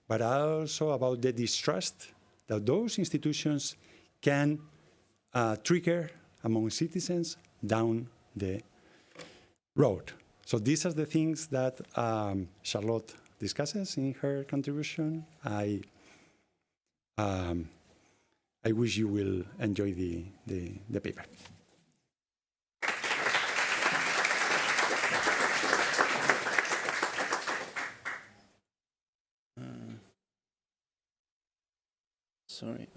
but also about the distrust that those institutions can trigger among citizens down the road. So these are the things that Charlotte discusses in her contribution. I wish you will enjoy the paper. Sorry.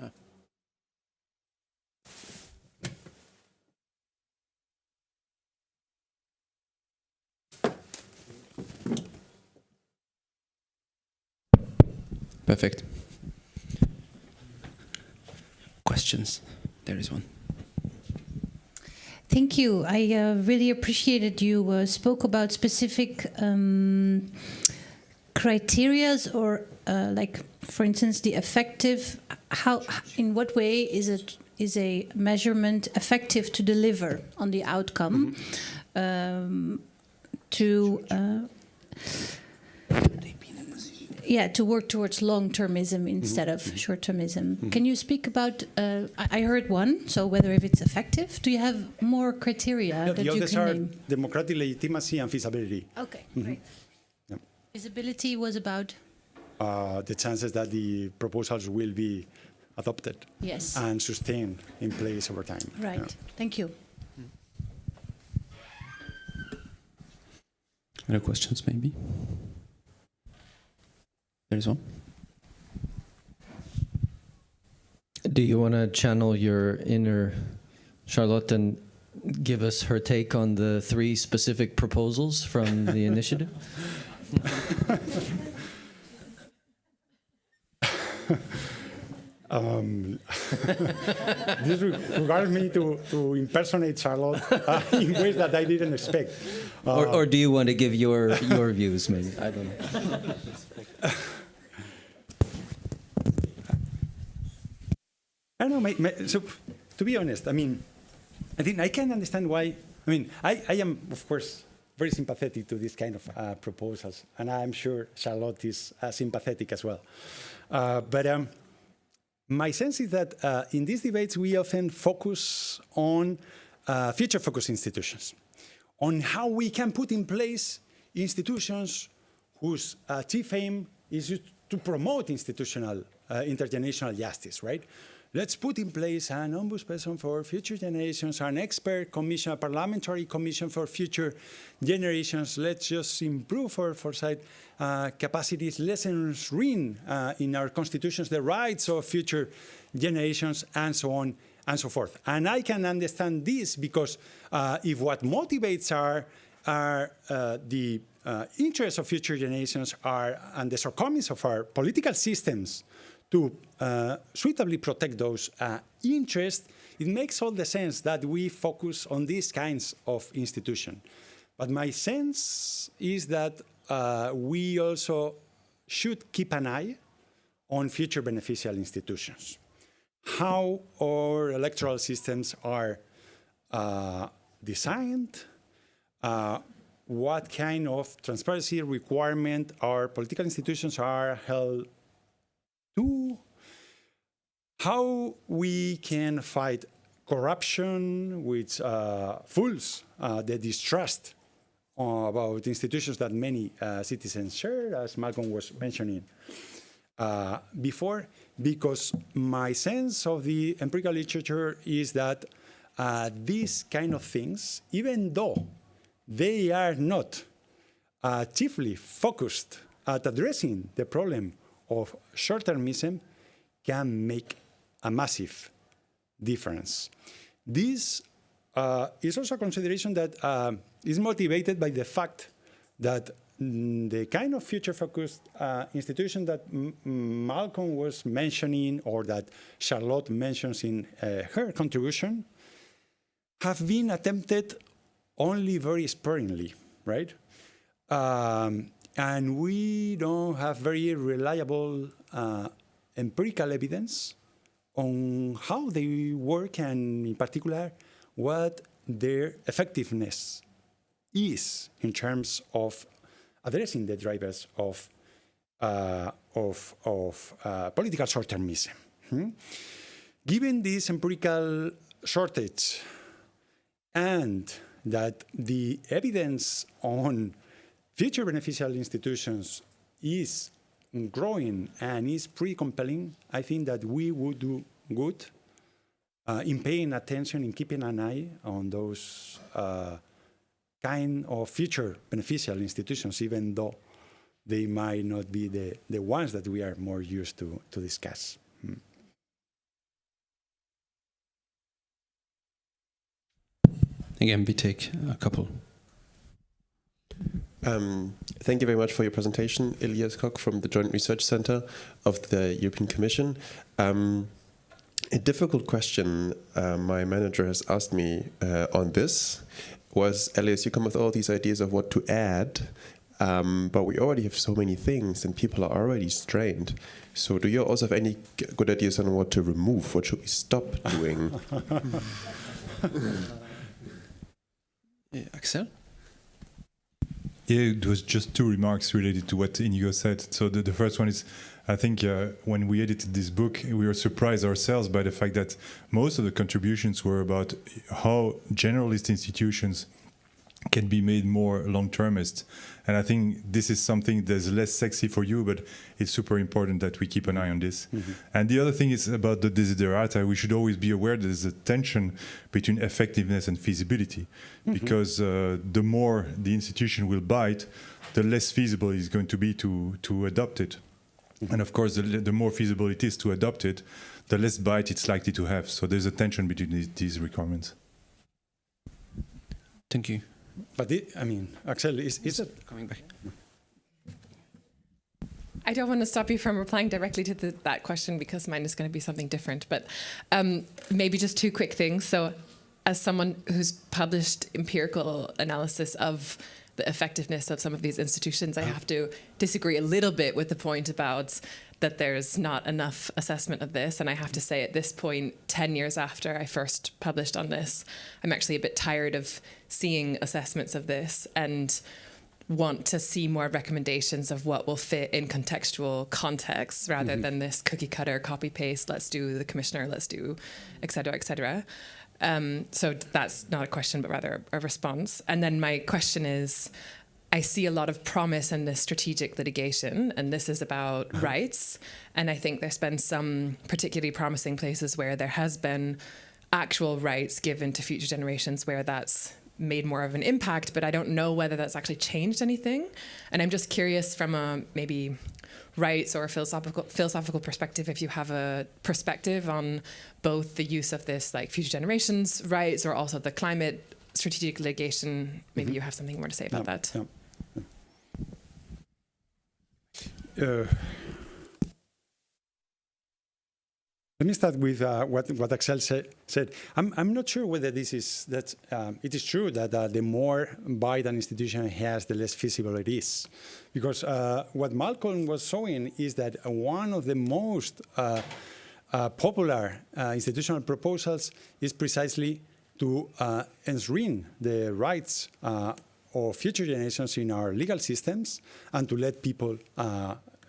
Perfect. Questions? There is one. Thank you. I really appreciated you spoke about specific criterias, or like, for instance, the effective. How? In what way is a measurement effective to deliver on the outcome? Yeah, to work towards long-termism instead of short-termism. Can you speak about? I heard one. So whether if it's effective, do you have more criteria that The you others can are name? democratic legitimacy and feasibility. Okay, great. Visibility was about. The chances that the proposals will be adopted Yes. and sustained in place over time. Right. Yeah. Thank you. Other questions, maybe? There is one. Do you want to channel your inner Charlotte and give us her take on the 3 specific proposals from the initiative? This requires me to impersonate Charlotte in ways that I didn't expect. Or do you want to give your views, maybe? I don't know. I don't know. So, to be honest, I mean, I think I can understand why. I mean, I am, of course, very sympathetic to this kind of proposals, and I'm sure Charlotte is sympathetic as well. But my sense is that in these debates, we often focus on future-focused institutions, on how we can put in place institutions whose chief aim is to promote institutional intergenerational justice, right? Let's put in place an ombudsperson for future generations, an expert commission, a parliamentary commission for future generations. Let's just improve our foresight capacities. Let's enshrine in our constitutions the rights of future generations, and so on and so forth. And I can understand this because if what motivates are the interests of future generations and the shortcomings of our political systems to suitably protect those interests, it makes all the sense that we focus on these kinds of institutions. But my sense is that we also should keep an eye on future beneficial institutions. How our electoral systems are designed, what kind of transparency requirement our political institutions are held to, how we can fight corruption, which fuels the distrust about institutions that many citizens share, as Malcolm was mentioning before, because my sense of the empirical literature is that these kind of things, even though they are not chiefly focused at addressing the problem of short-termism, can make a massive difference. This is also a consideration that is motivated by the fact that the kind of future-focused institution that Malcolm was mentioning, or that Charlotte mentions in her contribution, have been attempted only very sparingly, right? And we don't have very reliable empirical evidence on how they work, and in particular, what their effectiveness is in terms of addressing the drivers of political short-termism. Given this empirical shortage, and that the evidence on future beneficial institutions is growing and is pretty compelling, I think that we would do good in paying attention, in keeping an eye on those kind of future beneficial institutions, even though they might not be the ones that we are more used to discuss. Again, we take a couple. Thank you very much for your presentation, Elias Koch from the Joint Research Center of the European Commission. A difficult question my manager has asked me on this was, Elias, you come with all these ideas of what to add, but we already have so many things and people are already strained. So do you also have any good ideas on what to remove? What should we stop doing? Axel? Yeah, it was just two remarks related to what Inigo said. So the first one is, I think when we edited this book, we were surprised ourselves by the fact that most of the contributions were about how generalist institutions can be made more long-termist. And I think this is something that's less sexy for you, but it's super important that we keep an eye on this. Mm-hmm. And the other thing is about the desiderata. We should always be aware there's a tension between effectiveness and feasibility, mm-hmm. because the more the institution will bite, the less feasible it's going to be to adopt it. Mm-hmm. And of course, the more feasible it is to adopt it, the less bite it's likely to have. So there's a tension between these requirements. Thank you. But Axel, is it coming back? I don't want to stop you from replying directly to that question because mine is going to be something different. But maybe just two quick things. So, as someone who's published empirical analysis of the effectiveness of some of these institutions, I have to disagree a little bit with the point about that there's not enough assessment of this. And I have to say at this point, 10 years after I first published on this, I'm actually a bit tired of seeing assessments of this and want to see more recommendations of what will fit in contextual contexts rather mm-hmm. than this cookie cutter, copy paste, let's do the commissioner, let's do, et cetera, et cetera. So that's not a question, but rather a response. And then my question is, I see a lot of promise in this strategic litigation, and this is about rights. And I think there's been some particularly promising places where there has been actual rights given to future generations where that's made more of an impact, but I don't know whether that's actually changed anything. And I'm just curious from a maybe rights or a philosophical perspective, if you have a perspective on both the use of this like future generations rights or also the climate strategic litigation, maybe mm-hmm. you have something more to say about that. Let me start with what Axel said. I'm not sure whether this is that it is true that the more bite an institution has, the less feasible it is, because what Malcolm was showing is that one of the most popular institutional proposals is precisely to enshrine the rights of future generations in our legal systems and to let people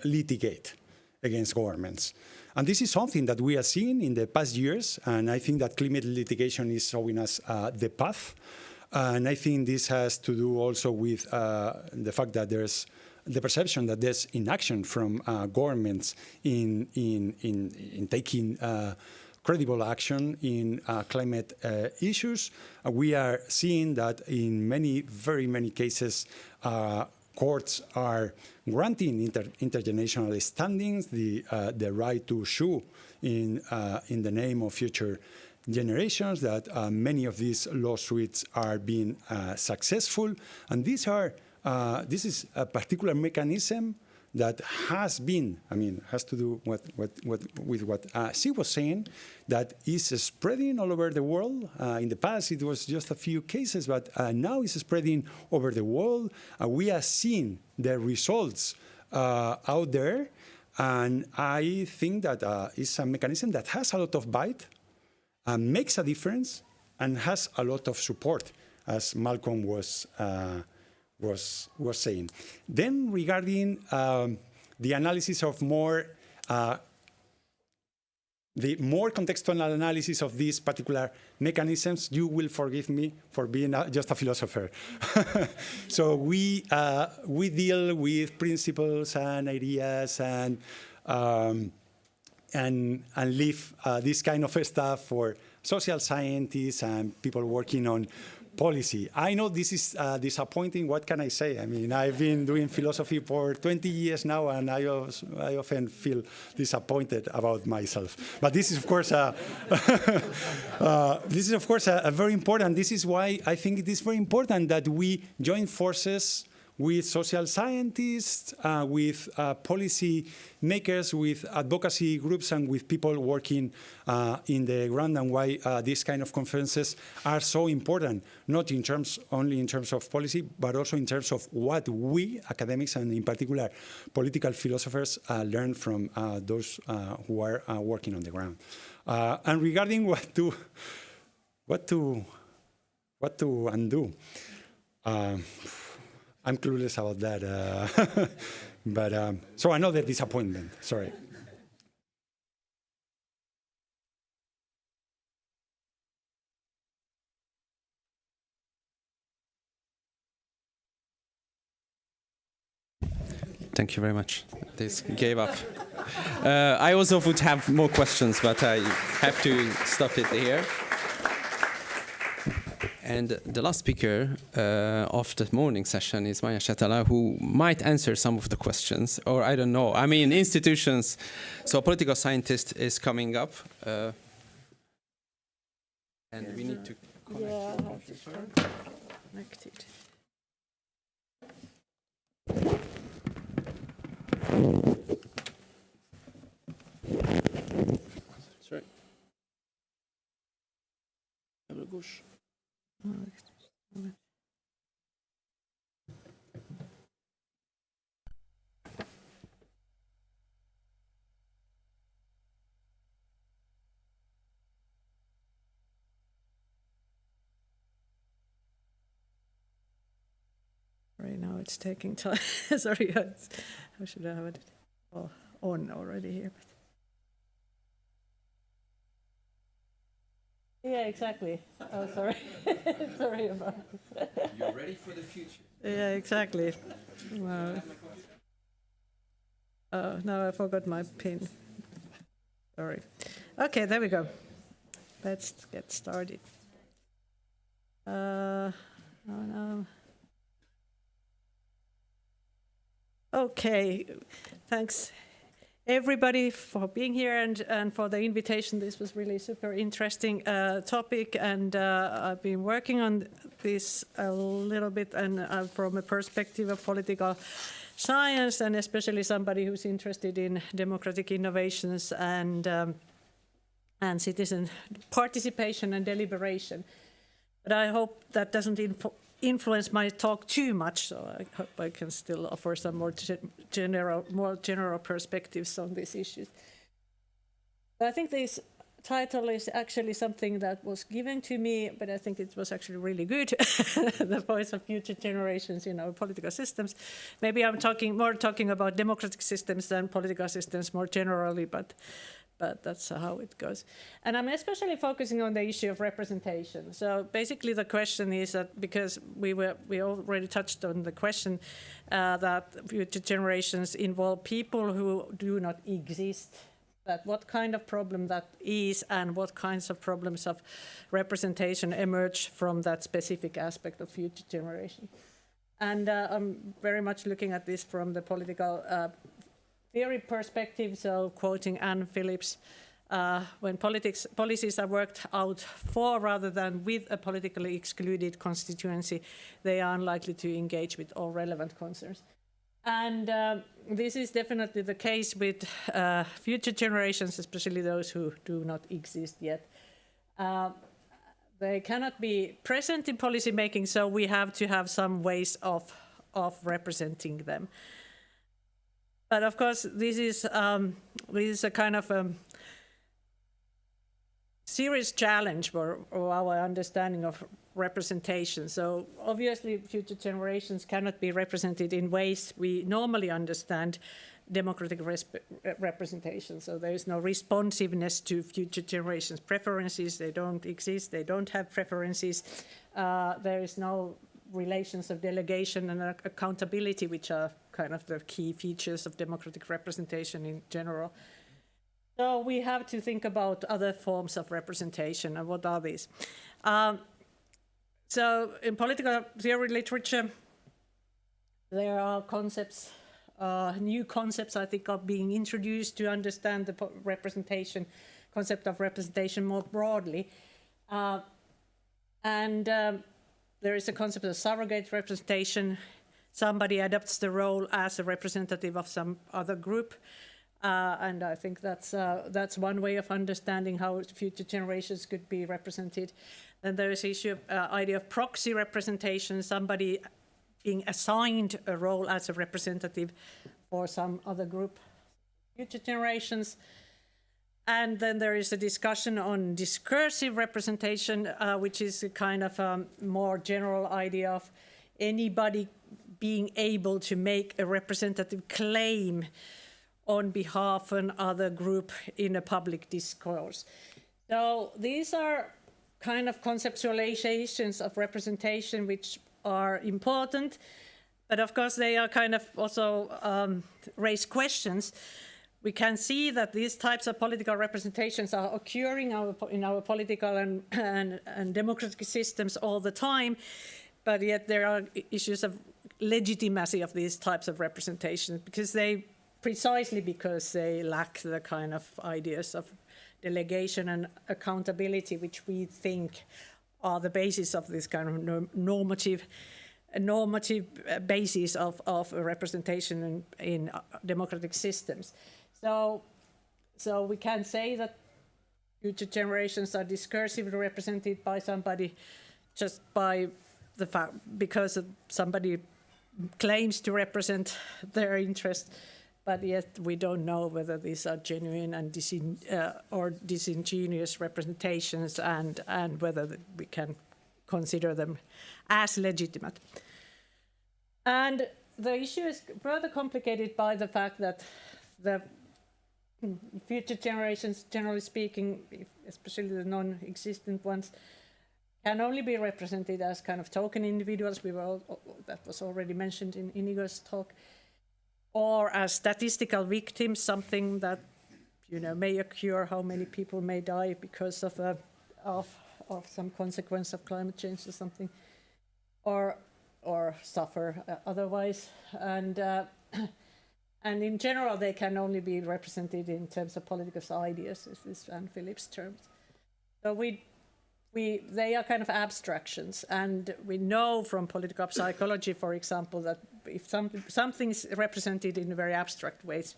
litigate against governments. And this is something that we have seen in the past years, and I think that climate litigation is showing us the path. And I think this has to do also with the fact that there's the perception that there's inaction from governments in taking credible action in climate issues. We are seeing that in very many cases, courts are granting intergenerational standings, the right to sue in the name of future generations, that many of these lawsuits are being successful. And this is a particular mechanism that has to do with what she was saying, that is spreading all over the world. In the past, it was just a few cases, but now it's spreading over the world. We are seeing the results out there, and I think that it's a mechanism that has a lot of bite, makes a difference, and has a lot of support, as Malcolm was saying. Then regarding the analysis of the more contextual analysis of these particular mechanisms, you will forgive me for being just a philosopher. So we deal with principles and ideas and leave this kind of stuff for social scientists and people working on policy. I know this is disappointing. What can I say? I mean, I've been doing philosophy for 20 years now, and I often feel disappointed about myself. But this is, of course, a very important. This is why I think it is very important that we join forces with social scientists, with policy makers, with advocacy groups, and with people working in the ground, and why these kind of conferences are so important, not only in terms of policy, but also in terms of what we, academics, and in particular political philosophers, learn from those who are working on the ground. And regarding what to undo, I'm clueless about that. But so another disappointment. Sorry. Thank you very much. This gave up. I also would have more questions, but I have to stop it here. And the last speaker of the morning session is Maya Shetala, who might answer some of the questions, or I don't know. I mean, institutions. So, a political scientist is coming up, and we need to connect. Yeah, I have to connect it. Sorry. Gosh. Right now it's taking time. Sorry, I should have it on already here. But. Yeah, exactly. Oh, sorry. Sorry about it. You're ready for the future. Yeah, exactly. Wow. Oh, no, I forgot my pin. Sorry. Okay, there we go. Let's get started. Oh, no. Okay, thanks everybody for being here and for the invitation. This was really super interesting topic, and I've been working on this a little bit, and from a perspective of political science, and especially somebody who's interested in democratic innovations and citizen participation and deliberation. But I hope that doesn't influence my talk too much, so I hope I can still offer some more general perspectives on these issues. I think this title is actually something that was given to me, but I think it was actually really good. The voice of future generations in our political systems. Maybe I'm talking about democratic systems than political systems more generally, but that's how it goes. And I'm especially focusing on the issue of representation. So basically the question is that, because we already touched on the question that future generations involve people who do not exist, that what kind of problem that is and what kinds of problems of representation emerge from that specific aspect of future generation. And I'm very much looking at this from the political theory perspective, so quoting Anne Phillips, when policies are worked out for rather than with a politically excluded constituency, they are unlikely to engage with all relevant concerns. And this is definitely the case with future generations, especially those who do not exist yet. They cannot be present in policy making, so we have to have some ways of representing them. But of course, this is a kind of serious challenge for our understanding of representation. So obviously, future generations cannot be represented in ways we normally understand democratic representation. So there is no responsiveness to future generations' preferences. They don't exist. They don't have preferences. There is no relations of delegation and accountability, which are kind of the key features of democratic representation in general. So we have to think about other forms of representation, and what are these? So in political theory literature, there are concepts, new concepts, I think, are being introduced to understand the concept of representation more broadly. There is a concept of surrogate representation. Somebody adopts the role as a representative of some other group. And I think that's one way of understanding how future generations could be represented. Then there is the idea of proxy representation, somebody being assigned a role as a representative for some other group, future generations. And then there is a discussion on discursive representation, which is a kind of more general idea of anybody being able to make a representative claim on behalf of another group in a public discourse. So these are kind of conceptualizations of representation which are important, but of course they are kind of also raise questions. We can see that these types of political representations are occurring in our political and democratic systems all the time, but yet there are issues of legitimacy of these types of representations precisely because they lack the kind of ideas of delegation and accountability, which we think are the basis of this kind of normative basis of a representation in democratic systems. So we can say that future generations are discursively represented by somebody just by the fact because somebody claims to represent their interest, but yet we don't know whether these are genuine and or disingenuous representations, and whether we can consider them as legitimate. And the issue is further complicated by the fact that the future generations, generally speaking, especially the non-existent ones, can only be represented as kind of token individuals. That was already mentioned in Inigo's talk, or as statistical victims, something that may occur, how many people may die because of some consequence of climate change or something, or suffer otherwise, and in general they can only be represented in terms of political ideas, as is Anne Phillips' terms. So they are kind of abstractions, and we know from political psychology, for example, that if something's represented in very abstract ways,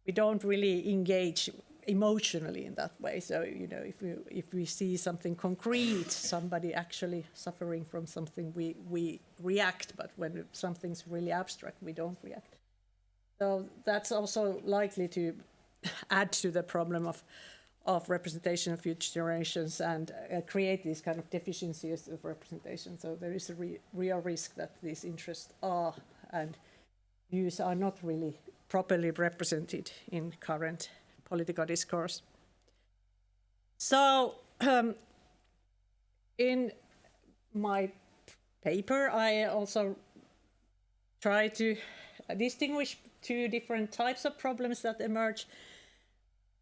we don't really engage emotionally in that way. So if we see something concrete, somebody actually suffering from something, we react. But when something's really abstract, we don't react. So that's also likely to add to the problem of representation of future generations and create these kind of deficiencies of representation. So there is a real risk that these interests are and views are not really properly represented in current political discourse. So in my paper, I also try to distinguish two different types of problems that emerge.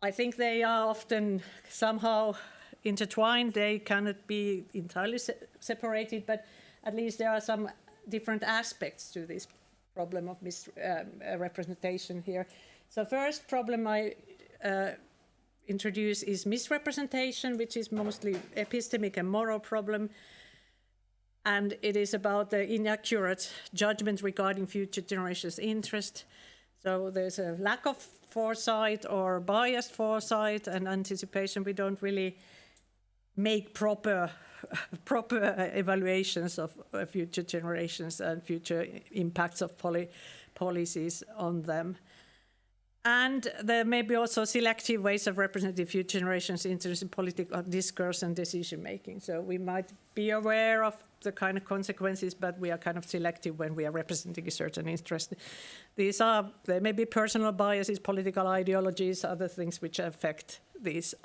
I think they are often somehow intertwined. They cannot be entirely separated, but at least there are some different aspects to this problem of misrepresentation here. So first problem I introduce is misrepresentation, which is mostly epistemic and moral problem. And it is about the inaccurate judgment regarding future generations' interest. So there's a lack of foresight or biased foresight and anticipation. We don't really make proper evaluations of future generations and future impacts of policies on them. And there may be also selective ways of representing future generations' interest in political discourse and decision making. So we might be aware of the kind of consequences, but we are kind of selective when we are representing a certain interest. There may be personal biases, political ideologies, other things which affect these,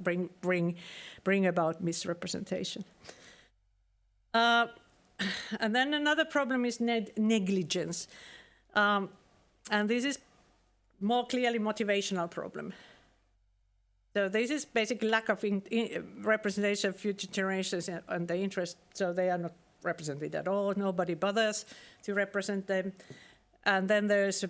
bring about misrepresentation. And then another problem is negligence. And this is more clearly motivational problem. So this is basically lack of representation of future generations and their interest. So they are not represented at all. Nobody bothers to represent them. And then there's a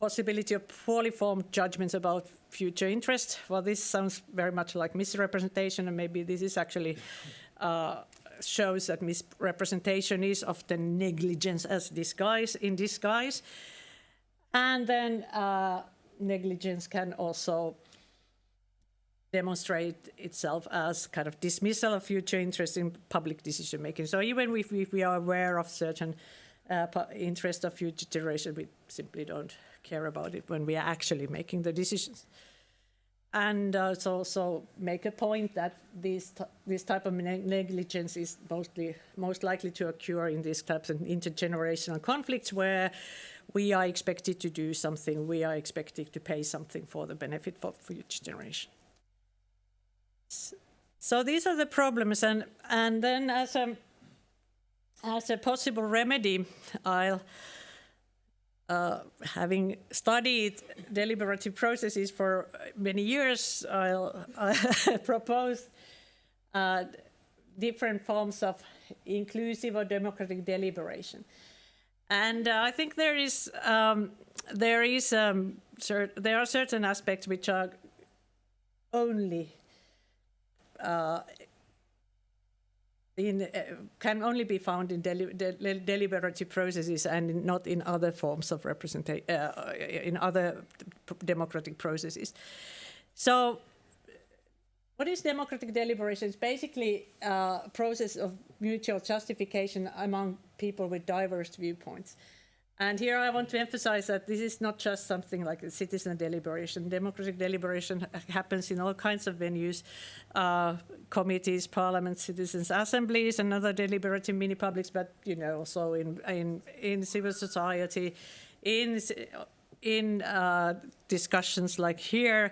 possibility of poorly formed judgments about future interest. Well, this sounds very much like misrepresentation, and maybe this is actually shows that misrepresentation is often negligence as in disguise. And then negligence can also demonstrate itself as kind of dismissal of future interest in public decision making. So even if we are aware of certain interest of future generation, we simply don't care about it when we are actually making the decisions. and also make a point that this type of negligence is most likely to occur in these types of intergenerational conflicts where we are expected to do something, we are expected to pay something for the benefit for future generations. So these are the problems, and then as a possible remedy, I'll having studied deliberative processes for many years, I'll propose different forms of inclusive or democratic deliberation. And I think there are certain aspects which are only can only be found in deliberative processes and not in other forms of representation, in other democratic processes. So what is democratic deliberation? It's basically a process of mutual justification among people with diverse viewpoints. And here I want to emphasize that this is not just something like a citizen deliberation. Democratic deliberation happens in all kinds of venues, committees, parliaments, citizens' assemblies, and other deliberative mini-publics, but also in civil society, in discussions like here.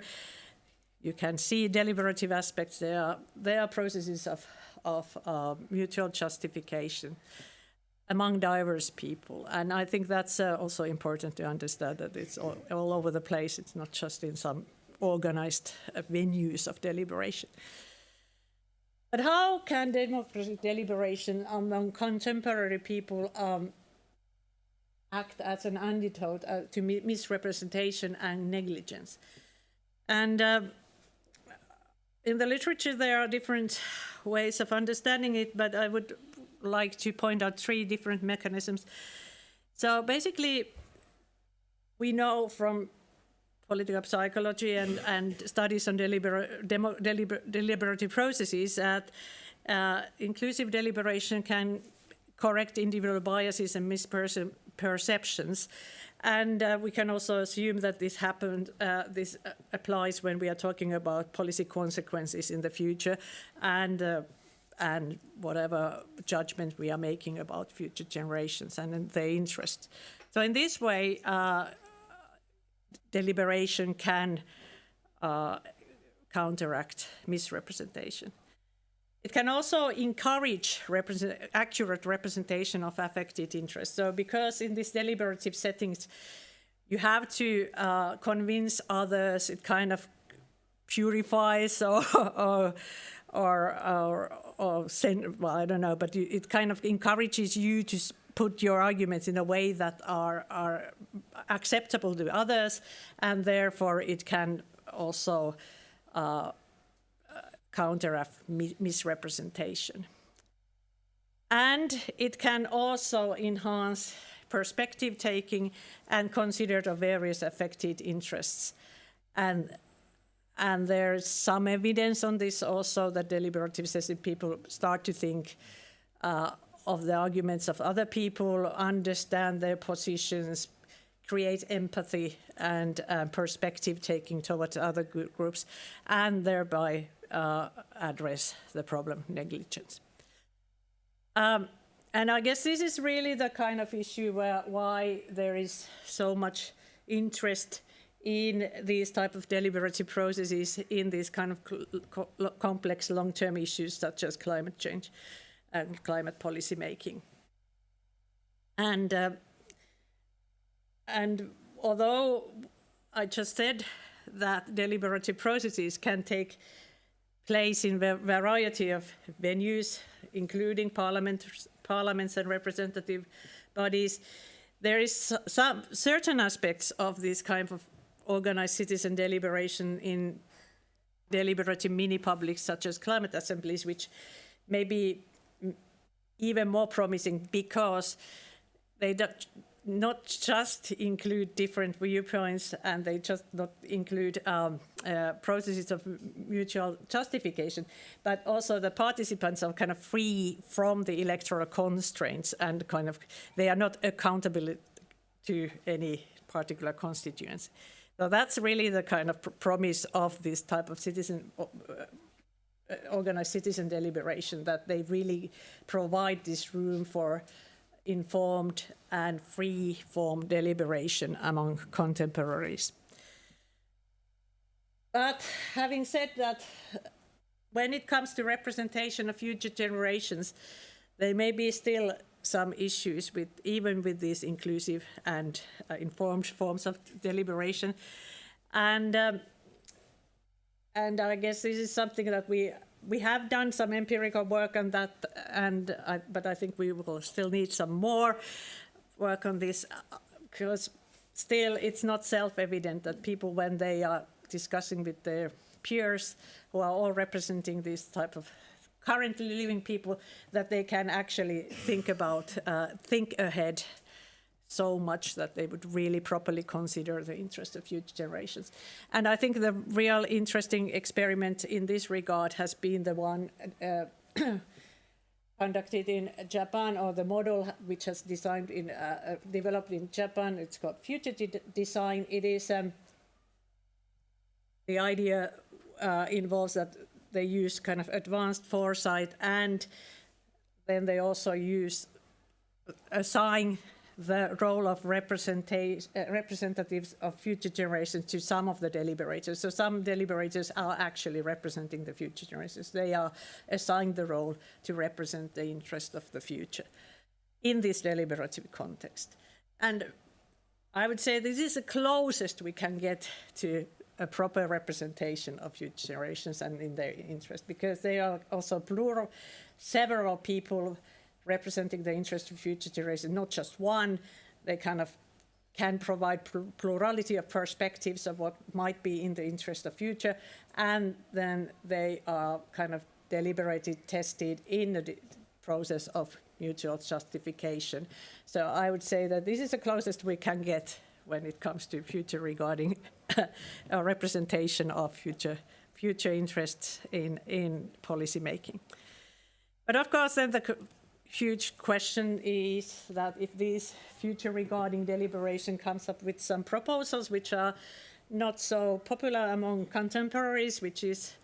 You can see deliberative aspects. There are processes of mutual justification among diverse people. And I think that's also important to understand that it's all over the place. It's not just in some organized venues of deliberation. But how can democratic deliberation among contemporary people act as an antidote to misrepresentation and negligence? And in the literature, there are different ways of understanding it, but I would like to point out 3 different mechanisms. So basically, we know from political psychology and studies on deliberative processes that inclusive deliberation can correct individual biases and misperceptions. And we can also assume that this applies when we are talking about policy consequences in the future and whatever judgment we are making about future generations and their interests. So in this way, deliberation can counteract misrepresentation. It can also encourage accurate representation of affected interests. So because in these deliberative settings, you have to convince others, it kind of purifies or send, well, I don't know, but it kind of encourages you to put your arguments in a way that are acceptable to others, and therefore it can also counteract misrepresentation. And it can also enhance perspective taking and consider the various affected interests. And there's some evidence on this also that deliberative session people start to think of the arguments of other people, understand their positions, create empathy and perspective taking towards other groups, and thereby address the problem negligence. And I guess this is really the kind of issue why there is so much interest in these type of deliberative processes in these kind of complex long-term issues such as climate change and climate policy making. And although I just said that deliberative processes can take place in a variety of venues, including parliaments and representative bodies, there is some certain aspects of this kind of organized citizen deliberation in deliberative mini-publics such as climate assemblies, which may be even more promising because they not just include different viewpoints and they just not include processes of mutual justification, but also the participants are kind of free from the electoral constraints and kind of they are not accountable to any particular constituency. So that's really the kind of promise of this type of organized citizen deliberation, that they really provide this room for informed and free-form deliberation among contemporaries. But having said that, when it comes to representation of future generations, there may be still some issues even with these inclusive and informed forms of deliberation, and I guess this is something that we have done some empirical work on that, but I think we will still need some more work on this, because still it's not self-evident that people, when they are discussing with their peers who are all representing this type of currently living people, that they can actually think ahead so much that they would really properly consider the interest of future generations. And I think the real interesting experiment in this regard has been the one conducted in Japan, or the model which has developed in Japan. It's called Future Design. It is the idea involves that they use kind of advanced foresight, and then they also assign the role of representatives of future generations to some of the deliberators. So some deliberators are actually representing the future generations. They are assigned the role to represent the interest of the future in this deliberative context. And I would say this is the closest we can get to a proper representation of future generations and in their interest, because they are also several people representing the interest of future generations, not just one. They kind of can provide plurality of perspectives of what might be in the interest of future, and then they are kind of deliberated, tested in the process of mutual justification. So I would say that this is the closest we can get when it comes to future regarding a representation of future interests in policy making. But of course, then the huge question is that if this future regarding deliberation comes up with some proposals which are not so popular among contemporaries, which is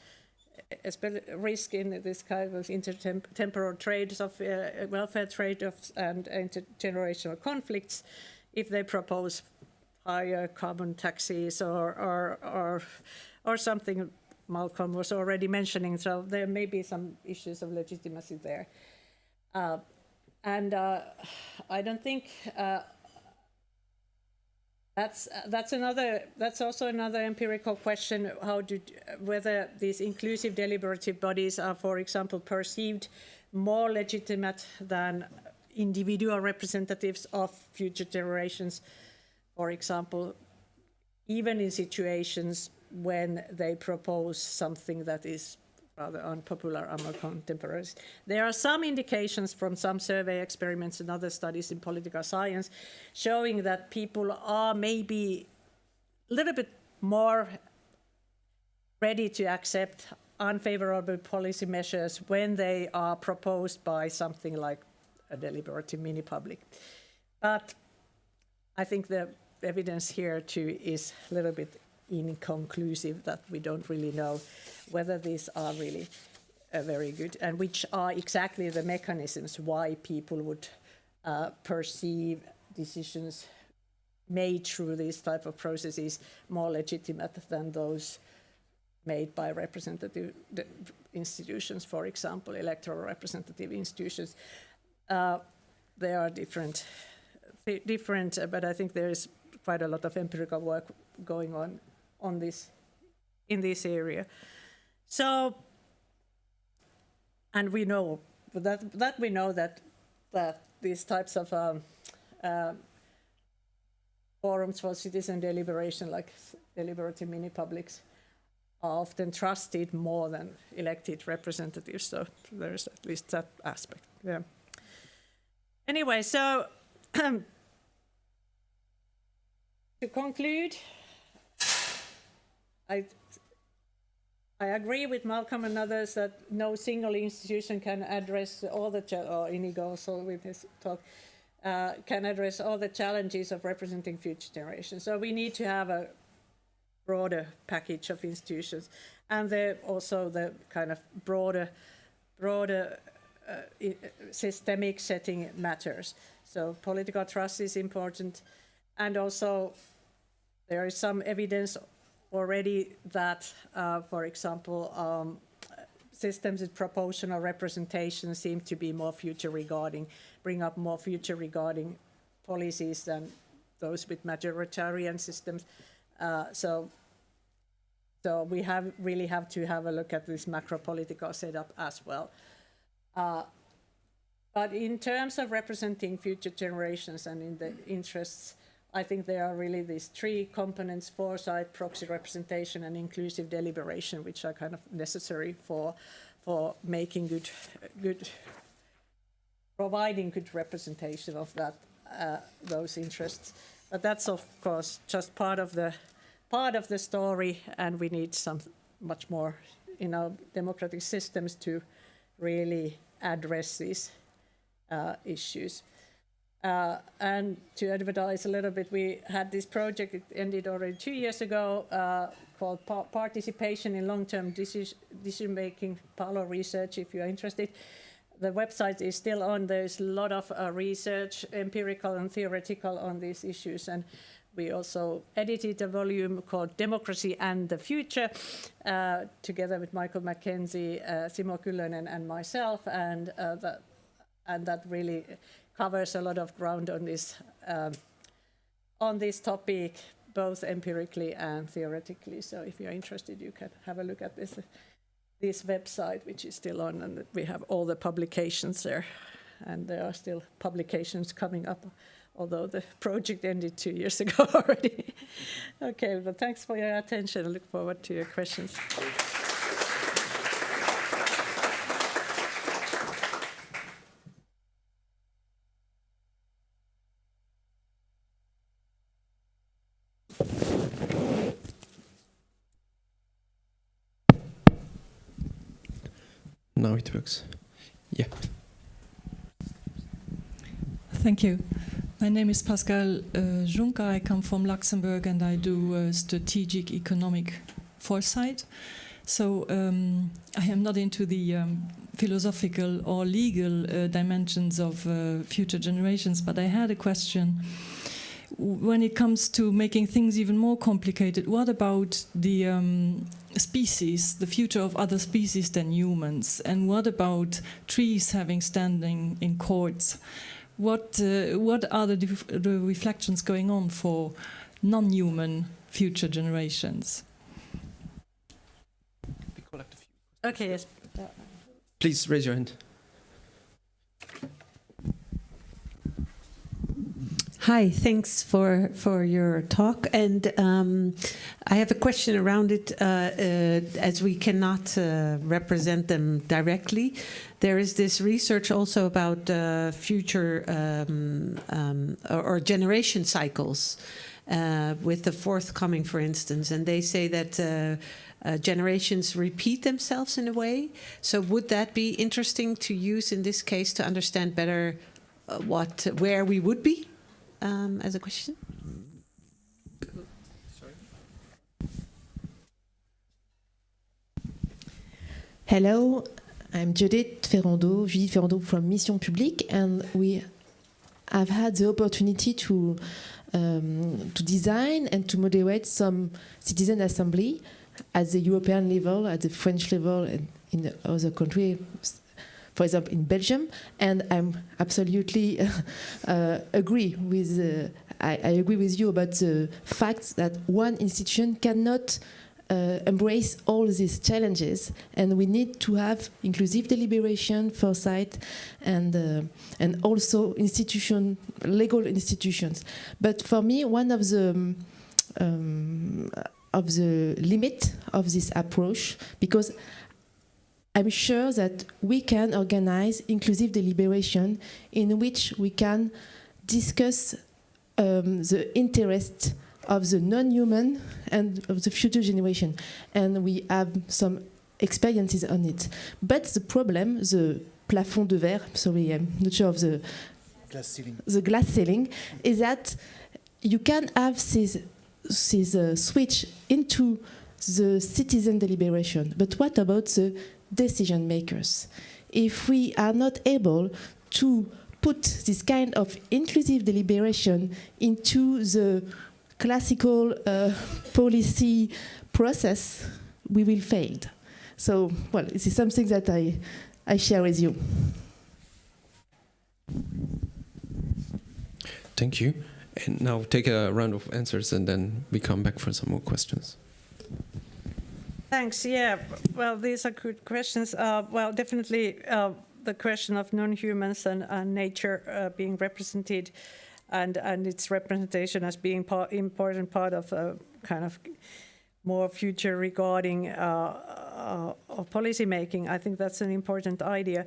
a risk in this kind of intertemporal trades of welfare trade-offs and intergenerational conflicts, if they propose higher carbon taxes or something Malcolm was already mentioning, so there may be some issues of legitimacy there. I don't think that's also another empirical question, whether these inclusive deliberative bodies are, for example, perceived more legitimate than individual representatives of future generations, for example, even in situations when they propose something that is rather unpopular among contemporaries. There are some indications from some survey experiments and other studies in political science showing that people are maybe a little bit more ready to accept unfavorable policy measures when they are proposed by something like a deliberative mini-public. But I think the evidence here too is a little bit inconclusive, that we don't really know whether these are really very good, and which are exactly the mechanisms why people would perceive decisions made through these type of processes more legitimate than those made by representative institutions, for example, electoral representative institutions. They are different, but I think there is quite a lot of empirical work going on this in this area. So, and we know that we know that these types of forums for citizen deliberation, like deliberative mini-publics, are often trusted more than elected representatives. So there's at least that aspect. Yeah. Anyway, so to conclude, I agree with Malcolm and others that no single institution can address all the or Inigo also with his talk can address all the challenges of representing future generations. So we need to have a broader package of institutions, and also the kind of broader systemic setting matters. So political trust is important, and also there is some evidence already that, for example, systems with proportional representation seem to be more bring up more future regarding policies than those with majoritarian systems. So we really have to have a look at this macro political setup as well. But in terms of representing future generations and in the interests, I think there are really these three components: foresight, proxy representation, and inclusive deliberation, which are kind of necessary for making providing good representation of those interests. But that's of course just part of the story, and we need some much more in our democratic systems to really address these issues. And to advertise a little bit, we had this project, it ended already 2 years ago, called Participation in Long-Term Decision-Making, Palo Research, if you're interested. The website is still on. There's a lot of research, empirical and theoretical, on these issues. And we also edited a volume called Democracy and the Future, together with Michael Mackenzie, Simo Kyllönen, and myself. And that really covers a lot of ground on this topic, both empirically and theoretically. So if you're interested, you can have a look at this website, which is still on, and we have all the publications there. And there are still publications coming up, although the project ended 2 years ago already. Okay, but thanks for your attention. I look forward to your questions. Now it works. Yeah. Thank you. My name is Pascal Juncker. I come from Luxembourg and I do strategic economic foresight. So I am not into the philosophical or legal dimensions of future generations, but I had a question. When it comes to making things even more complicated, what about the species, the future of other species than humans? And what about trees having standing in courts? What are the reflections going on for non-human future generations? Okay, yes. Please raise your hand. Hi, thanks for your talk. And I have a question around it. As we cannot represent them directly, there is this research also about future or generation cycles with the forthcoming, for instance. And they say that generations repeat themselves in a way. So would that be interesting to use in this case to understand better where we would be? As a question. Hello, I'm Judith Ferrando from Mission Publique, and we have had the opportunity to design and to moderate some citizen assembly at the European level, at the French level, and in other countries. For example, in Belgium, and I'm absolutely agree with. I agree with you about the fact that one institution cannot embrace all these challenges, and we need to have inclusive deliberation, foresight, and also legal institutions. But for me, one of the limit of this approach, because I'm sure that we can organize inclusive deliberation in which we can discuss the interest of the non-human and of the future generation. And we have some experiences on it. But the problem, the plafond de verre, sorry, I'm not sure of the glass ceiling, is that you can have these switch into the citizen deliberation. But what about the decision makers? If we are not able to put this kind of inclusive deliberation into the classical policy process, we will fail. So, well, this is something that I share with you. Thank you. And now take a round of answers and then we come back for some more questions. Thanks. Yeah. Well, these are good questions. Well, definitely the question of non-humans and nature being represented, and its representation as being important part of kind of more future regarding of policy making. I think that's an important idea.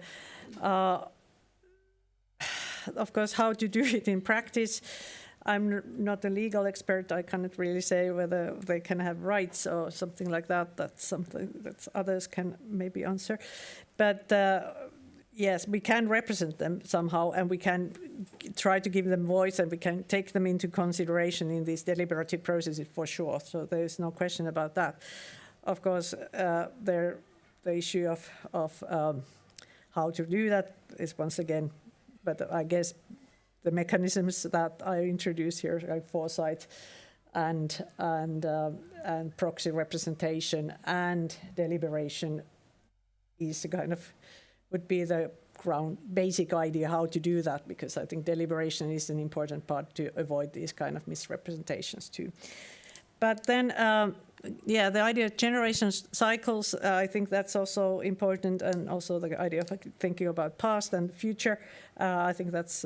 Of course, how to do it in practice. I'm not a legal expert. I cannot really say whether they can have rights or something like that. That's something that others can maybe answer. But yes, we can represent them somehow, and we can try to give them voice, and we can take them into consideration in these deliberative processes for sure. So there is no question about that. Of course, the issue of how to do that is once again, but I guess the mechanisms that I introduced here, like foresight and proxy representation and deliberation, is a kind of would be the basic idea how to do that, because I think deliberation is an important part to avoid these kind of misrepresentations too. But then, yeah, the idea of generation cycles, I think that's also important, and also the idea of thinking about past and future. I think that's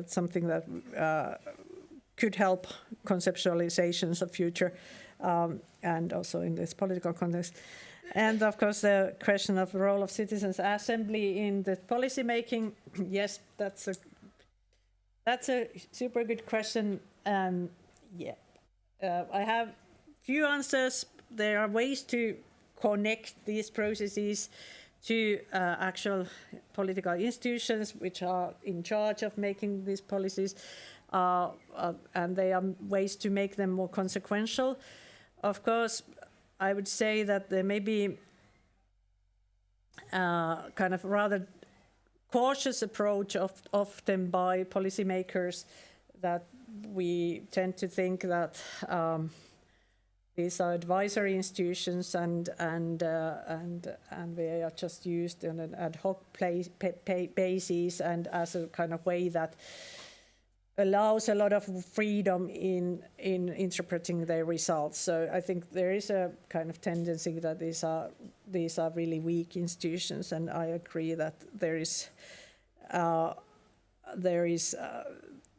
something that could help conceptualizations of future, and also in this political context. And of course, the question of the role of citizens' assembly in the policy making. Yes, that's a super good question. Yeah, I have few answers. There are ways to connect these processes to actual political institutions which are in charge of making these policies, and there are ways to make them more consequential. Of course, I would say that there may be kind of rather cautious approach often by policymakers, that we tend to think that these are advisory institutions and they are just used on an ad hoc basis and as a kind of way that allows a lot of freedom in interpreting their results. So I think there is a kind of tendency that these are really weak institutions, and I agree that there is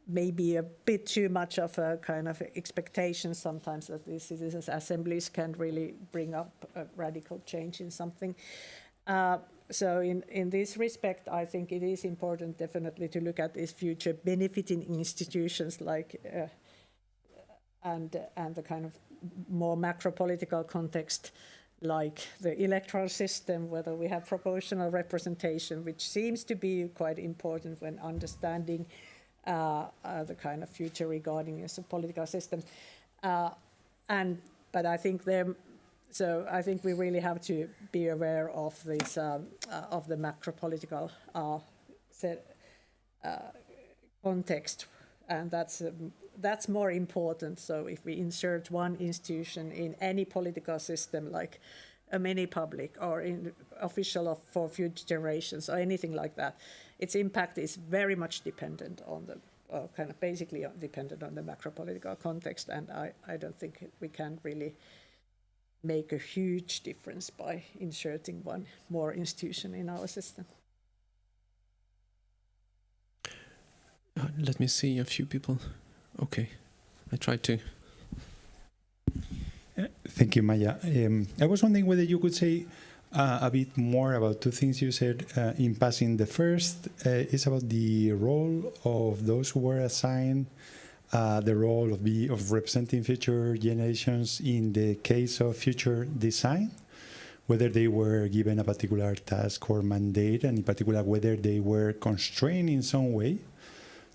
maybe a bit too much of a kind of expectation sometimes that these citizens' assemblies can really bring up a radical change in something. So in this respect, I think it is important definitely to look at these future benefiting institutions like and the kind of more macro political context, like the electoral system, whether we have proportional representation, which seems to be quite important when understanding the kind of future regarding a political system. But I think so I think we really have to be aware of this of the macro political context, and that's more important. So if we insert one institution in any political system, like a mini public or in official for future generations or anything like that, its impact is very much dependent on the kind of basically dependent on the macro political context, and I don't think we can really make a huge difference by inserting one more institution in our system. Let me see a few people. Okay, I tried to. Thank you, Maya. I was wondering whether you could say a bit more about two things you said in passing. The first is about the role of those who were assigned the role of representing future generations in the case of future design, whether they were given a particular task or mandate, and in particular whether they were constrained in some way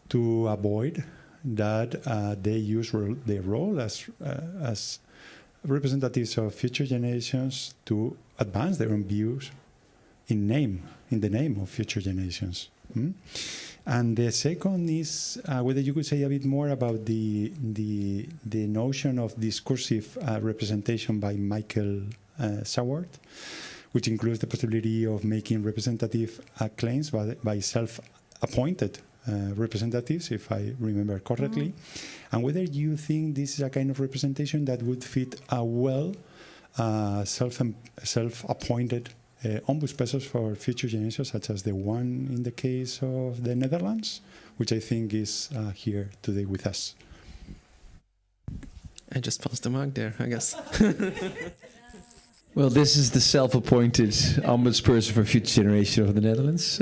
to avoid that they use their role as representatives of future generations to advance their own views in the name of future generations. And the second is whether you could say a bit more about the notion of discursive representation by Michael Saward, which includes the possibility of making representative claims by self-appointed representatives, if I remember correctly, and whether you think this is a kind of representation that would fit well self-appointed ombudspersons for future generations, such as the one in the case of the Netherlands, which I think is here today with us. I just passed the mark there, I guess. Well, this is the self-appointed ombudsperson for future generation of the Netherlands.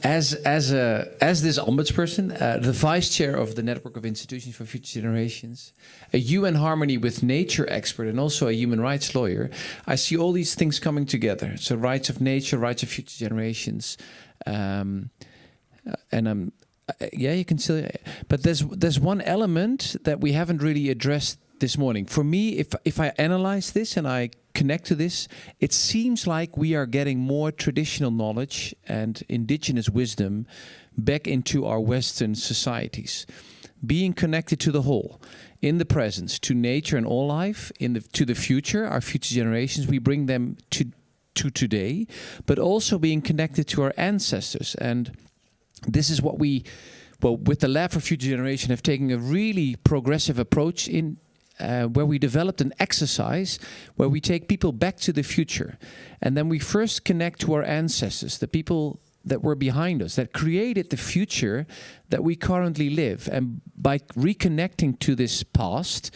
As this ombudsperson, the vice chair of the Network of Institutions for Future Generations, a UN Harmony with Nature expert, and also a human rights lawyer, I see all these things coming together. So rights of nature, rights of future generations, and you can still. But there's one element that we haven't really addressed this morning. For me, if I analyze this and I connect to this, it seems like we are getting more traditional knowledge and indigenous wisdom back into our Western societies. Being connected to the whole, in the present, to nature and all life, to the future, our future generations, we bring them to today, but also being connected to our ancestors. And this is what we, with the Lab for Future Generation, have taken a really progressive approach in where we developed an exercise where we take people back to the future. And then we first connect to our ancestors, the people that were behind us, that created the future that we currently live. And by reconnecting to this past,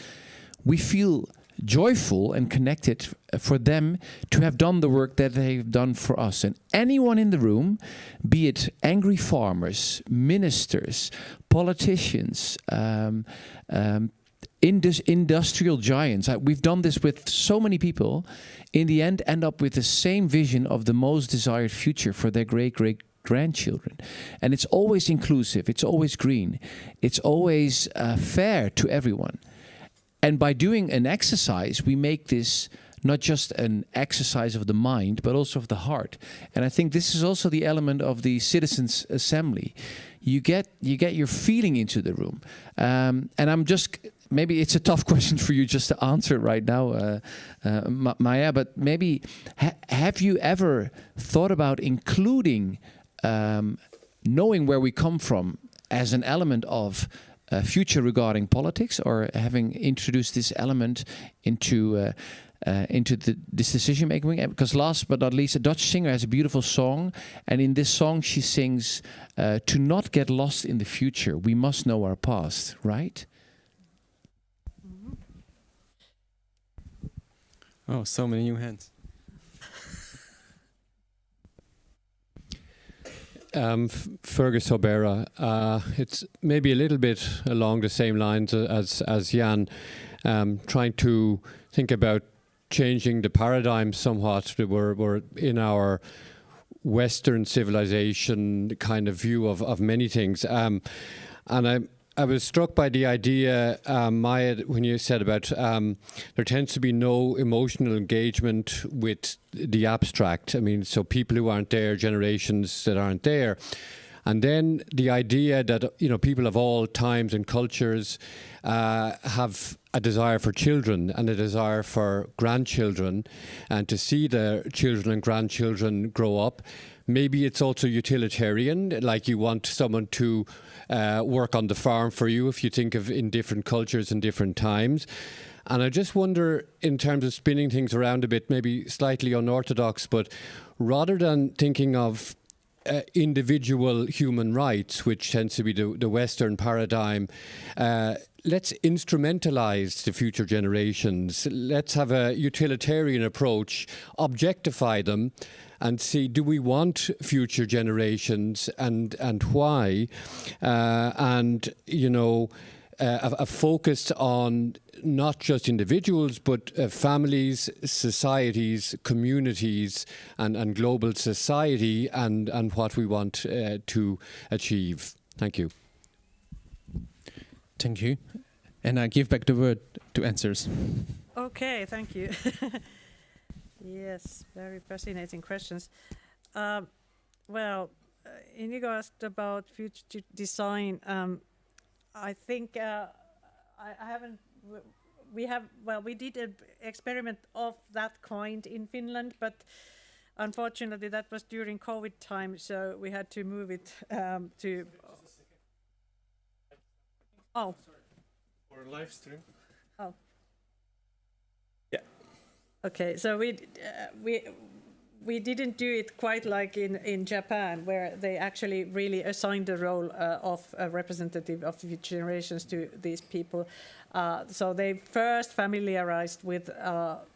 we feel joyful and connected for them to have done the work that they've done for us. And anyone in the room, be it angry farmers, ministers, politicians, industrial giants. We've done this with so many people. In the end up with the same vision of the most desired future for their great-great-grandchildren. And it's always inclusive. It's always green. It's always fair to everyone. And by doing an exercise, we make this not just an exercise of the mind, but also of the heart. And I think this is also the element of the Citizens' Assembly. You get your feeling into the room. And I'm just... Maybe it's a tough question for you just to answer right now, Maya, but maybe have you ever thought about including knowing where we come from as an element of future regarding politics, or having introduced this element into this decision making? Because last but not least, a Dutch singer has a beautiful song, and in this song she sings, to not get lost in the future, we must know our past, right? Oh, so many new hands. Fergus Hobera. It's maybe a little bit along the same lines as Jan, trying to think about changing the paradigm somewhat. We're in our Western civilization kind of view of many things. And I was struck by the idea, Maya, when you said about there tends to be no emotional engagement with the abstract. I mean, so people who aren't there, generations that aren't there. And then the idea that, people of all times and cultures have a desire for children and a desire for grandchildren, and to see their children and grandchildren grow up. Maybe it's also utilitarian, like you want someone to work on the farm for you, if you think of in different cultures and different times. And I just wonder, in terms of spinning things around a bit, maybe slightly unorthodox, but rather than thinking of individual human rights, which tends to be the Western paradigm, let's instrumentalize the future generations. Let's have a utilitarian approach, objectify them, and see, do we want future generations, and why? A focus on not just individuals, but families, societies, communities, and global society, and what we want to achieve. Thank you. Thank you. And I give back the word to answers. Okay, thank you. Yes, very fascinating questions. Inigo asked about future design. I think I haven't. We did an experiment of that kind in Finland, but unfortunately that was during COVID time, so we had to move it to. Oh. For live stream. Oh. Yeah. Okay, so we didn't do it quite like in Japan, where they actually really assigned the role of a representative of future generations to these people. So they first familiarized with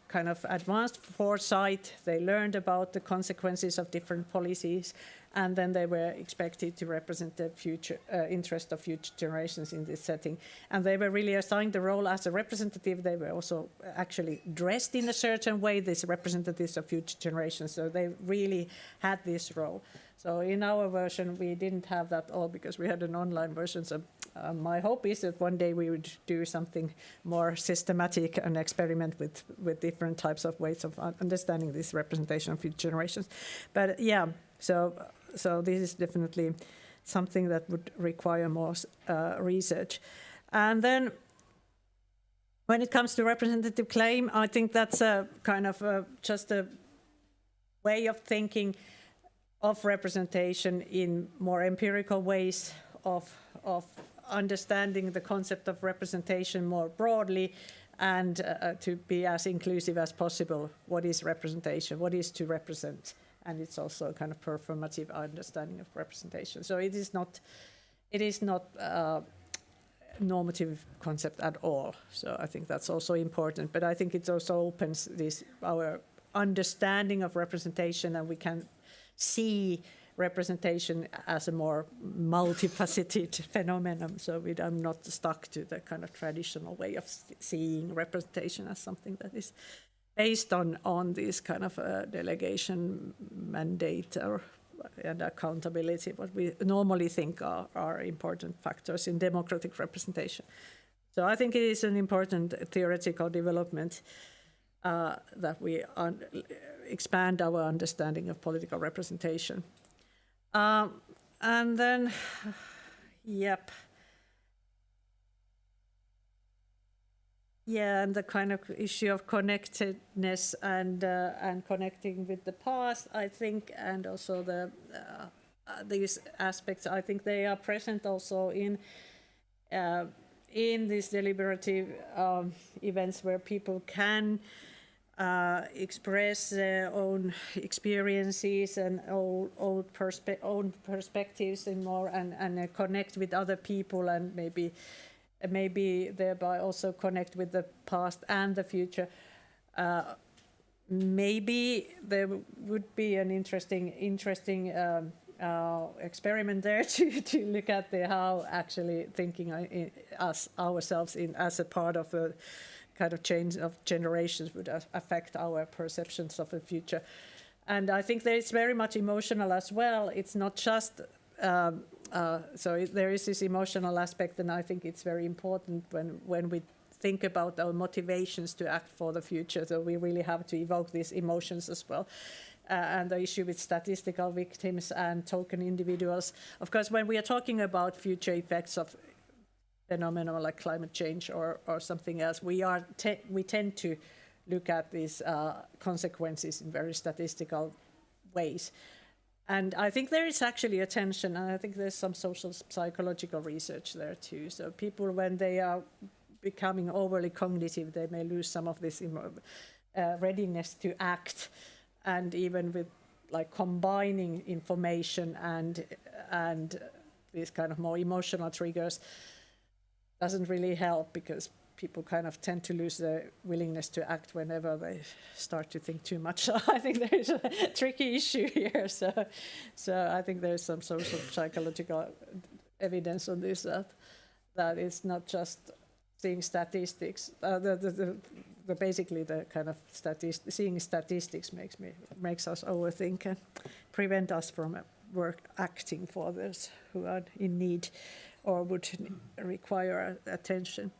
kind of advanced foresight. They learned about the consequences of different policies, and then they were expected to represent the future interest of future generations in this setting. And they were really assigned the role as a representative. They were also actually dressed in a certain way, these representatives of future generations. So they really had this role. So in our version, we didn't have that all because we had an online version. So my hope is that one day we would do something more systematic, an experiment with different types of ways of understanding this representation of future generations. But yeah, so this is definitely something that would require more research. And then when it comes to representative claim, I think that's a kind of just a way of thinking of representation in more empirical ways of understanding the concept of representation more broadly, and to be as inclusive as possible. What is representation? What is to represent? And it's also a kind of performative understanding of representation. So it is not normative concept at all. So I think that's also important. But I think it also opens our understanding of representation, and we can see representation as a more multifaceted phenomenon. So I'm not stuck to the kind of traditional way of seeing representation as something that is based on this kind of delegation mandate and accountability, what we normally think are important factors in democratic representation. So I think it is an important theoretical development that we expand our understanding of political representation. And then, yep. Yeah, and the kind of issue of connectedness and connecting with the past, I think, and also these aspects, I think they are present also in these deliberative events where people can express their own experiences and own perspectives and more, and connect with other people, and maybe thereby also connect with the past and the future. Maybe there would be an interesting experiment there to look at how actually thinking ourselves as a part of a kind of change of generations would affect our perceptions of the future. And I think that it's very much emotional as well. It's not just so there is this emotional aspect, and I think it's very important when we think about our motivations to act for the future. So we really have to evoke these emotions as well. And the issue with statistical victims and token individuals. Of course, when we are talking about future effects of phenomena like climate change or something else, we tend to look at these consequences in very statistical ways. And I think there is actually a tension, and I think there's some social psychological research there too. So people, when they are becoming overly cognitive, they may lose some of this readiness to act, and even with like combining information and these kind of more emotional triggers doesn't really help, because people kind of tend to lose their willingness to act whenever they start to think too much. So I think there is a tricky issue here. So I think there is some social psychological evidence on this, that it's not just seeing statistics. Basically the kind of seeing statistics makes us overthink and prevent us from work acting for those who are in need or would require attention.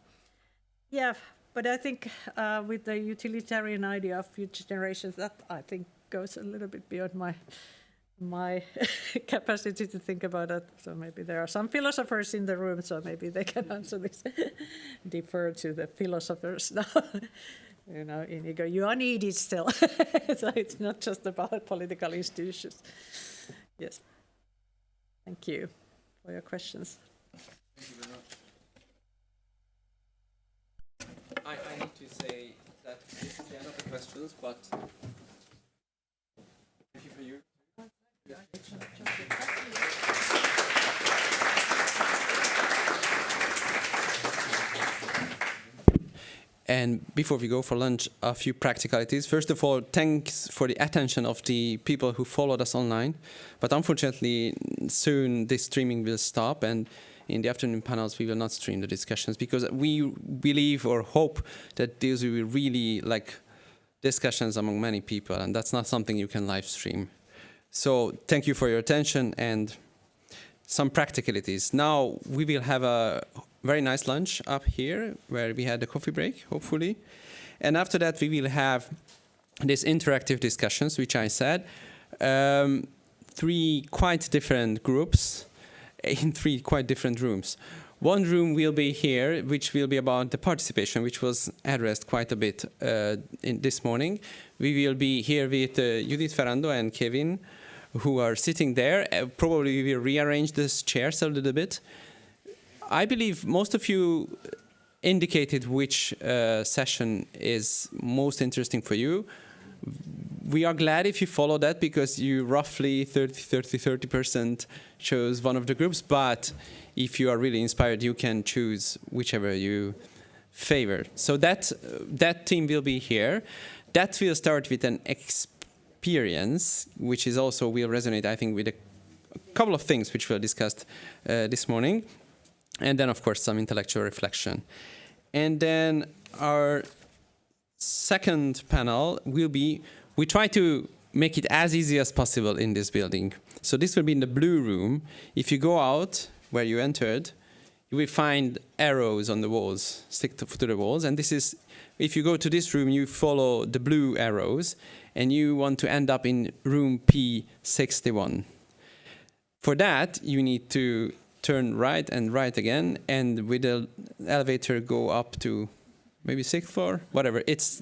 Yeah, but I think with the utilitarian idea of future generations, that I think goes a little bit beyond my capacity to think about that. So maybe there are some philosophers in the room, so maybe they can answer this. Defer to the philosophers now. You know, Inigo, you are needed still. So it's not just about political institutions. Yes. Thank you for your questions. Thank you very much. I need to say that this is the end of the questions, but thank you for you. And before we go for lunch, a few practicalities. First of all, thanks for the attention of the people who followed us online. But unfortunately, soon this streaming will stop, and in the afternoon panels, we will not stream the discussions because we believe or hope that these will be really like discussions among many people, and that's not something you can live stream. So thank you for your attention and some practicalities. Now we will have a very nice lunch up here where we had a coffee break, hopefully. And after that, we will have these interactive discussions, which I said, 3 quite different groups in 3 quite different rooms. One room will be here, which will be about the participation, which was addressed quite a bit in this morning. We will be here with Judith Ferrando and Kevin, who are sitting there. Probably we will rearrange these chairs a little bit. I believe most of you indicated which session is most interesting for you. We are glad if you follow that because you roughly 30% chose one of the groups, but if you are really inspired, you can choose whichever you favor. So that team will be here. That will start with an experience, which is also will resonate, I think, with a couple of things which we discussed this morning. And then, of course, some intellectual reflection. And then our second panel will be, we try to make it as easy as possible in this building. So this will be in the blue room. If you go out where you entered, you will find arrows on the walls, stick to the walls. And this is, if you go to this room, you follow the blue arrows, and you want to end up in room P61. For that, you need to turn right and right again, and with the elevator go up to maybe 6th floor, whatever. It's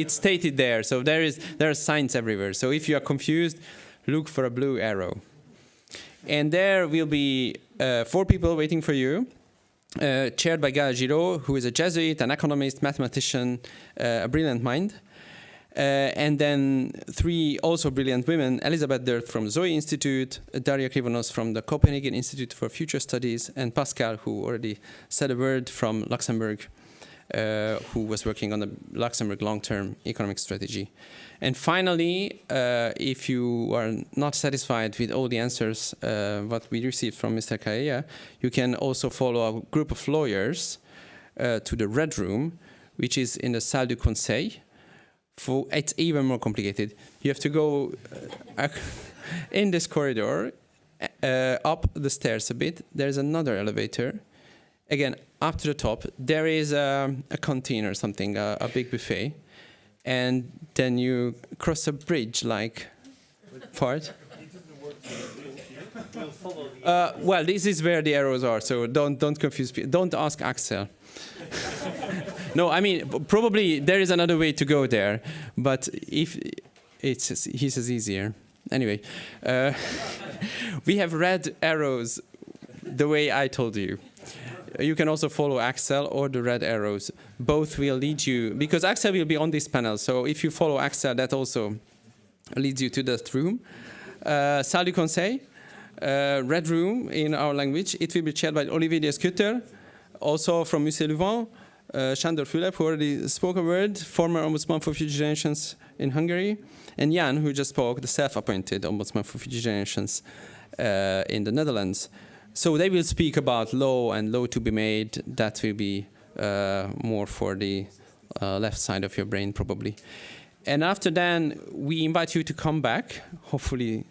stated there, so there are signs everywhere. So if you are confused, look for a blue arrow. And there will be 4 people waiting for you, chaired by Gaël Giraud, who is a Jesuit, an economist, mathematician, a brilliant mind. And then 3 also brilliant women, Elisabeth Dirt from Zoe Institute, Daria Krivonos from the Copenhagen Institute for Future Studies, and Pascal, who already said a word, from Luxembourg, who was working on the Luxembourg long-term economic strategy. And finally, if you are not satisfied with all the answers what we received from Mr. Kaeya, you can also follow a group of lawyers to the Red Room, which is in the Salle du Conseil. It's even more complicated. You have to go in this corridor, up the stairs a bit. There's another elevator. Again, up to the top. There is a canteen or something, a big buffet. And then you cross a bridge-like part. Well, this is where the arrows are, so don't confuse people. Don't ask Axel. No, I mean, probably there is another way to go there, but if he says easier. Anyway, we have red arrows the way I told you. You can also follow Axel or the red arrows. Both will lead you, because Axel will be on this panel, so if you follow Axel, that also leads you to that room. Salle du Conseil, red room in our language. It will be chaired by Olivier Diaz-Kutter, also from Musée Louvain, Sándor Fülöp, who already spoke a word, former Ombudsman for Future Generations in Hungary, and Jan, who just spoke, the self-appointed Ombudsman for Future Generations in the Netherlands. So they will speak about law and law to be made. That will be more for the left side of your brain, probably. And after then, we invite you to come back, hopefully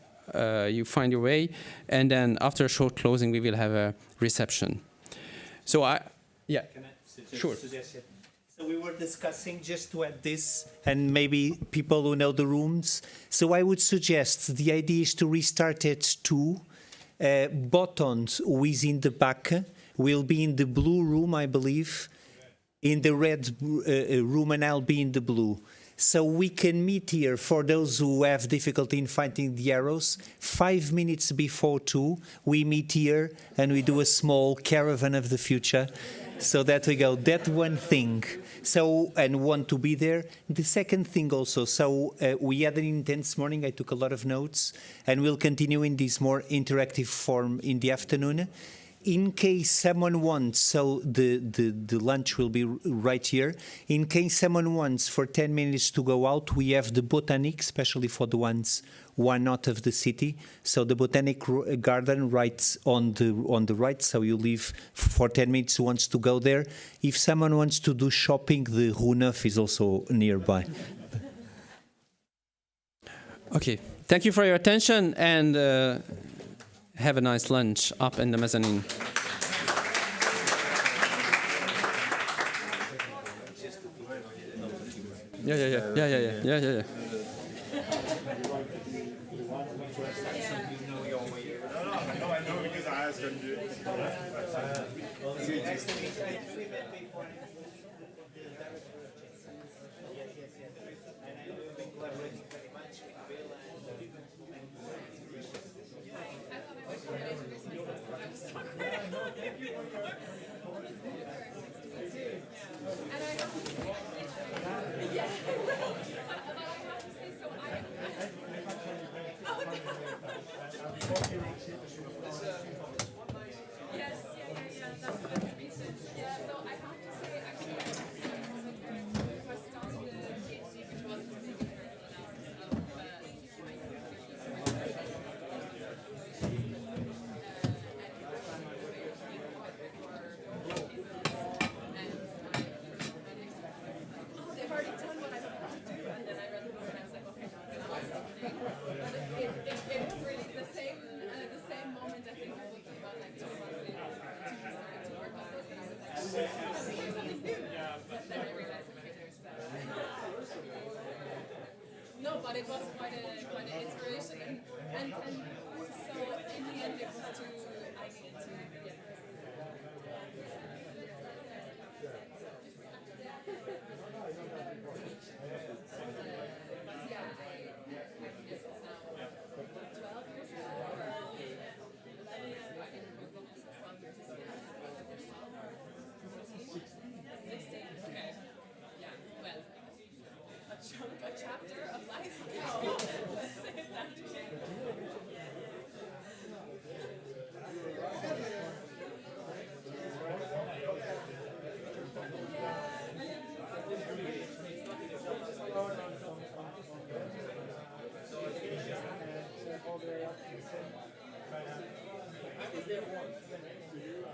you find your way. And then after a short closing, we will have a reception. So Can I sure. Suggestion? So we were discussing, just to add this, and maybe people who know the rooms. So I would suggest the idea is to restart at 2. Buttons, who is in the back, will be in the blue room, I believe, in the red room, and I'll be in the blue. So we can meet here, for those who have difficulty in finding the arrows, 5 minutes before 2, we meet here and we do a small caravan of the future. So that we go, that one thing. So, and want to be there. The second thing also, so we had an intense morning, I took a lot of notes, and we'll continue in this more interactive form in the afternoon. In case someone wants, so the lunch will be right here. In case someone wants for 10 minutes to go out, we have the Botanic, especially for the ones who are not of the city. So the Botanic Garden right on the right, so you leave for 10 minutes who wants to go there. If someone wants to do shopping, the Rue Neuf is also nearby. Okay, thank you for your attention, and have a nice lunch up in the mezzanine. Yeah. No, I know because I asked them to. No, but it was quite an inspiration, and so in the end it was I needed to get a chapter of life. Let's say it that Is there one?